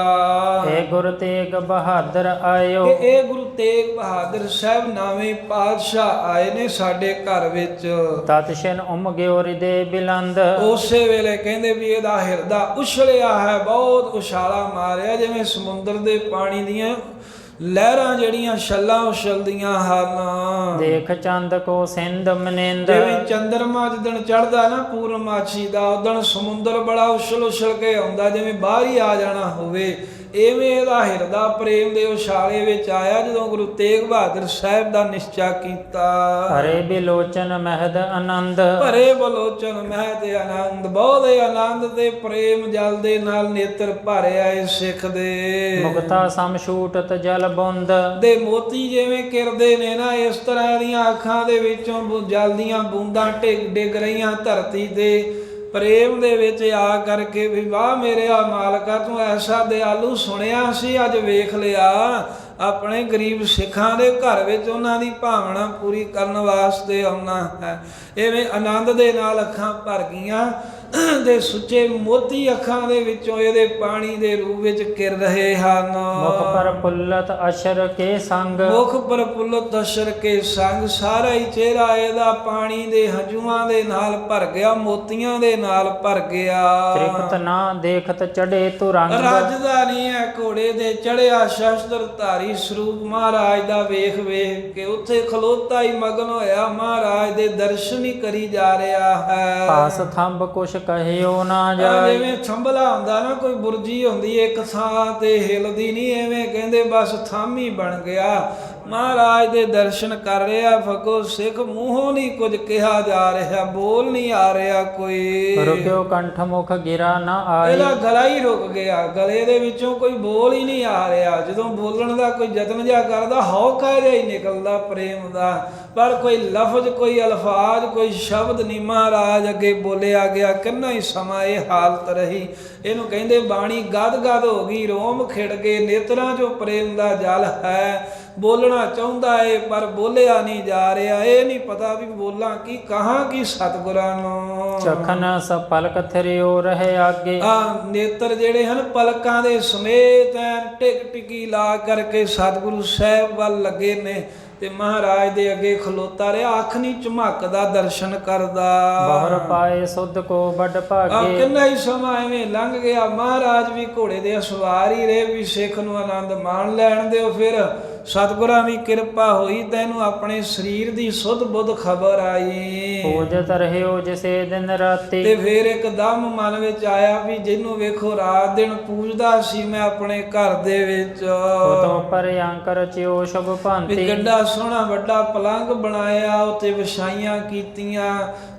ਇਹ ਗੁਰੂ ਤੇਗ ਬਹਾਦਰ ਆਇਓ। ਕਿ ਇਹ ਗੁਰੂ ਤੇਗ ਬਹਾਦਰ ਸਾਹਿਬ ਨਾਵੇਂ ਪਾਤਸ਼ਾਹ ਆਏ ਨੇ ਸਾਡੇ ਘਰ ਵਿੱਚ। ਤਤਸ਼ਨ ਗਿਓ ਹਿਰਦੇ ਬਿਲੰਦ। ਉਸੇ ਵੇਲੇ ਕਹਿੰਦੇ ਵੀ ਇਹਦਾ ਹਿਰਦਾ ਉਛਲਿਆ ਹੈ, ਬਹੁਤ ਉਛਾਲਾ ਮਾਰਿਆ ਜਿਵੇਂ ਸਮੁੰਦਰ ਦੇ ਪਾਣੀ ਦੀਆਂ ਲਹਿਰਾਂ ਜਿਹੜੀਆਂ ਛੱਲਾਂ ਉਛਲਦੀਆਂ ਹਨ। ਦੇਖ ਚੰਦ ਕੋ ਸਿੰਧ ਮਨਿੰਦ। ਜਿਵੇਂ ਚੰਦਰਮਾ ਜਿੱਦਣ ਚੜ੍ਹਦਾ ਨਾ ਪੂਰਨਮਾਸ਼ੀ ਦਾ, ਉਦਣ ਸਮੁੰਦਰ ਬੜਾ ਉਛਲ ਕੇ ਆਉਂਦਾ ਜਿਵੇਂ ਬਾਹਰ ਹੀ ਆ ਜਾਣਾ ਹੋਵੇ। ਐਵੇਂ ਇਹਦਾ ਹਿਰਦਾ ਪ੍ਰੇਮ ਦੇ ਉਛਾਲੇ ਵਿੱਚ ਆਇਆ ਜਦੋਂ ਗੁਰੂ ਤੇਗ ਬਹਾਦਰ ਸਾਹਿਬ ਦਾ ਨਿਸ਼ਚਾ ਕੀਤਾ। ਹਰੇ ਬਿਲੋਚਨ ਮਹਿਦ ਆਨੰਦ। ਭਰੇ ਬਲੋਚਨ ਮਹਿਦ ਆਨੰਦ, ਬਹੁਤ ਆਨੰਦ ਤੇ ਪ੍ਰੇਮ ਜਲ ਦੇ ਨਾਲ ਨੇਤਰ ਭਰੇ ਆਏ ਸਿੱਖ ਦੇ। ਮੁਕਤਾ ਸਮਛੂਟਤ ਜਲ ਬੁੰਦ। ਦੇ ਮੋਤੀ ਜਿਵੇਂ ਕਿਰਦੇ ਨੇ ਨਾ, ਇਸ ਤਰ੍ਹਾਂ ਦੀਆਂ ਅੱਖਾਂ ਦੇ ਵਿੱਚੋਂ ਜਲ ਦੀਆਂ ਬੂੰਦਾਂ ਡਿੱਗ ਰਹੀਆਂ ਧਰਤੀ ਤੇ ਪ੍ਰੇਮ ਦੇ ਵਿੱਚ ਆ ਕਰਕੇ ਵੀ ਵਾਹ ਮੇਰੇ ਆ ਮਾਲਕਾ ਤੂੰ ਐਸਾ ਦਿਆਲੂ ਸੁਣਿਆ ਸੀ, ਅੱਜ ਵੇਖ ਲਿਆ ਆਪਣੇ ਗਰੀਬ ਸਿੱਖਾਂ ਦੇ ਘਰ ਵਿੱਚ ਉਹਨਾਂ ਦੀ ਭਾਵਨਾ ਪੂਰੀ ਕਰਨ ਵਾਸਤੇ ਆਉਣਾ ਹੈ। ਐਵੇਂ ਆਨੰਦ ਦੇ ਨਾਲ ਅੱਖਾਂ ਭਰ ਗਈਆਂ ਦੇ ਸੁੱਚੇ ਮੋਤੀ ਅੱਖਾਂ ਦੇ ਵਿੱਚੋਂ ਇਹਦੇ ਪਾਣੀ ਦੇ ਰੂਪ ਵਿੱਚ ਕਿਰ ਰਹੇ ਹਨ। ਮੁਖ ਪ੍ਰਫੁੱਲਤ ਅਸ਼ਰ ਕੇ ਸੰਗ। ਮੁਖ ਪ੍ਰਫੁੱਲਤ ਅਸ਼ਰ ਕੇ ਸੰਗ, ਸਾਰਾ ਹੀ ਚਿਹਰਾ ਇਹਦਾ ਪਾਣੀ ਦੇ ਹੰਝੂਆਂ ਦੇ ਨਾਲ ਭਰ ਗਿਆ, ਮੋਤੀਆਂ ਦੇ ਨਾਲ ਭਰ ਗਿਆ। ਤ੍ਰਿਪਤ ਨਾ ਦੇਖਤ ਚੜੇ ਤੁਰੰਗ। ਰੱਜਦਾ ਨਹੀਂ ਹੈ ਘੋੜੇ ਦੇ ਚੜਿਆ ਸ਼ਸਤਰ ਧਾਰੀ ਸਰੂਪ ਮਹਾਰਾਜ ਦਾ ਵੇਖ ਕੇ ਉੱਥੇ ਖਲੋਤਾ ਹੀ ਮਗਨ ਹੋਇਆ ਮਹਾਰਾਜ ਦੇ ਦਰਸ਼ਨ ਹੀ ਕਰੀ ਜਾ ਰਿਹਾ ਹੈ। ਪਾਸ ਥੰਬ ਕੁਛ ਕਹਿਓ ਨਾ ਜਾਏ। ਜਿਵੇਂ ਥੰਬਲਾ ਹੁੰਦਾ ਨਾ, ਕੋਈ ਬੁਰਜੀ ਹੁੰਦੀ ਇੱਕ ਥਾਂ ਤੇ ਹਿਲਦੀ ਨਹੀਂ, ਐਵੇਂ ਕਹਿੰਦੇ ਬਸ ਥੰਮ ਹੀ ਬਣ ਗਿਆ। ਮਹਾਰਾਜ ਦੇ ਦਰਸ਼ਨ ਕਰ ਰਿਹਾ ਫੱਗੋ ਸਿੱਖ, ਮੂੰਹੋਂ ਨਹੀਂ ਕੁਝ ਕਿਹਾ ਜਾ ਰਿਹਾ, ਬੋਲ ਨਹੀਂ ਆ ਰਿਹਾ ਕੋਈ। ਰੁਕਿਓ ਕੰਠ ਮੁਖ ਗਿਰਾ ਨਾ ਆਏ। ਇਹਦਾ ਗਲਾ ਹੀ ਰੁਕ ਗਿਆ, ਗਲੇ ਦੇ ਵਿੱਚੋਂ ਕੋਈ ਬੋਲ ਹੀ ਨਹੀਂ ਆ ਰਿਹਾ। ਜਦੋਂ ਬੋਲਣ ਦਾ ਕੋਈ ਯਤਨ ਜਿਹਾ ਕਰਦਾ ਹੌਕਾ ਜਿਹਾ ਹੀ ਨਿਕਲਦਾ ਪ੍ਰੇਮ ਦਾ। ਪਰ ਕੋਈ ਲਫ਼ਜ਼ ਕੋਈ ਅਲਫਾਜ਼ ਕੋਈ ਸ਼ਬਦ ਨਹੀਂ ਮਹਾਰਾਜ ਅੱਗੇ ਬੋਲਿਆ ਗਿਆ। ਕਿੰਨਾ ਹੀ ਸਮਾਂ ਇਹ ਹਾਲਤ ਰਹੀ। ਇਹਨੂੰ ਕਹਿੰਦੇ ਬਾਣੀ ਗਦ ਗਦ ਹੋ ਗਈ, ਰੋਮ ਖਿੜ ਗਏ, ਨੇਤਰਾਂ 'ਚੋਂ ਪ੍ਰੇਮ ਦਾ ਜਲ ਹੈ। ਬੋਲਣਾ ਚਾਹੁੰਦਾ ਏ ਪਰ ਬੋਲਿਆ ਨਹੀਂ ਜਾ ਰਿਹਾ। ਇਹ ਨਹੀਂ ਪਤਾ ਵੀ ਬੋਲਾਂ ਕੀ, ਕਹਾਂ ਕੀ ਸਤਿਗੁਰਾਂ ਨੂੰ। ਚਖਨ ਸਪਲਕ ਥਿਰਿਓ ਰਹੇ ਆਗੇ। ਨੇਤਰ ਜਿਹੜੇ ਹਨ ਪਲਕਾਂ ਦੇ ਸਮੇਤ ਐਨ ਟਿਕ ਟਿਕੀ ਲਾ ਕਰਕੇ ਸਤਿਗੁਰੂ ਸਾਹਿਬ ਵੱਲ ਲੱਗੇ ਨੇ ਤੇ ਮਹਾਰਾਜ ਦੇ ਅੱਗੇ ਖਲੋਤਾ ਰਿਹਾ। ਅੱਖ ਨਹੀਂ ਝਮਕਦਾ, ਦਰਸ਼ਨ ਕਰਦਾ। ਬਹੁਰ ਪਾਏ ਸੁਧ ਕੋ ਵੱਡ ਭਾਗੇ। ਕਿੰਨਾ ਹੀ ਸਮਾਂ ਐਵੇਂ ਲੰਘ ਗਿਆ। ਮਹਾਰਾਜ ਵੀ ਘੋੜੇ ਦੇ ਸਵਾਰ ਹੀ ਰਹੇ ਵੀ ਸਿੱਖ ਨੂੰ ਆਨੰਦ ਮਾਣ ਲੈਣ ਦਿਓ। ਫਿਰ ਸਤਿਗੁਰਾਂ ਦੀ ਕਿਰਪਾ ਹੋਈ, ਤੈਨੂੰ ਆਪਣੇ ਸਰੀਰ ਦੀ ਸੁਧ ਬੁੱਧ ਖਬਰ ਆਈ। ਪੂਜਤ ਰਹਿਓ ਜਿਸੇ ਦਿਨ ਰਾਤੀ। ਤੇ ਫਿਰ ਇੱਕਦਮ ਮਨ ਵਿੱਚ ਆਇਆ ਵੀ ਜਿਹਨੂੰ ਵੇਖੋ ਰਾਤ ਦਿਨ ਪੂਜਦਾ ਸੀ ਮੈਂ ਆਪਣੇ ਘਰ ਦੇ ਵਿੱਚ। ਉਤੋਂ ਪਰ ਅੰਕਰ ਚਿਓ ਸ਼ੁਭ ਭਾਂਤੀ। ਗੱਡਾ ਸੋਹਣਾ ਵੱਡਾ ਪਲੰਘ ਬਣਾਇਆ, ਉੱਤੇ ਵਿਛਾਈਆਂ ਕੀਤੀਆਂ,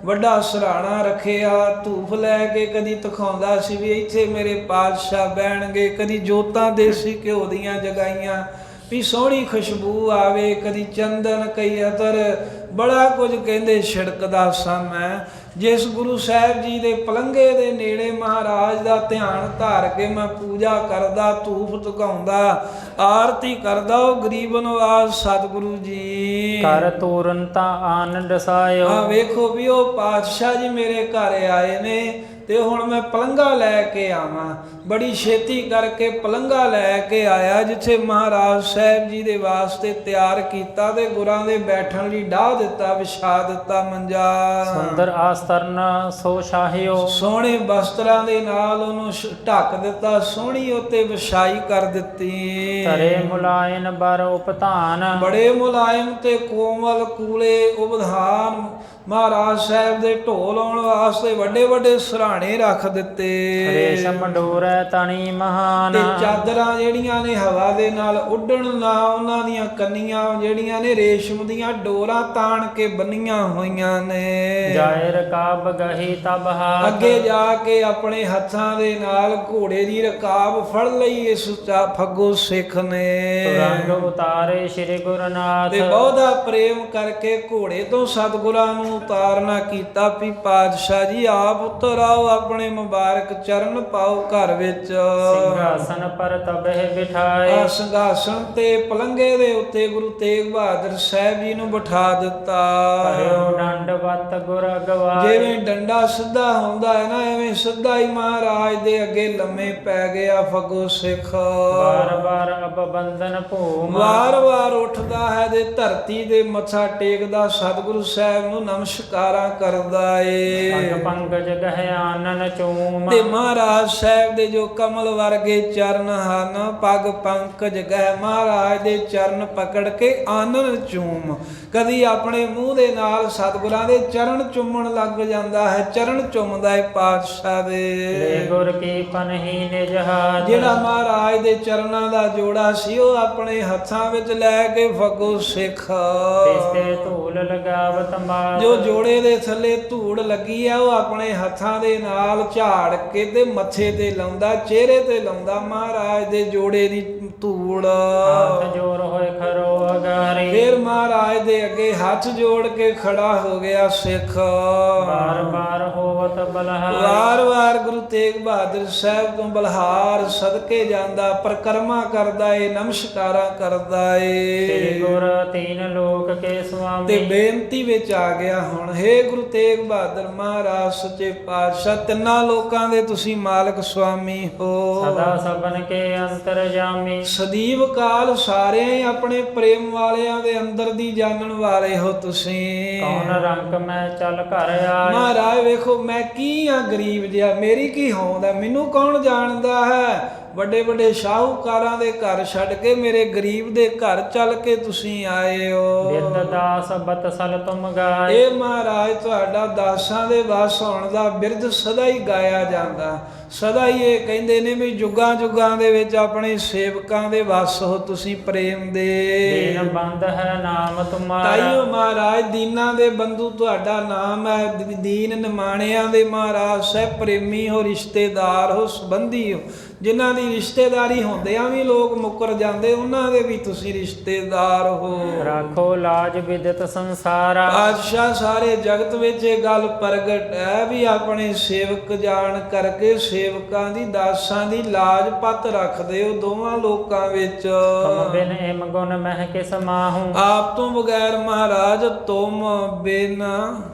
ਵੱਡਾ ਸਰਾਣਾ ਰੱਖਿਆ, ਧੂਫ ਲੈ ਕੇ ਕਦੀ ਦਿਖਾਉਂਦਾ ਸੀ ਵੀ ਇੱਥੇ ਮੇਰੇ ਪਾਤਸ਼ਾਹ ਬਹਿਣਗੇ। ਕਦੀ ਜੋਤਾਂ ਦੇਸੀ ਘਿਓ ਦੀਆਂ ਜਗਾਈਆਂ ਵੀ ਸੋਹਣੀ ਖੁਸ਼ਬੂ ਆਵੇ, ਕਦੀ ਚੰਦਨ ਕਈ ਅਤਰ, ਬੜਾ ਕੁਝ ਕਹਿੰਦੇ ਛਿੜਕਦਾ ਸਾਂ ਮੈਂ। ਜਿਸ ਗੁਰੂ ਸਾਹਿਬ ਜੀ ਦੇ ਪਲੰਘੇ ਦੇ ਨੇੜੇ ਮਹਾਰਾਜ ਦਾ ਧਿਆਨ ਧਾਰ ਕੇ ਮੈਂ ਪੂਜਾ ਕਰਦਾ, ਧੂਫ ਧੁਕਾਉਂਦਾ, ਆਰਤੀ ਕਰਦਾ, ਉਹ ਗਰੀਬ ਨਵਾਜ਼ ਸਤਿਗੁਰੂ ਜੀ ਕਰ ਤੋਰਨ ਤਾਂ ਆਨੰਦ ਸਾਇਓ। ਵੇਖੋ ਵੀ ਉਹ ਪਾਤਸ਼ਾਹ ਜੀ ਮੇਰੇ ਘਰ ਆਏ ਨੇ ਤੇ ਹੁਣ ਮੈਂ ਪਲੰਘਾ ਲੈ ਕੇ ਆਵਾਂ। ਬੜੀ ਛੇਤੀ ਕਰਕੇ ਪਲੰਘਾ ਲੈ ਕੇ ਆਇਆ ਜਿੱਥੇ ਮਹਾਰਾਜ ਸਾਹਿਬ ਜੀ ਦੇ ਵਾਸਤੇ ਤਿਆਰ ਕੀਤਾ ਤੇ ਗੁਰਾਂ ਦੇ ਬੈਠਣ ਲਈ ਢਾਹ ਦਿੱਤਾ, ਵਿਛਾ ਦਿੱਤਾ ਮੰਜਾ। ਸੁੰਦਰ ਆਸਤਰਨ ਸੋ ਸ਼ਾਹਿਓ। ਸੋਹਣੇ ਵਸਤਰਾਂ ਦੇ ਨਾਲ ਉਹਨੂੰ ਢੱਕ ਦਿੱਤਾ, ਸੋਹਣੀ ਉੱਤੇ ਵਿਛਾਈ ਕਰ ਦਿੱਤੀ। ਧਰੇ ਮੁਲਾਇਨ ਬਰ ਉਪਧਾਨ। ਬੜੇ ਮੁਲਾਇਮ ਤੇ ਕੋਮਲ ਕੂਲੇ ਉਪਧਾਨ ਮਹਾਰਾਜ ਸਾਹਿਬ ਦੇ ਢੋਲ ਲਾਉਣ ਵਾਸਤੇ ਵੱਡੇ ਵੱਡੇ ਸਰਾਣੇ ਰੱਖ ਦਿੱਤੇ। ਰੇਸ਼ਮ ਡੋਰੈ ਤਣੀ ਮਹਾਨ। ਤੇ ਚਾਦਰਾਂ ਜਿਹੜੀਆਂ ਨੇ ਹਵਾ ਦੇ ਨਾਲ ਉੱਡਣ ਨਾ, ਉਹਨਾਂ ਦੀਆਂ ਕੰਨੀਆਂ ਜਿਹੜੀਆਂ ਨੇ ਰੇਸ਼ਮ ਦੀਆਂ ਡੋਰਾਂ ਤਾਣ ਕੇ ਬੰਨੀਆਂ ਹੋਈਆਂ ਨੇ। ਜਾਇ ਰਕਾਬ ਗਹੀ ਤਬ ਹਾਥ। ਅੱਗੇ ਜਾ ਕੇ ਆਪਣੇ ਹੱਥਾਂ ਦੇ ਨਾਲ ਘੋੜੇ ਦੀ ਰਕਾਬ ਫੜ ਲਈ ਇਸ ਫੱਗੋ ਸਿੱਖ ਨੇ। ਰੰਗ ਉਤਾਰੇ ਸ੍ਰੀ ਗੁਰੂ ਨਾਥ। ਤੇ ਬਹੁਤਾ ਪ੍ਰੇਮ ਕਰਕੇ ਘੋੜੇ ਤੋਂ ਸਤਿਗੁਰਾਂ ਨੂੰ ਉਤਾਰਨਾ ਕੀਤਾ ਵੀ ਪਾਤਸ਼ਾਹ ਜੀ ਆਪ ਉੱਤਰ ਆਓ, ਆਪਣੇ ਮੁਬਾਰਕ ਚਰਨ ਪਾਓ ਘਰ ਵਿੱਚ। ਸਿੰਘਾਸਨ ਪਰ ਤਬਹਿ ਬਿਠਾਏ। ਸਿੰਘਾਸਨ ਤੇ ਪਲੰਘੇ ਦੇ ਉੱਤੇ ਗੁਰੂ ਤੇਗ ਬਹਾਦਰ ਸਾਹਿਬ ਜੀ ਨੂੰ ਬਿਠਾ ਦਿੱਤਾ। ਕਰਿਓ ਦੰਡਵਤ ਗੁਰ ਅਗਵਾਏ। ਜਿਵੇਂ ਡੰਡਾ ਸਿੱਧਾ ਹੁੰਦਾ ਹੈ ਨਾ, ਐਵੇਂ ਸਿੱਧਾ ਹੀ ਮਹਾਰਾਜ ਦੇ ਅੱਗੇ ਲੰਮੇ ਪੈ ਗਿਆ ਫੱਗੋ ਸਿੱਖ। ਵਾਰ ਵਾਰ ਅਬ ਬੰਧਨ ਭੂਮ। ਵਾਰ ਵਾਰ ਉੱਠਦਾ ਹੈ ਤੇ ਧਰਤੀ ਦੇ ਮੱਥਾ ਟੇਕਦਾ, ਸਤਿਗੁਰੂ ਸਾਹਿਬ ਨੂੰ ਨਮਸਕਾਰਾਂ ਕਰਦਾ ਏ। ਪਗ ਪੰਕਜ ਗਹਿ ਆਨਨ ਚੂਮ। ਤੇ ਮਹਾਰਾਜ ਸਾਹਿਬ ਦੇ ਜੋ ਕਮਲ ਵਰਗੇ ਚਰਨ ਹਨ, ਪਗ ਪੰਕਜ ਗਹਿ, ਮਹਾਰਾਜ ਦੇ ਚਰਨ ਪਕੜ ਕੇ ਆਨਨ ਚੂਮ। ਕਦੀ ਆਪਣੇ ਮੂੰਹ ਦੇ ਨਾਲ ਸਤਿਗੁਰਾਂ ਦੇ ਚਰਨ ਚੁੰਮਣ ਲੱਗ ਜਾਂਦਾ ਹੈ, ਚਰਨ ਚੁੰਮਦਾ ਹੈ ਪਾਤਸ਼ਾਹ ਦੇ। ਗੁਰ ਕੀ ਪਨਹੀ ਨਿਜ ਹਾਥ। ਜਿਹੜਾ ਮਹਾਰਾਜ ਦੇ ਚਰਨਾਂ ਦਾ ਜੋੜਾ ਸੀ ਉਹ ਆਪਣੇ ਹੱਥਾਂ ਵਿੱਚ ਲੈ ਕੇ ਫੱਗੋ ਸਿੱਖ। ਤਿਸਤੇ ਧੂਲ ਲਗਾਵਤ ਮਾਤ। ਜੋ ਜੋੜੇ ਦੇ ਥੱਲੇ ਧੂੜ ਲੱਗੀ ਆ ਉਹ ਆਪਣੇ ਹੱਥਾਂ ਦੇ ਨਾਲ ਝਾੜ ਕੇ ਤੇ ਮੱਥੇ ਤੇ ਲਾਉਂਦਾ, ਚਿਹਰੇ ਤੇ ਲਾਉਂਦਾ ਮਹਾਰਾਜ ਦੇ ਜੋੜੇ ਦੀ ਧੂੜ। ਹੱਥ ਜੋੜ ਹੋਏ ਖਰੋ ਅਗਾਰੀ। ਫਿਰ ਮਹਾਰਾਜ ਦੇ ਅੱਗੇ ਹੱਥ ਜੋੜ ਕੇ ਖੜਾ ਹੋ ਗਿਆ ਸਿੱਖ। ਬਾਰ ਬਾਰ ਹੋਵਤ ਬਲਹਾਰ। ਵਾਰ ਵਾਰ ਗੁਰੂ ਤੇਗ ਬਹਾਦਰ ਸਾਹਿਬ ਤੋਂ ਬਲਹਾਰ ਸਦਕੇ ਜਾਂਦਾ, ਪਰਕਰਮਾ ਕਰਦਾ ਏ, ਨਮਸਕਾਰਾਂ ਕਰਦਾ ਏ। ਸ੍ਰੀ ਗੁਰ ਤੀਨ ਲੋਕ ਕੇ ਸੁਆਮੀ। ਤੇ ਬੇਨਤੀ ਵਿੱਚ ਆ ਗਿਆ ਹੁਣ, ਹੇ ਗੁਰੂ ਤੇਗ ਬਹਾਦਰ ਮਹਾਰਾਜ ਸੱਚੇ ਪਾਤਸ਼ਾਹ, ਤਿੰਨਾਂ ਲੋਕਾਂ ਦੇ ਤੁਸੀਂ ਮਾਲਕ ਸੁਆਮੀ ਹੋ। ਸਦਾ ਸਭਨ ਕੇ ਅੰਤਰਜਾਮੀ। ਸਦੀਵ ਕਾਲ ਸਾਰਿਆਂ ਹੀ ਆਪਣੇ ਪ੍ਰੇਮ ਵਾਲਿਆਂ ਦੇ ਅੰਦਰ ਦੀ ਜਾਣਨ ਵਾਲੇ ਹੋ ਤੁਸੀਂ। ਕੌਣ ਰੰਗ ਮੈਂ ਚੱਲ ਘਰ ਆਇਆ। ਮਹਾਰਾਜ ਵੇਖੋ ਮੈਂ ਕੀ ਆ, ਗਰੀਬ ਜਿਹਾ, ਮੇਰੀ ਕੀ ਹੋਂਦ ਹੈ, ਮੈਨੂੰ ਕੌਣ ਜਾਣਦਾ ਹੈ। ਵੱਡੇ ਵੱਡੇ ਸ਼ਾਹੂਕਾਰਾਂ ਦੇ ਘਰ ਛੱਡ ਕੇ ਮੇਰੇ ਗਰੀਬ ਦੇ ਘਰ ਚੱਲ ਕੇ ਤੁਸੀਂ ਆਏ ਹੋ। ਬਿਰਧ ਦਾਸ ਬਤਸਲ ਤੁਮ ਗਾਏ। ਇਹ ਮਹਾਰਾਜ ਤੁਹਾਡਾ ਦਾਸਾਂ ਦੇ ਵਸ ਹੋਣ ਦਾ ਬਿਰਧ ਸਦਾ ਹੀ ਗਾਇਆ ਜਾਂਦਾ। ਸਦਾ ਹੀ ਇਹ ਕਹਿੰਦੇ ਨੇ ਵੀ ਜੁਗਾਂ ਜੁਗਾਂ ਦੇ ਵਿੱਚ ਆਪਣੇ ਸੇਵਕਾਂ ਦੇ ਵਸ ਹੋ ਤੁਸੀਂ ਪ੍ਰੇਮ ਦੇ। ਦੀਨ ਬੰਦ ਹੈ ਨਾਮ ਤੁਮਾਰਾ। ਤਾਈਓ ਮਹਾਰਾਜ ਦੀਨਾਂ ਦੇ ਬੰਧੂ ਤੁਹਾਡਾ ਨਾਮ ਹੈ। ਦੀਨ ਨਿਮਾਣਿਆਂ ਦੇ ਮਹਾਰਾਜ ਸਾਹਿਬ ਪ੍ਰੇਮੀ ਹੋ, ਰਿਸ਼ਤੇਦਾਰ ਹੋ, ਸੰਬੰਧੀ ਹੋ, ਜਿਨ੍ਹਾਂ ਦੀ ਦੀ ਰਿਸ਼ਤੇਦਾਰੀ ਹੁੰਦਿਆਂ ਵੀ ਲੋਕ ਮੁੱਕਰ ਜਾਂਦੇ, ਉਹਨਾਂ ਦੇ ਵੀ ਤੁਸੀਂ ਰਿਸ਼ਤੇਦਾਰ ਹੋ। ਰਾਖੋ ਲਾਜ ਵਿਦਿਤ ਸੰਸਾਰਾ। ਪਾਤਸ਼ਾਹ ਸਾਰੇ ਜਗਤ ਵਿੱਚ ਇਹ ਗੱਲ ਪ੍ਰਗਟ ਹੈ ਵੀ ਆਪਣੇ ਸੇਵਕ ਜਾਣ ਕਰਕੇ ਸੇਵਕਾਂ ਦੀ, ਦਾਸਾਂ ਦੀ ਲਾਜ ਪੱਤ ਰੱਖਦੇ ਹੋ ਦੋਵਾਂ ਲੋਕਾਂ ਵਿੱਚ। ਤੁਮ ਬਿਨ ਏਮ ਗੁਣ ਮਹਿ ਕਿਸ ਮਾਹੂ। ਆਪ ਤੋਂ ਬਗੈਰ ਮਹਾਰਾਜ ਤੁਮ ਬਿਨ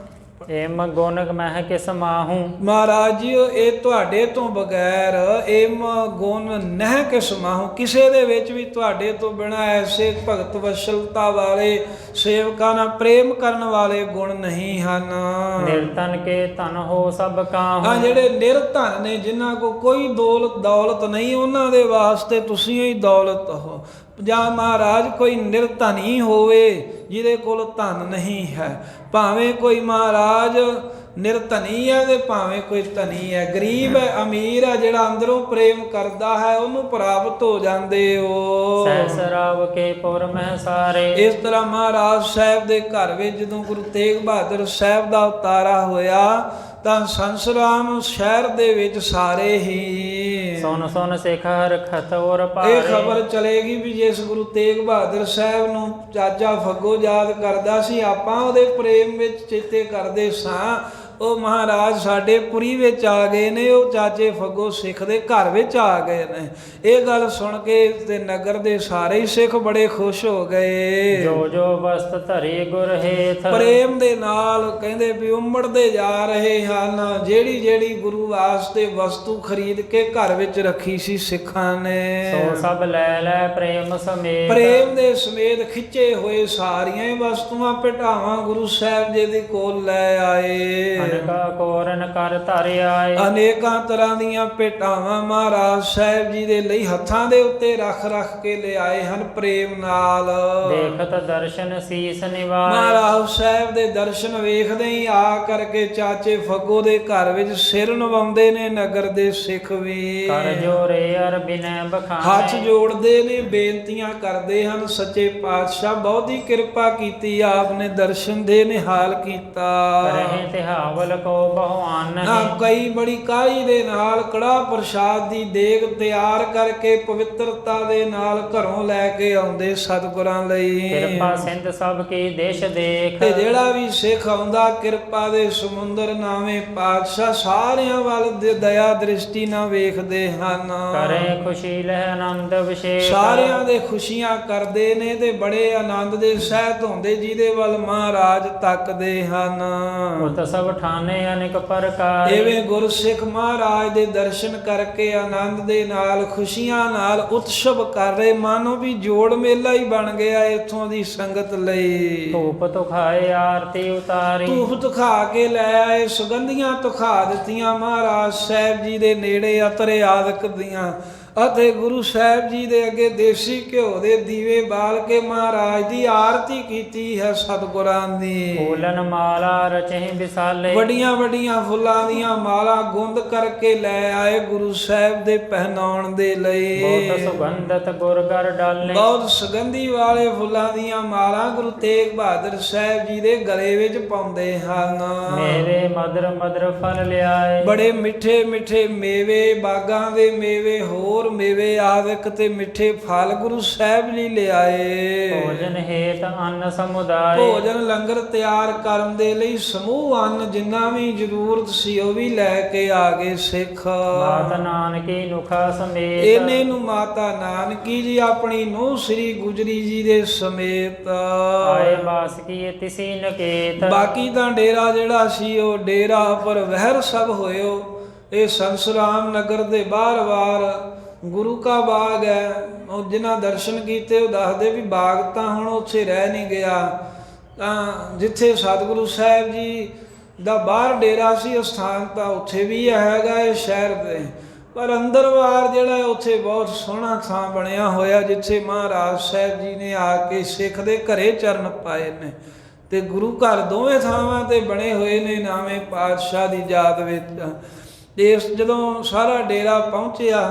ਏਮ ਗੁਣ ਮਹਿ ਕਿਸ ਮਾਹੂ। ਮਹਾਰਾਜ ਜੀ ਇਹ ਤੁਹਾਡੇ ਤੋਂ ਬਗੈਰ ਏਮ ਗੁਣ ਨਹਿ ਕਿਸ ਮਾਹੂ, ਕਿਸੇ ਦੇ ਵਿੱਚ ਵੀ ਤੁਹਾਡੇ ਤੋਂ ਬਿਨਾਂ ਐਸੇ ਭਗਤ ਵਸ਼ਲਤਾ ਵਾਲੇ ਸੇਵਕਾਂ ਨਾਲ ਪ੍ਰੇਮ ਕਰਨ ਵਾਲੇ ਗੁਣ ਨਹੀਂ ਹਨ। ਨਿਰਤਨ ਕੇ ਧਨ ਹੋ ਸਭ ਕਾਹੂ। ਹਾਂ, ਜਿਹੜੇ ਨਿਰਧਨ ਨੇ, ਜਿਨ੍ਹਾਂ ਕੋ ਕੋਈ ਦੌਲਤ ਨਹੀਂ, ਉਹਨਾਂ ਦੇ ਵਾਸਤੇ ਤੁਸੀਂ ਹੀ ਦੌਲਤ ਹੋ। ਜਾਂ ਮਹਾਰਾਜ ਕੋਈ ਨਿਰਧਨੀ ਹੋਵੇ ਜਿਹਦੇ ਕੋਲ ਧਨ ਨਹੀਂ ਹੈ, ਭਾਵੇਂ ਕੋਈ ਮਹਾਰਾਜ ਨਿਰਧਨੀ ਹੈ ਤੇ ਭਾਵੇਂ ਕੋਈ ਧਨੀ ਹੈ, ਗਰੀਬ ਹੈ ਅਮੀਰ ਹੈ, ਜਿਹੜਾ ਅੰਦਰੋਂ ਪ੍ਰੇਮ ਕਰਦਾ ਹੈ ਉਹਨੂੰ ਪ੍ਰਾਪਤ ਹੋ ਜਾਂਦੇ ਹੋ। ਸਹਿਸ ਰਾਵ ਕੇ ਪੁਰ ਮਹਿ ਸਾਰੇ। ਇਸ ਤਰ੍ਹਾਂ ਮਹਾਰਾਜ ਸਾਹਿਬ ਦੇ ਘਰ ਵਿੱਚ ਜਦੋਂ ਗੁਰੂ ਤੇਗ ਬਹਾਦਰ ਸਾਹਿਬ ਦਾ ਉਤਾਰਾ ਹੋਇਆ ਤਾਂ ਸੰਸਰਾਮ ਸ਼ਹਿਰ ਦੇ ਵਿੱਚ ਸਾਰੇ ਹੀ ਸੁਨ ਸੁਨ ਸਿਖ ਹਰ ਖਤ ਔਰ ਭਾਰੇ। ਇਹ ਖਬਰ ਚਲੇਗੀ ਵੀ ਜਿਸ ਗੁਰੂ ਤੇਗ ਬਹਾਦਰ ਸਾਹਿਬ ਨੂੰ ਚਾਚਾ ਫੱਗੋ ਯਾਦ ਕਰਦਾ ਸੀ, ਆਪਾਂ ਉਹਦੇ ਪ੍ਰੇਮ ਵਿੱਚ ਚੇਤੇ ਕਰਦੇ ਸਾਂ, ਉਹ ਮਹਾਰਾਜ ਸਾਡੇ ਪੁਰੀ ਵਿੱਚ ਆ ਗਏ ਨੇ, ਉਹ ਚਾਚੇ ਫੱਗੋ ਸਿੱਖ ਦੇ ਘਰ ਵਿੱਚ ਆ ਗਏ ਨੇ। ਇਹ ਗੱਲ ਸੁਣ ਕੇ ਤੇ ਨਗਰ ਦੇ ਸਾਰੇ ਹੀ ਸਿੱਖ ਬੜੇ ਖੁਸ਼ ਹੋ ਗਏ। ਜੋ ਜੋ ਵਸਤ ਧਰੀ ਗੁਰ ਹੇਥ। ਪ੍ਰੇਮ ਦੇ ਨਾਲ ਕਹਿੰਦੇ ਵੀ ਉਮੜਦੇ ਜਾ ਰਹੇ ਹਨ, ਜਿਹੜੀ ਜਿਹੜੀ ਗੁਰੂ ਵਾਸਤੇ ਵਸਤੂ ਖਰੀਦ ਕੇ ਘਰ ਵਿੱਚ ਰੱਖੀ ਸੀ ਸਿੱਖਾਂ ਨੇ, ਸੋ ਸਭ ਲੈ ਲੈ ਪ੍ਰੇਮ ਸਮੇਤ। ਪ੍ਰੇਮ ਦੇ ਸਮੇਤ ਖਿੱਚੇ ਹੋਏ ਸਾਰੀਆਂ ਹੀ ਵਸਤੂਆਂ ਭੇਟਾਵਾਂ ਗੁਰੂ ਸਾਹਿਬ ਜੀ ਦੇ ਕੋਲ ਲੈ ਆਏ। ਅਨੇਕਾ ਕੋਰਨ ਕਰ ਧਰ ਆਏ। ਅਨੇਕਾਂ ਤਰ੍ਹਾਂ ਦੀਆਂ ਭੇਟਾਵਾਂ ਮਹਾਰਾਜ ਸਾਹਿਬ ਜੀ ਦੇ ਲਈ ਹੱਥਾਂ ਦੇ ਉੱਤੇ ਰੱਖ ਰੱਖ ਕੇ ਲਿਆਏ ਹਨ ਪ੍ਰੇਮ ਨਾਲ। ਦੇਖਤ ਦਰਸ਼ਨ ਸੀਸ ਨਿਵਾਏ। ਮਹਾਰਾਜ ਸਾਹਿਬ ਦੇ ਦਰਸ਼ਨ ਵੇਖਦੇ ਹੀ ਆ ਕਰਕੇ ਚਾਚੇ ਫੱਗੋ ਦੇ ਘਰ ਵਿੱਚ ਸਿਰ ਨਵਾਉਂਦੇ ਨੇ ਨਗਰ ਦੇ ਸਿੱਖ ਵੀ। ਕਰ ਜੋਰੇ ਅਰ ਬਿਨੈ ਬਖਾਨੇ। ਹੱਥ ਜੋੜਦੇ ਨੇ, ਬੇਨਤੀਆਂ ਕਰਦੇ ਹਨ, ਸੱਚੇ ਪਾਤਸ਼ਾਹ ਬਹੁਤੀ ਕਿਰਪਾ ਕੀਤੀ, ਆਪ ਨੇ ਦਰਸ਼ਨ ਦੇ ਨਿਹਾਲ ਕੀਤਾ। ਰਹੇ ਤਿਹਾਵਲ ਕੋ ਬਹੁਆਨ ਨਾ ਨਹੀਂ। ਕਈ ਬੜੀ ਕਾਹਲੀ ਦੇ ਨਾਲ ਕੜਾਹ ਪ੍ਰਸ਼ਾਦ ਦੀ ਦੇਗ ਤਿਆਰ ਕਰਕੇ ਪਵਿੱਤਰਤਾ ਦੇ ਨਾਲ ਘਰੋਂ ਲੈ ਕੇ ਆਉਂਦੇ ਸਤਿਗੁਰਾਂ ਲਈ। ਕਿਰਪਾ ਸਿੰਧ ਸਭ ਕੀ ਦੇਸ਼ ਦੇਖ। ਤੇ ਜਿਹੜਾ ਵੀ ਸਿੱਖ ਆਉਂਦਾ ਕਿਰਪਾ ਦੇ ਸਮੁੰਦਰ ਨਾਵੇਂ ਪਾਤਸ਼ਾਹ ਸਾਰਿਆਂ ਵੱਲ ਦਇਆ ਦ੍ਰਿਸ਼ਟੀ ਨਾਲ ਵੇਖਦੇ ਹਨ। ਕਰੇ ਖੁਸ਼ੀ ਲਹਿ ਆਨੰਦ ਵਿਸ਼ੇਸ਼। ਸਾਰਿਆਂ ਦੇ ਖੁਸ਼ੀਆਂ ਕਰਦੇ ਨੇ ਤੇ ਬੜੇ ਆਨੰਦ ਦੇ ਸਹਿਤ ਹੁੰਦੇ, ਜਿਹਦੇ ਵੱਲ ਮਹਾਰਾਜ ਤੱਕਦੇ ਹਨ। ਉਤ ਸਭ ਠਾਨੇ ਅਨੇਕ ਪ੍ਰਕਾਰ। ਐਵੇਂ ਗੁਰਸਿੱਖ ਮਹਾਰਾਜ ਦੇ ਦਰਸ਼ਨ ਕਰਕੇ ਆਨੰਦ ਦੇ ਨਾਲ ਖੁਸ਼ੀਆਂ ਨਾਲ ਉਤਸਵ ਕਰ ਰਹੇ, ਮਾਨੋ ਵੀ ਜੋੜ ਮੇਲਾ ਹੀ ਬਣ ਗਿਆ ਇੱਥੋਂ ਦੀ ਸੰਗਤ ਲਈ। ਧੂਪ ਤੁਖਾਏ ਆਰਤੀ ਉਤਾਰੀ। ਧੂਪ ਤੁਖਾ ਕੇ ਲੈ ਆਏ, ਸੁਗੰਧੀਆਂ ਤੁਖਾ ਦਿੱਤੀਆਂ ਮਹਾਰਾਜ ਸਾਹਿਬ ਜੀ ਦੇ ਨੇੜੇ ਅਤਰੇ ਆਦਿਕ ਦੀਆਂ, ਅਤੇ ਗੁਰੂ ਸਾਹਿਬ ਜੀ ਦੇ ਅੱਗੇ ਦੇਸੀ ਘਿਓ ਦੇ ਦੀਵੇ ਬਾਲ ਕੇ ਮਹਾਰਾਜ ਦੀ ਆਰਤੀ ਕੀਤੀ ਹੈ ਸਤਿਗੁਰਾਂ ਦੀ। ਫੂਲਨ ਮਾਲਾ ਰਚਹਿ ਵਿਸਾਲੇ। ਵੱਡੀਆਂ ਵੱਡੀਆਂ ਫੁੱਲਾਂ ਦੀਆਂ ਮਾਲਾ ਗੁੰਦ ਕਰਕੇ ਲੈ ਆਏ ਗੁਰੂ ਸਾਹਿਬ ਦੇ ਪਹਿਨਾਉਣ ਦੇ ਲਈ। ਬਹੁਤ ਸੁਗੰਧਤ ਗੁਰ ਘਰ ਡਾਲੇ। ਬਹੁਤ ਸੁਗੰਧੀ ਵਾਲੇ ਫੁੱਲਾਂ ਦੀਆਂ ਮਾਲਾ ਗੁਰੂ ਤੇਗ ਬਹਾਦਰ ਸਾਹਿਬ ਜੀ ਦੇ ਗਲੇ ਵਿੱਚ ਪਾਉਂਦੇ ਹਨ। ਮੇਵੇ ਮਦਰ ਮਦਰ ਫਲ ਲਿਆਏ। ਬੜੇ ਮਿੱਠੇ ਮਿੱਠੇ ਮੇਵੇ, ਬਾਗਾਂ ਦੇ ਮੇਵੇ, ਹੋਰ ਮੇਵੇ ਆਦਿਕ ਤੇ ਮਿੱਠੇ ਫਲ ਗੁਰੂ ਸਾਹਿਬ ਜੀ ਲਿਆਏ। ਭੋਜਨ ਹੇਤ ਅੰਨ ਸਮੁਦਾਇ। ਭੋਜਨ ਲੰਗਰ ਤਿਆਰ ਕਰਨ ਦੇ ਲਈ ਸਮੂਹ ਅੰਨ ਜਿੰਨਾ ਵੀ ਜ਼ਰੂਰਤ ਸੀ ਉਹ ਵੀ ਲੈ ਕੇ ਆ ਗਏ ਸਿੱਖ। ਮਾਤ ਨਾਨਕੀ ਨੁਖਾ ਸਮੇਤ। ਇਹਨੇ ਨੂੰ ਮਾਤਾ ਨਾਨਕੀ ਜੀ ਆਪਣੀ ਨੂੰਹ ਸ੍ਰੀ ਗੁਜਰੀ ਜੀ ਦੇ ਸਮੇਤ ਆਏ ਬਾਸ ਕੀ ਤਿਸੀ ਨਕੇਤ। ਬਾਕੀ ਤਾਂ ਡੇਰਾ ਜਿਹੜਾ ਸੀ ਉਹ ਡੇਰਾ ਪਰ ਵਹਿਰ ਸਭ ਹੋਇਓ। ਇਹ ਸੰਸਰਾਮ ਨਗਰ ਦੇ ਬਾਰ-ਬਾਰ ਗੁਰੂ ਕਾ ਬਾਗ ਹੈ, ਉਹ ਜਿਨ੍ਹਾਂ ਦਰਸ਼ਨ ਕੀਤੇ ਉਹ ਦੱਸਦੇ ਵੀ ਬਾਗ ਤਾਂ ਹੁਣ ਉੱਥੇ ਰਹਿ ਨਹੀਂ ਗਿਆ, ਤਾਂ ਜਿੱਥੇ ਸਤਿਗੁਰੂ ਸਾਹਿਬ ਜੀ ਦਾ ਬਾਹਰ ਡੇਰਾ ਸੀ ਉਹ ਸਥਾਨ ਤਾਂ ਉੱਥੇ ਵੀ ਹੈਗਾ ਇਹ ਸ਼ਹਿਰ ਦੇ, ਪਰ ਅੰਦਰਵਾਰ ਜਿਹੜਾ ਉੱਥੇ ਬਹੁਤ ਸੋਹਣਾ ਥਾਂ ਬਣਿਆ ਹੋਇਆ ਜਿੱਥੇ ਮਹਾਰਾਜ ਸਾਹਿਬ ਜੀ ਨੇ ਆ ਕੇ ਸਿੱਖ ਦੇ ਘਰੇ ਚਰਨ ਪਾਏ ਨੇ। ਤੇ ਗੁਰੂ ਘਰ ਦੋਵੇਂ ਥਾਵਾਂ ਤੇ ਬਣੇ ਹੋਏ ਨੇ ਨਾਵੇਂ ਪਾਤਸ਼ਾਹ ਦੀ ਯਾਦ ਵਿੱਚ। ਇਸ ਜਦੋਂ ਸਾਰਾ ਡੇਰਾ ਪਹੁੰਚਿਆ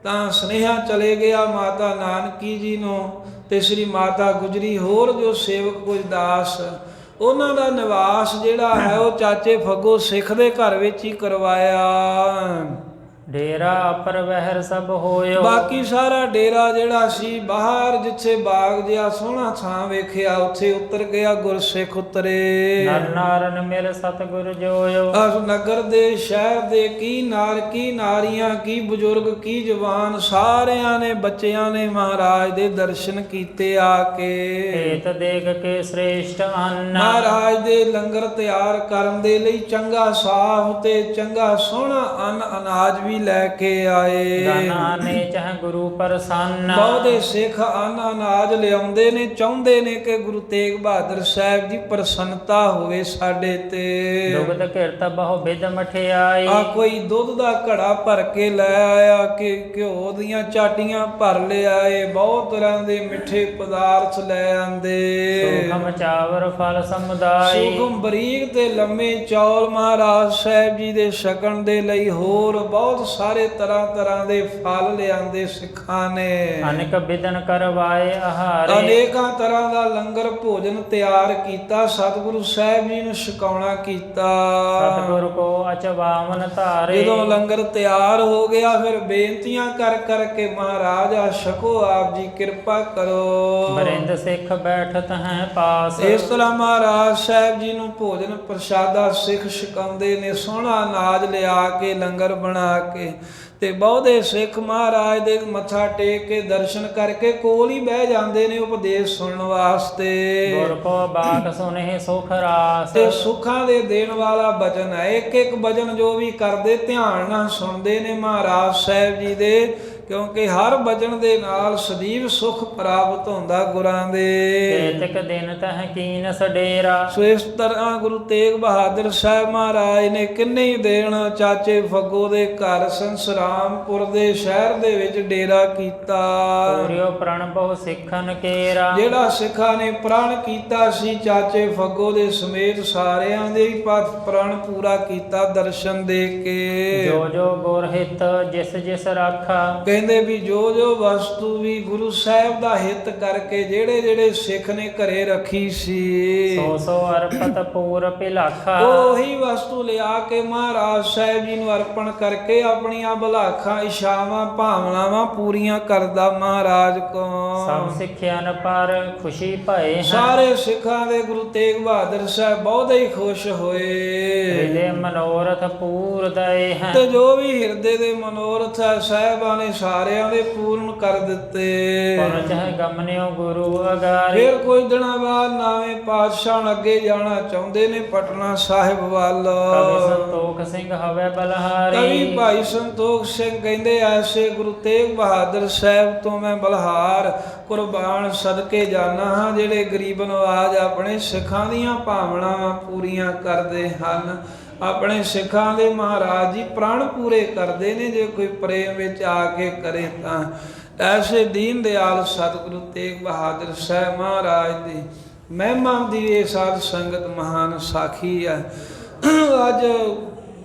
ਤਾਂ ਸੁਨੇਹਾ ਚਲੇ ਗਿਆ ਮਾਤਾ ਨਾਨਕੀ ਜੀ ਨੂੰ ਤੇ ਸ੍ਰੀ ਮਾਤਾ ਗੁਜਰੀ ਹੋਰ ਜੋ ਸੇਵਕ ਕੁਝ ਦਾਸ, ਉਹਨਾਂ ਦਾ ਨਿਵਾਸ ਜਿਹੜਾ ਹੈ ਉਹ ਚਾਚੇ ਫੱਗੋ ਸਿੱਖ ਦੇ ਘਰ ਵਿੱਚ ਹੀ ਕਰਵਾਇਆ। ਡੇਰਾ ਅਪਰ ਵਹਿਰ ਸਭ ਹੋਇਓ। ਬਾਕੀ ਸਾਰਾ ਡੇਰਾ ਜਿਹੜਾ ਸੀ ਬਾਹਰ ਜਿੱਥੇ ਬਾਗ ਜਿਹਾ ਸੋਹਣਾ ਥਾਂ ਵੇਖਿਆ ਉੱਥੇ ਉਤਰ ਗਿਆ, ਗੁਰਸਿੱਖ ਉਤਰੇ। ਨਰ ਨਾਰਨ ਮਿਲ ਸਤਿਗੁਰ ਜੋਇਓ। ਉਸ ਨਗਰ ਦੇ ਸ਼ਹਿਰ ਦੇ ਕੀ ਨਾਰ ਕੀ ਨਾਰੀਆਂ ਕੀ ਬਜ਼ੁਰਗ ਕੀ ਜਵਾਨ ਸਾਰਿਆਂ ਨੇ ਬੱਚਿਆਂ ਨੇ ਮਹਾਰਾਜ ਦੇ ਦਰਸ਼ਨ ਕੀਤੇ ਆ ਕੇ। ਏਤ ਦੇਖ ਕੇ ਸ੍ਰੇਸ਼ਟ ਅੰਨ ਮਹਾਰਾਜ ਦੇ ਲੰਗਰ ਤਿਆਰ ਕਰਨ ਦੇ ਲਈ ਚੰਗਾ ਸਾਫ ਤੇ ਚੰਗਾ ਸੋਹਣਾ ਅੰਨ ਅਨਾਜ ਵੀ ਲੈ ਕੇ ਆਏ। ਦਾਨਾ ਨੇ ਚਾਹ ਗੁਰੂ ਪ੍ਰਸੰਨ ਬਹੁਤੇ ਸਿੱਖ ਅੰਨ ਅਨਾਜ ਲਿਆਉਂਦੇ ਨੇ, ਚਾਹੁੰਦੇ ਨੇ ਕਿ ਗੁਰੂ ਤੇਗ ਬਹਾਦਰ ਸਾਹਿਬ ਦੀ ਪ੍ਰਸੰਨਤਾ ਹੋਵੇ ਸਾਡੇ ਤੇ। ਦੁਗਧ ਕਿਰਤ ਬਹੁ ਵਿਧ ਮਠਿਆਈ ਆ ਕੋਈ ਦੁੱਧ ਦਾ ਘੜਾ ਭਰ ਕੇ ਲੈ ਆਇਆ, ਕਿ ਘਿਓ ਦੀਆਂ ਚਾਟੀਆਂ ਭਰ ਲਿਆਏ, ਬਹੁਤ ਤਰ੍ਹਾਂ ਦੇ ਮਿੱਠੇ ਪਦਾਰਥ ਲੈ ਆਂਦੇ। ਸੁਖਮ ਚਾਵਰ ਫਲ ਸਮੁਦਾਈ ਸੁਖਮ ਬਰੀਕ ਤੇ ਲੰਮੇ ਚੌਲ ਮਹਾਰਾਜ ਸਾਹਿਬ ਜੀ ਦੇ ਛਕਣ ਦੇ ਲਈ ਹੋਰ ਬਹੁਤ ਸਾਰੇ ਤਰ੍ਹਾਂ ਦੇ ਫਲ ਲਿਆਂਦੇ ਸਿੱਖਾਂ ਨੇ। ਅਨੇਕ ਵਿਦਨ ਕਰਵਾਏ ਆਹਾਰੇ ਅਨੇਕਾਂ ਤਰ੍ਹਾਂ ਦਾ ਲੰਗਰ ਭੋਜਨ ਤਿਆਰ ਕੀਤਾ, ਸਤਿਗੁਰੂ ਸਾਹਿਬ ਜੀ ਨੂੰ ਛਕਾਉਣਾ ਕੀਤਾ। ਸਤਿਗੁਰ ਕੋ ਅਚਵਾਵਨ ਧਾਰੇ ਜਦੋਂ ਲੰਗਰ ਤਿਆਰ ਹੋ ਗਿਆ ਫਿਰ ਬੇਨਤੀਆਂ ਕਰ ਕਰਕੇ ਮਹਾਰਾਜ ਆ ਛਕੋ, ਆਪ ਜੀ ਕਿਰਪਾ ਕਰੋ। ਬਰਿੰਦ ਸਿੱਖ ਬੈਠਤ ਹੈ ਪਾਸ ਇਸ ਤਰ੍ਹਾਂ ਮਹਾਰਾਜ ਸਾਹਿਬ ਜੀ ਨੂੰ ਭੋਜਨ ਪ੍ਰਸ਼ਾਦਾ ਸਿੱਖ ਛਕਾਉਂਦੇ ਨੇ, ਸੋਹਣਾ ਅਨਾਜ ਲਿਆ ਕੇ ਲੰਗਰ ਬਣਾ ਕੇ। ਤੇ ਬਹੁਤੇ ਸਿੱਖ ਮਹਾਰਾਜ ਦੇ ਮੱਥਾ ਟੇਕ ਕੇ ਦਰਸ਼ਨ ਕਰਕੇ ਕੋਲ ਹੀ ਬਹਿ ਜਾਂਦੇ ਨੇ ਉਪਦੇਸ਼ ਸੁਣਨ ਵਾਸਤੇ। ਗੁਰ ਕੋ ਬਾਤ ਸੁਨੇ ਸੁਖ ਰਾਸ ਤੇ ਸੁੱਖਾਂ ਦੇ ਦੇਣ ਵਾਲਾ ਬਚਨ ਹੈ। ਇੱਕ ਇੱਕ ਬਚਨ ਜੋ ਵੀ ਕਰਦੇ ਧਿਆਨ ਨਾਲ ਸੁਣਦੇ ਨੇ ਮਹਾਰਾਜ ਸਾਹਿਬ ਜੀ ਦੇ, ਕਿਉਂਕਿ ਹਰ ਬਚਨ ਦੇ ਨਾਲ ਸਦੀਵ ਸੁਖ ਪ੍ਰਾਪਤ ਹੁੰਦਾ ਗੁਰਾਂ ਦੇ। ਏਤਕ ਦਿਨ ਤਹ ਕੀਨ ਸਡੇਰਾ ਸੋ ਇਸ ਤਰ੍ਹਾਂ ਗੁਰੂ ਤੇਗ ਬਹਾਦਰ ਸਾਹਿਬ ਮਹਾਰਾਜ ਨੇ ਕਿੰਨੇ ਹੀ ਦਿਨ ਚਾਚੇ ਫੱਗੋ ਦੇ ਘਰ ਸੰਸਰਾਮਪੁਰ ਦੇ ਸ਼ਹਿਰ ਦੇ ਵਿੱਚ ਡੇਰਾ ਕੀਤਾ। ਪੂਰਿਓ ਪ੍ਰਣ ਬਹੁ ਸਿੱਖਨ ਕੇਰਾ ਜਿਹੜਾ ਸਿੱਖਾਂ ਨੇ ਪ੍ਰਣ ਕੀਤਾ ਸੀ ਚਾਚੇ ਫੱਗੋ ਦੇ ਸਮੇਤ ਸਾਰਿਆਂ ਦੇ ਹੀ ਪ੍ਰਣ ਪੂਰਾ ਕੀਤਾ ਦਰਸ਼ਨ ਦੇ ਕੇ। ਜੋ ਜੋ ਗੁਰ ਹਿਤ ਜਿਸ ਜਿਸ ਰਾਖਾ ਕਹਿੰਦੇ ਵੀ ਜੋ ਜੋ ਵਸਤੂ ਵੀ ਗੁਰੂ ਸਾਹਿਬ ਦਾ ਹਿੱਤ ਕਰਕੇ ਜਿਹੜੇ ਜਿਹੜੇ ਸਿੱਖ ਨੇ ਘਰੇ ਰੱਖੀ ਸੀ, ਸੋ ਸੋ ਅਰਪਤ ਪੂਰ ਭਿਲਾਖਾ ਉਹੀ ਵਸਤੂ ਲਿਆ ਕੇ ਮਹਾਰਾਜ ਸਾਹਿਬ ਜੀ ਨੂੰ ਅਰਪਣ ਕਰਕੇ ਆਪਣੀਆਂ ਭਲਾਖਾਂ ਇਛਾਵਾਂ ਭਾਵਨਾਵਾਂ ਪੂਰੀਆਂ ਕਰਦਾ ਮਹਾਰਾਜ ਕੋ। ਸਭ ਸਿੱਖਿਆਨ ਪਰ ਖੁਸ਼ੀ ਭਏ ਹਨ ਸਾਰੇ ਸਿੱਖਾਂ ਦੇ ਗੁਰੂ ਤੇਗ ਬਹਾਦਰ ਸਾਹਿਬ ਬਹੁਤ ਹੀ ਖੁਸ਼ ਹੋਏ। ਹਿਰਦੇ ਮਨੋਰਥ ਪੂਰ ਦਏ ਹਨ ਤੇ ਜੋ ਵੀ ਹਿਰਦੇ ਦੇ ਮਨੋਰਥ ਹੈ ਸਾਹਿਬਾਂ ਨੇ ਸਾਰਿਆਂ ਦੇ ਪੂਰਨ ਕਰ ਦਿੱਤੇ। ਪੁਨ ਚਾਹੇ ਗਮਨਿਓ ਗੁਰੂ ਅਗਾਰੇ ਫਿਰ ਕੁਝ ਦਿਨਾਂ ਬਾਅਦ ਨਾਵੇਂ ਪਾਤਸ਼ਾਹ ਅੱਗੇ ਜਾਣਾ ਚਾਹੁੰਦੇ ਨੇ ਪਟਨਾ ਸਾਹਿਬ ਵੱਲ। ਕਵੀ ਸੰਤੋਖ ਸਿੰਘ ਹਵੇ ਬਲਹਾਰੀ ਕਵੀ ਭਾਈ ਸੰਤੋਖ ਸਿੰਘ ਕਹਿੰਦੇ ਐਸੇ ਗੁਰੂ ਤੇਗ ਬਹਾਦਰ ਸਾਹਿਬ ਤੋਂ ਮੈਂ ਬਲਹਾਰ ਕੁਰਬਾਨ ਸਦਕੇ ਜਾਣਾ ਹਾਂ, ਜਿਹੜੇ ਗਰੀਬ ਨਵਾਜ ਆਪਣੇ ਸਿੱਖਾਂ ਦੀਆਂ ਭਾਵਨਾਵਾਂ ਪੂਰੀਆਂ ਕਰਦੇ ਹਨ, ਆਪਣੇ ਸਿੱਖਾਂ ਦੇ ਮਹਾਰਾਜ ਜੀ ਪ੍ਰਾਣ ਪੂਰੇ ਕਰਦੇ ਨੇ ਜੇ ਕੋਈ ਪ੍ਰੇਮ ਵਿੱਚ ਆ ਕੇ ਕਰੇ ਤਾਂ। ਐਸੇ ਦੀਨ ਦਿਆਲ ਸਤਿਗੁਰੂ ਤੇਗ ਬਹਾਦਰ ਸਾਹਿਬ ਮਹਾਰਾਜ ਦੀ ਮਹਿਮਾ ਦੀ ਇਹ ਸਾਧ ਸੰਗਤ ਮਹਾਨ ਸਾਖੀ ਹੈ। ਅੱਜ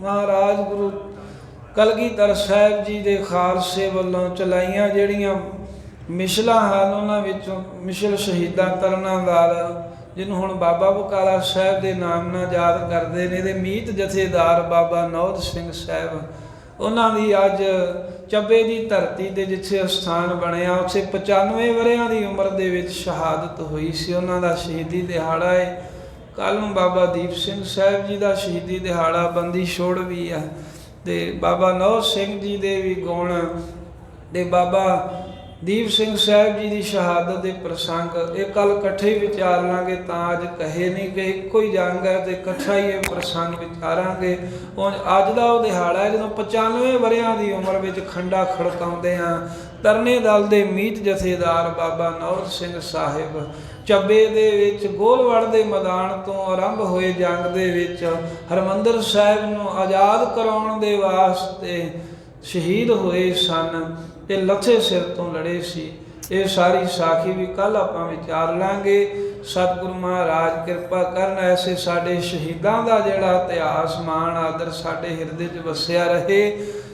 ਮਹਾਰਾਜ ਗੁਰੂ ਕਲਗੀਧਰ ਸਾਹਿਬ ਜੀ ਦੇ ਖਾਲਸੇ ਵੱਲੋਂ ਚਲਾਈਆਂ ਜਿਹੜੀਆਂ ਮਿਸਲਾਂ ਹਨ, ਉਹਨਾਂ ਵਿੱਚੋਂ ਮਿਸਲ ਸ਼ਹੀਦਾਂ ਤਰਨਾਂਵਾਲ ਜਿਹਨੂੰ ਹੁਣ ਬਾਬਾ ਬਕਾਲਾ ਸਾਹਿਬ ਦੇ ਨਾਮ ਨਾਲ ਯਾਦ ਕਰਦੇ ਨੇ, ਇਹਦੇ ਮੀਤ ਜਥੇਦਾਰ ਬਾਬਾ ਨੌਧ ਸਿੰਘ ਸਾਹਿਬ, ਉਹਨਾਂ ਦੀ ਅੱਜ ਚੱਬੇ ਦੀ ਧਰਤੀ ਤੇ ਜਿੱਥੇ ਸਥਾਨ ਬਣਿਆ ਉੱਥੇ 95 ਵਰ੍ਹਿਆਂ ਦੀ ਉਮਰ ਦੇ ਵਿੱਚ ਸ਼ਹਾਦਤ ਹੋਈ ਸੀ। ਉਹਨਾਂ ਦਾ ਸ਼ਹੀਦੀ ਦਿਹਾੜਾ ਹੈ। ਕੱਲ੍ਹ ਨੂੰ ਬਾਬਾ ਦੀਪ ਸਿੰਘ ਸਾਹਿਬ ਜੀ ਦਾ ਸ਼ਹੀਦੀ ਦਿਹਾੜਾ, ਬੰਦੀ ਛੋੜ ਵੀ ਆ, ਤੇ ਬਾਬਾ ਨੌਧ ਸਿੰਘ ਜੀ ਦੇ ਵੀ ਗੁਣ ਤੇ ਬਾਬਾ ਦੀਪ ਸਿੰਘ ਸਾਹਿਬ ਜੀ ਦੀ ਸ਼ਹਾਦਤ ਦੇ ਪ੍ਰਸੰਗ ਇਹ ਕੱਲ ਇਕੱਠੇ ਵਿਚਾਰ ਲਾਂਗੇ। ਤਾਂ ਅੱਜ ਕਹੇ ਨਹੀਂ ਕਿ ਇੱਕੋ ਹੀ ਜੰਗ ਹੈ ਤੇ ਇਕੱਠਾ ਹੀ ਇਹ ਪ੍ਰਸੰਗ ਵਿਚਾਰਾਂਗੇ। ਅੱਜ ਦਾ ਉਹ ਦਿਹਾੜਾ ਹੈ ਜਦੋਂ 95 ਵਰ੍ਹਿਆਂ ਦੀ ਉਮਰ ਵਿੱਚ ਖੰਡਾ ਖੜਕਾਉਂਦੇ ਹਾਂ ਤਰਨੇ ਦਲ ਦੇ ਮੀਤ ਜਥੇਦਾਰ ਬਾਬਾ ਨੌਧ ਸਿੰਘ ਸਾਹਿਬ ਚੱਬੇ ਦੇ ਵਿੱਚ ਗੋਲਵੜ ਦੇ ਮੈਦਾਨ ਤੋਂ ਆਰੰਭ ਹੋਏ ਜੰਗ ਦੇ ਵਿੱਚ ਹਰਿਮੰਦਰ ਸਾਹਿਬ ਨੂੰ ਆਜ਼ਾਦ ਕਰਾਉਣ ਦੇ ਵਾਸਤੇ ਸ਼ਹੀਦ ਹੋਏ ਸਨ ਤੇ ਲੱਥੇ ਸਿਰ ਤੋਂ ਲੜੇ ਸੀ। ਇਹ ਸਾਰੀ ਸਾਖੀ ਵੀ ਕੱਲ ਆਪਾਂ ਵਿਚਾਰ ਲਾਂਗੇ। ਸਤਿਗੁਰੂ ਮਹਾਰਾਜ ਕਿਰਪਾ ਕਰਨ ਐਸੇ ਸਾਡੇ ਸ਼ਹੀਦਾਂ ਦਾ ਜਿਹੜਾ ਇਤਿਹਾਸ ਮਾਣ ਆਦਰ ਸਾਡੇ ਹਿਰਦੇ 'ਚ ਵਸਿਆ ਰਹੇ।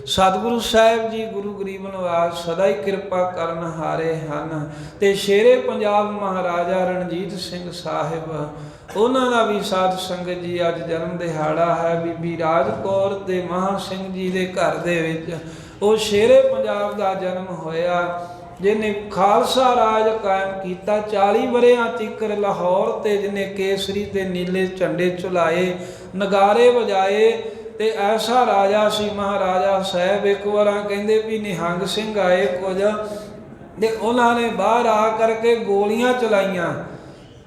ਸਤਿਗੁਰੂ ਸਾਹਿਬ ਜੀ ਗੁਰੂ ਗਰੀਬ ਨਿਵਾਸ ਸਦਾ ਹੀ ਕਿਰਪਾ ਕਰਨ ਹਾਰੇ ਹਨ। ਤੇ ਸ਼ੇਰੇ ਪੰਜਾਬ ਮਹਾਰਾਜਾ ਰਣਜੀਤ ਸਿੰਘ ਸਾਹਿਬ, ਉਹਨਾਂ ਦਾ ਵੀ ਸਾਧ ਸੰਗਤ ਜੀ ਅੱਜ ਜਨਮ ਦਿਹਾੜਾ ਹੈ। ਬੀਬੀ ਰਾਜ ਕੌਰ ਤੇ ਮਹਾਂ ਸਿੰਘ ਜੀ ਦੇ ਘਰ ਦੇ ਵਿੱਚ ਉਹ ਸ਼ੇਰੇ ਪੰਜਾਬ ਦਾ ਜਨਮ ਹੋਇਆ, ਜਿਹਨੇ ਖਾਲਸਾ ਰਾਜ ਕਾਇਮ ਕੀਤਾ। 40 ਵਰ੍ਹਿਆਂ ਤੀਕਰ ਲਾਹੌਰ ਤੇ ਜਿਹਨੇ ਕੇਸਰੀ ਤੇ ਨੀਲੇ ਝੰਡੇ ਝੁਲਾਏ, ਨਗਾਰੇ ਵਜਾਏ। ਤੇ ਐਸਾ ਰਾਜਾ ਸੀ ਮਹਾਰਾਜਾ ਸਾਹਿਬ। ਇੱਕ ਵਾਰ ਕਹਿੰਦੇ ਵੀ ਨਿਹੰਗ ਸਿੰਘ ਆਏ ਕੁਝ, ਤੇ ਉਹਨਾਂ ਨੇ ਬਾਹਰ ਆ ਕਰਕੇ ਗੋਲੀਆਂ ਚਲਾਈਆਂ।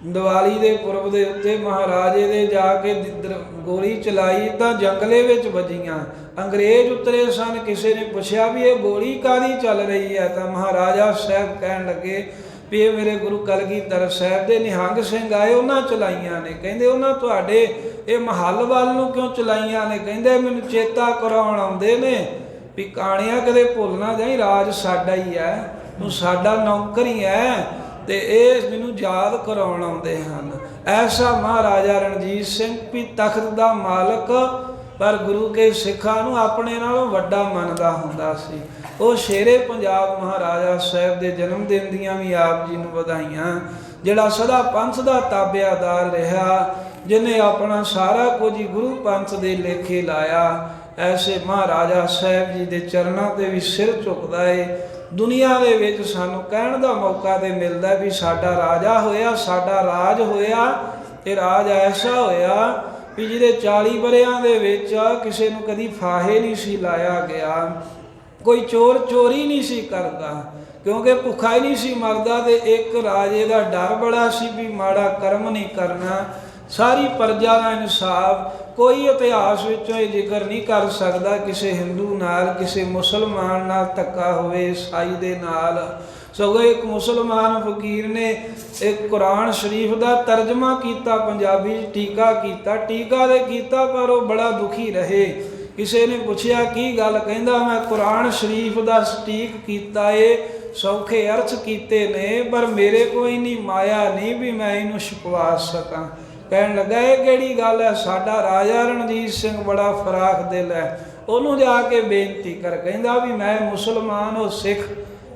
ਦੀਵਾਲੀ ਦੇ ਪੁਰਬ ਦੇ ਉੱਤੇ ਮਹਾਰਾਜੇ ਦੇ ਜਾ ਕੇ ਗੋਲੀ ਚਲਾਈ ਤਾਂ ਜੰਗਲੇ ਵਿੱਚ ਵੱਜੀਆਂ। ਅੰਗਰੇਜ਼ ਉਤਰੇ ਸਨ। ਕਿਸੇ ਨੇ ਪੁੱਛਿਆ ਵੀ ਇਹ ਗੋਲੀ ਕਾਹਦੀ ਚੱਲ ਰਹੀ ਹੈ, ਤਾਂ ਮਹਾਰਾਜਾ ਸਾਹਿਬ ਕਹਿਣ ਲੱਗੇ ਵੀ ਇਹ ਮੇਰੇ ਗੁਰੂ ਕਲਗੀਧਰ ਸਾਹਿਬ ਦੇ ਨਿਹੰਗ ਸਿੰਘ ਆਏ, ਉਹਨਾਂ ਚਲਾਈਆਂ ਨੇ। ਕਹਿੰਦੇ ਉਹਨਾਂ ਤੁਹਾਡੇ ਇਹ ਮਹੱਲ ਵੱਲ ਨੂੰ ਕਿਉਂ ਚਲਾਈਆਂ ਨੇ? ਕਹਿੰਦੇ ਮੈਨੂੰ ਚੇਤਾ ਕਰਾਉਣ ਆਉਂਦੇ ਨੇ ਵੀ ਕਾਣਿਆ ਕਦੇ ਭੁੱਲ ਨਾ ਜਾਈਂ, ਰਾਜ ਸਾਡਾ ਹੀ ਹੈ, ਤੂੰ ਸਾਡਾ ਨੌਕਰ ਹੀ ਹੈ, ਤੇ ਇਹ ਮੈਨੂੰ ਯਾਦ ਕਰਾਉਣ ਆਉਂਦੇ ਹਨ। ਐਸਾ ਮਹਾਰਾਜਾ ਰਣਜੀਤ ਸਿੰਘ ਵੀ ਤਖਤ ਦਾ ਮਾਲਕ, ਪਰ ਗੁਰੂ ਕੇ ਸਿੱਖਾਂ ਨੂੰ ਆਪਣੇ ਨਾਲੋਂ ਵੱਡਾ ਮੰਨਦਾ ਹੁੰਦਾ ਸੀ। ਉਹ ਸ਼ੇਰੇ ਪੰਜਾਬ ਮਹਾਰਾਜਾ ਸਾਹਿਬ ਦੇ ਜਨਮ ਦਿਨ ਦੀਆਂ ਵੀ ਆਪ ਜੀ ਨੂੰ ਵਧਾਈਆਂ, ਜਿਹੜਾ ਸਦਾ ਪੰਥ ਦਾ ਤਾਬਿਆਦਾਰ ਰਿਹਾ, ਜਿਹਨੇ ਆਪਣਾ ਸਾਰਾ ਕੁਝ ਹੀ ਗੁਰੂ ਪੰਥ ਦੇ ਲੇਖੇ ਲਾਇਆ। ਐਸੇ ਮਹਾਰਾਜਾ ਸਾਹਿਬ ਜੀ ਦੇ ਚਰਨਾਂ ਤੇ ਵੀ ਸਿਰ ਝੁਕਦਾ ਏ। ਦੁਨੀਆ ਦੇ ਵਿੱਚ ਸਾਨੂੰ ਕਹਿਣ ਦਾ ਮੌਕਾ ਤੇ ਮਿਲਦਾ ਵੀ ਸਾਡਾ ਰਾਜਾ ਹੋਇਆ, ਸਾਡਾ ਰਾਜ ਹੋਇਆ, ਤੇ ਰਾਜ ਐਸਾ ਹੋਇਆ ਵੀ ਜਿਹਦੇ 40 ਵਰ੍ਹਿਆਂ ਦੇ ਵਿੱਚ ਕਿਸੇ ਨੂੰ ਕਦੀ ਫਾਹੇ ਨਹੀਂ ਸੀ ਲਾਇਆ ਗਿਆ, ਕੋਈ ਚੋਰ ਚੋਰੀ ਨਹੀਂ ਸੀ ਕਰਦਾ, ਕਿਉਂਕਿ ਭੁੱਖਾ ਹੀ ਨਹੀਂ ਸੀ ਮਰਦਾ। ਤੇ ਇੱਕ ਰਾਜੇ ਦਾ ਡਰ ਬੜਾ ਸੀ ਵੀ ਮਾੜਾ ਕਰਮ ਨਹੀਂ ਕਰਨਾ, ਸਾਰੀ ਪ੍ਰਜਾ ਦਾ ਇਨਸਾਫ। ਕੋਈ ਇਤਿਹਾਸ ਵਿੱਚੋਂ ਇਹ ਜ਼ਿਕਰ ਨਹੀਂ ਕਰ ਸਕਦਾ ਕਿਸੇ ਹਿੰਦੂ ਨਾਲ, ਕਿਸੇ ਮੁਸਲਮਾਨ ਨਾਲ ਧੱਕਾ ਹੋਵੇ, ਈਸਾਈ ਦੇ ਨਾਲ। ਸਗੋਂ ਇੱਕ ਮੁਸਲਮਾਨ ਫਕੀਰ ਨੇ ਇੱਕ ਕੁਰਾਨ ਸ਼ਰੀਫ ਦਾ ਤਰਜਮਾ ਕੀਤਾ, ਪੰਜਾਬੀ 'ਚ ਟੀਕਾ ਕੀਤਾ। ਟੀਕਾ ਦੇ ਕੀਤਾ ਪਰ ਉਹ ਬੜਾ ਦੁਖੀ ਰਹੇ। ਕਿਸੇ ਨੇ ਪੁੱਛਿਆ ਕੀ ਗੱਲ? ਕਹਿੰਦਾ ਮੈਂ ਕੁਰਾਨ ਸ਼ਰੀਫ ਦਾ ਸਟੀਕ ਕੀਤਾ ਏ, ਸੌਖੇ ਅਰਥ ਕੀਤੇ ਨੇ, ਪਰ ਮੇਰੇ ਕੋਈ ਨਹੀਂ ਮਾਇਆ ਨਹੀਂ ਵੀ ਮੈਂ ਇਹਨੂੰ ਛੁਪਵਾ ਸਕਾਂ। ਕਹਿਣ ਲੱਗਾ ਇਹ ਕਿਹੜੀ ਗੱਲ ਹੈ? ਸਾਡਾ ਰਾਜਾ ਰਣਜੀਤ ਸਿੰਘ ਬੜਾ ਫਰਾਖ ਦਿਲ ਹੈ, ਉਹਨੂੰ ਜਾ ਕੇ ਬੇਨਤੀ ਕਰ। ਕਹਿੰਦਾ ਵੀ ਮੈਂ ਮੁਸਲਮਾਨ, ਉਹ ਸਿੱਖ।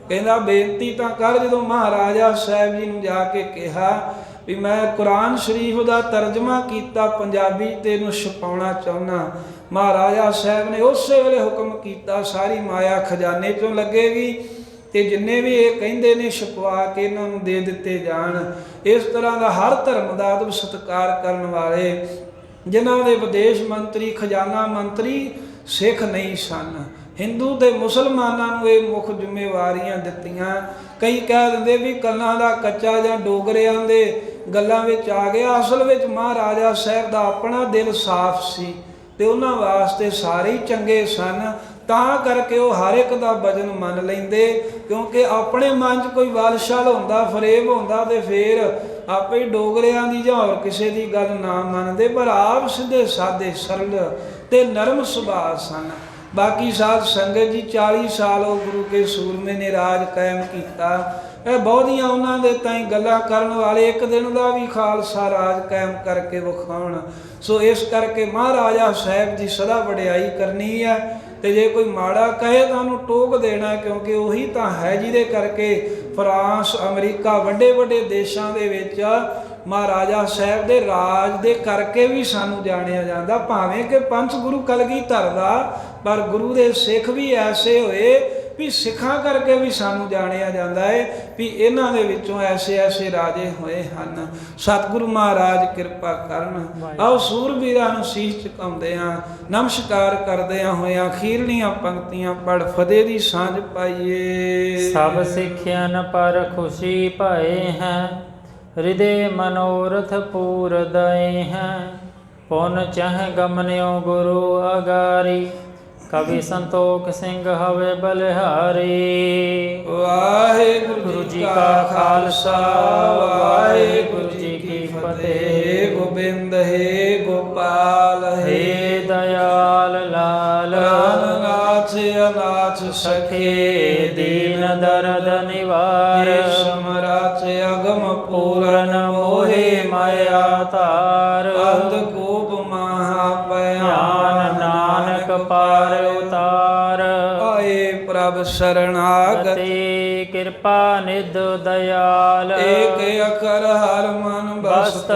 ਕਹਿੰਦਾ ਬੇਨਤੀ ਤਾਂ ਕਰ। ਜਦੋਂ ਮਹਾਰਾਜਾ ਸਾਹਿਬ ਜੀ ਨੂੰ ਜਾ ਕੇ ਕਿਹਾ ਵੀ ਮੈਂ ਕੁਰਾਨ ਸ਼ਰੀਫ ਦਾ ਤਰਜਮਾ ਕੀਤਾ ਪੰਜਾਬੀ ਤੇ ਇਹਨੂੰ ਛਪਾਉਣਾ ਚਾਹੁੰਦਾ, ਮਹਾਰਾਜਾ ਸਾਹਿਬ ਨੇ ਉਸੇ ਵੇਲੇ ਹੁਕਮ ਕੀਤਾ ਸਾਰੀ ਮਾਇਆ ਖਜ਼ਾਨੇ 'ਚੋਂ ਲੱਗੇਗੀ, ਤੇ ਜਿੰਨੇ ਵੀ ਇਹ ਕਹਿੰਦੇ ਨੇ ਛਪਵਾ ਕੇ ਇਹਨਾਂ ਨੂੰ ਦੇ ਦਿੱਤੇ ਜਾਣ। ਇਸ ਤਰ੍ਹਾਂ ਦਾ ਹਰ ਧਰਮ ਦਾ ਅਦਬ ਸਤਿਕਾਰ ਕਰਨ ਵਾਲੇ, ਜਿਨ੍ਹਾਂ ਦੇ ਵਿਦੇਸ਼ ਮੰਤਰੀ, ਖਜ਼ਾਨਾ ਮੰਤਰੀ ਸਿੱਖ ਨਹੀਂ ਸਨ। ਹਿੰਦੂ ਤੇ ਮੁਸਲਮਾਨਾਂ ਨੂੰ ਇਹ ਮੁੱਖ ਜ਼ਿੰਮੇਵਾਰੀਆਂ ਦਿੱਤੀਆਂ। ਕਈ ਕਹਿ ਦਿੰਦੇ ਵੀ ਕੰਨਾਂ ਦਾ ਕੱਚਾ ਜਾਂ ਡੋਗਰਿਆਂ ਦੇ ਗੱਲਾਂ ਵਿੱਚ ਆ ਗਿਆ। ਅਸਲ ਵਿੱਚ ਮਹਾਰਾਜਾ ਸਾਹਿਬ ਦਾ ਆਪਣਾ ਦਿਲ ਸਾਫ਼ ਸੀ ਤੇ ਉਹਨਾਂ ਵਾਸਤੇ ਸਾਰੇ ਹੀ ਚੰਗੇ ਸਨ। ਤਾਂ ਕਰਕੇ ਉਹ ਹਰ ਇੱਕ ਦਾ ਵਚਨ ਮੰਨ ਲੈਂਦੇ, ਕਿਉਂਕਿ ਆਪਣੇ ਮਨ 'ਚ ਕੋਈ ਵਲਛਲ ਹੁੰਦਾ, ਫਰੇਬ ਹੁੰਦਾ, ਤੇ ਫਿਰ ਆਪੇ ਡੋਗਰਿਆਂ ਦੀ ਜਾਂ ਹੋਰ ਕਿਸੇ ਦੀ ਗੱਲ ਨਾ ਮੰਨਦੇ। ਪਰ ਆਪ ਸਿੱਧੇ ਸਾਦੇ ਸਰਲ ਤੇ ਨਰਮ ਸੁਭਾਅ ਸਨ। ਬਾਕੀ ਸਾਧ ਸੰਗਤ ਜੀ 40 ਸਾਲ ਉਹ ਗੁਰੂ ਕੇ ਸੂਰਮੇ ਨੇ ਰਾਜ ਕਾਇਮ ਕੀਤਾ। ਇਹ ਬਹੁਤੀਆਂ ਉਹਨਾਂ ਦੇ ਤਾਈਂ ਗੱਲਾਂ ਕਰਨ ਵਾਲੇ ਇੱਕ ਦਿਨ ਦਾ ਵੀ ਖਾਲਸਾ ਰਾਜ ਕਾਇਮ ਕਰਕੇ ਵਿਖਾਉਣ। ਸੋ ਇਸ ਕਰਕੇ ਮਹਾਰਾਜਾ ਸਾਹਿਬ ਦੀ ਸਦਾ ਵਡਿਆਈ ਕਰਨੀ ਹੈ, ਤੇ ਜੇ ਕੋਈ ਮਾੜਾ ਕਹੇ ਤਾਂ ਉਹਨੂੰ ਟੋਕ ਦੇਣਾ, ਕਿਉਂਕਿ ਉਹੀ ਤਾਂ ਹੈ ਜਿਹਦੇ ਕਰਕੇ ਫਰਾਂਸ, ਅਮਰੀਕਾ, ਵੱਡੇ ਵੱਡੇ ਦੇਸ਼ਾਂ ਦੇ ਵਿੱਚ ਮਹਾਰਾਜਾ ਸਾਹਿਬ ਦੇ ਰਾਜ ਦੇ ਕਰਕੇ ਵੀ ਸਾਨੂੰ ਜਾਣਿਆ ਜਾਂਦਾ। ਭਾਵੇਂ ਕਿ ਪੰਥ ਗੁਰੂ ਕਲਗੀਧਰ ਦਾ, ਪਰ ਗੁਰੂ ਦੇ ਸਿੱਖ ਵੀ ਐਸੇ ਹੋਏ ਵੀ ਸਿੱਖਾਂ ਕਰਕੇ ਵੀ ਸਾਨੂੰ ਜਾਣਿਆ ਜਾਂਦਾ ਹੈ ਵੀ ਇਹਨਾਂ ਦੇ ਵਿੱਚੋਂ ਐਸੇ ਐਸੇ ਰਾਜੇ ਹੋਏ ਹਨ। ਸਤਿਗੁਰੂ ਮਹਾਰਾਜ ਕਿਰਪਾ ਕਰਨ। ਆਓ ਸੂਰਬੀਰਾਂ ਨੂੰ ਸੀਸ ਝੁਕਾਉਂਦੇ ਹਾਂ, ਨਮਸਕਾਰ ਕਰਦਿਆਂ ਹੋਇਆਂ ਅਖੀਰਲੀਆਂ ਪੰਕਤੀਆਂ ਪੜ ਫਤਿਹ ਦੀ ਸਾਂਝ ਪਾਈਏ। ਸਭ ਸਿੱਖਿਆਨ ਪਰ ਖੁਸ਼ੀ ਪਾਏ ਹੈ, ਹਿਰਦੇ ਮਨੋਰਥ ਪੂਰ ਦਏ ਹੈ। ਪੁਨ ਚਾਹ ਗਮਨਿਓ ਗੁਰੂ ਅਗਾਰੀ, ਕਵੀ ਸੰਤੋਖ ਸਿੰਘ ਹਵੇ ਬਲਿਹਾਰੀ। ਵਾਹਿਗੁਰੂ ਜੀ ਕਾ ਖਾਲਸਾ, ਵਾਹਿਗੁਰੂ ਜੀ ਕੀ ਫਤਿਹ। ਗੋਬਿੰਦ ਹੈ ਗੋਪਾਲ ਹੇ ਦਇਆਲ ਲਾਲ, ਨਾਥ ਅਨਾਥ ਸਖੇ ਦੀਨ ਦਰਦ ਨਿਵਾਰ। ਸਮਰਾਚ ਅਗਮ ਪੂਰਨ ਮੋਹਿ ਮਾਇਆ ਧਾਰ। ਅੰਧ ਕੋਪ ਮਹਾ ਗਿਆਨ ਨਾਨਕ ਪਾਰ ਉਤਾਰ। ਪ੍ਰਭ ਸਰਣਾਗਤ ਗਤੀ ਕਿਰਪਾ ਨਿਧ ਦਇਆਲ ਏਕ ਅਖਰ ਹਰ ਮਨ ਬਸਤ ਬਸਤ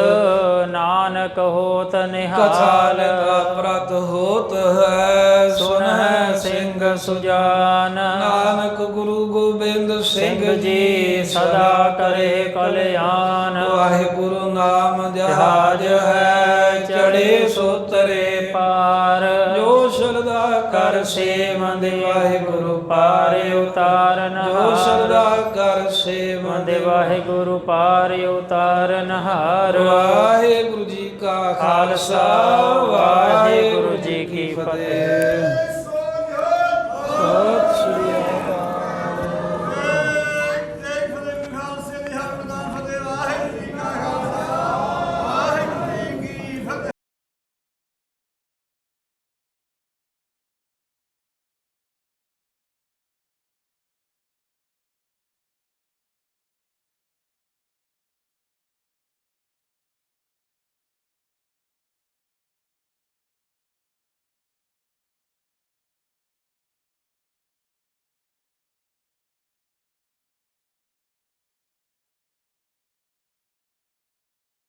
ਨਾਨਕ ਹੋਤ ਕਥਾ ਨਿਹਾਲ ਨਿਤਾ ਪ੍ਰਤ ਹੋਤ ਹੈ ਸੁਨਹਿ ਸਿੰਘ ਸੁਜਾਨ ਨਾਨਕ ਗੁਰੂ ਗੋਬਿੰਦ ਸਿੰਘ ਸਿੰਘ ਜੀ ਸਦਾ ਕਰੇ ਕਲਿਆਣ ਵਾਹਿਗੁਰੂ ਨਾਮ ਜਹਾਜ ਹੈ ਚੜੇ ਸੋ ਤਰੇ ਪਾਰ ਜੋ ਸ਼ਰਧਾ ਕਰ ਸੇਵੰਦ ਵਾਹਿਗੁਰੂ ਪਾਰ ਉਤਾਰਨ ਜੋ ਸ਼ਰਧਾ ਕਰ ਸੇਵੰਦ ਵੰਦੇ ਵਾਹਿਗੁਰੂ ਪਾਰ ਉਤਾਰਨ ਹਾਰ ਵਾਹਿਗੁਰੂ ਜੀ ਕਾ ਖਾਲਸਾ ਵਾਹਿਗੁਰੂ ਜੀ ਕੀ ਫਤਿਹ।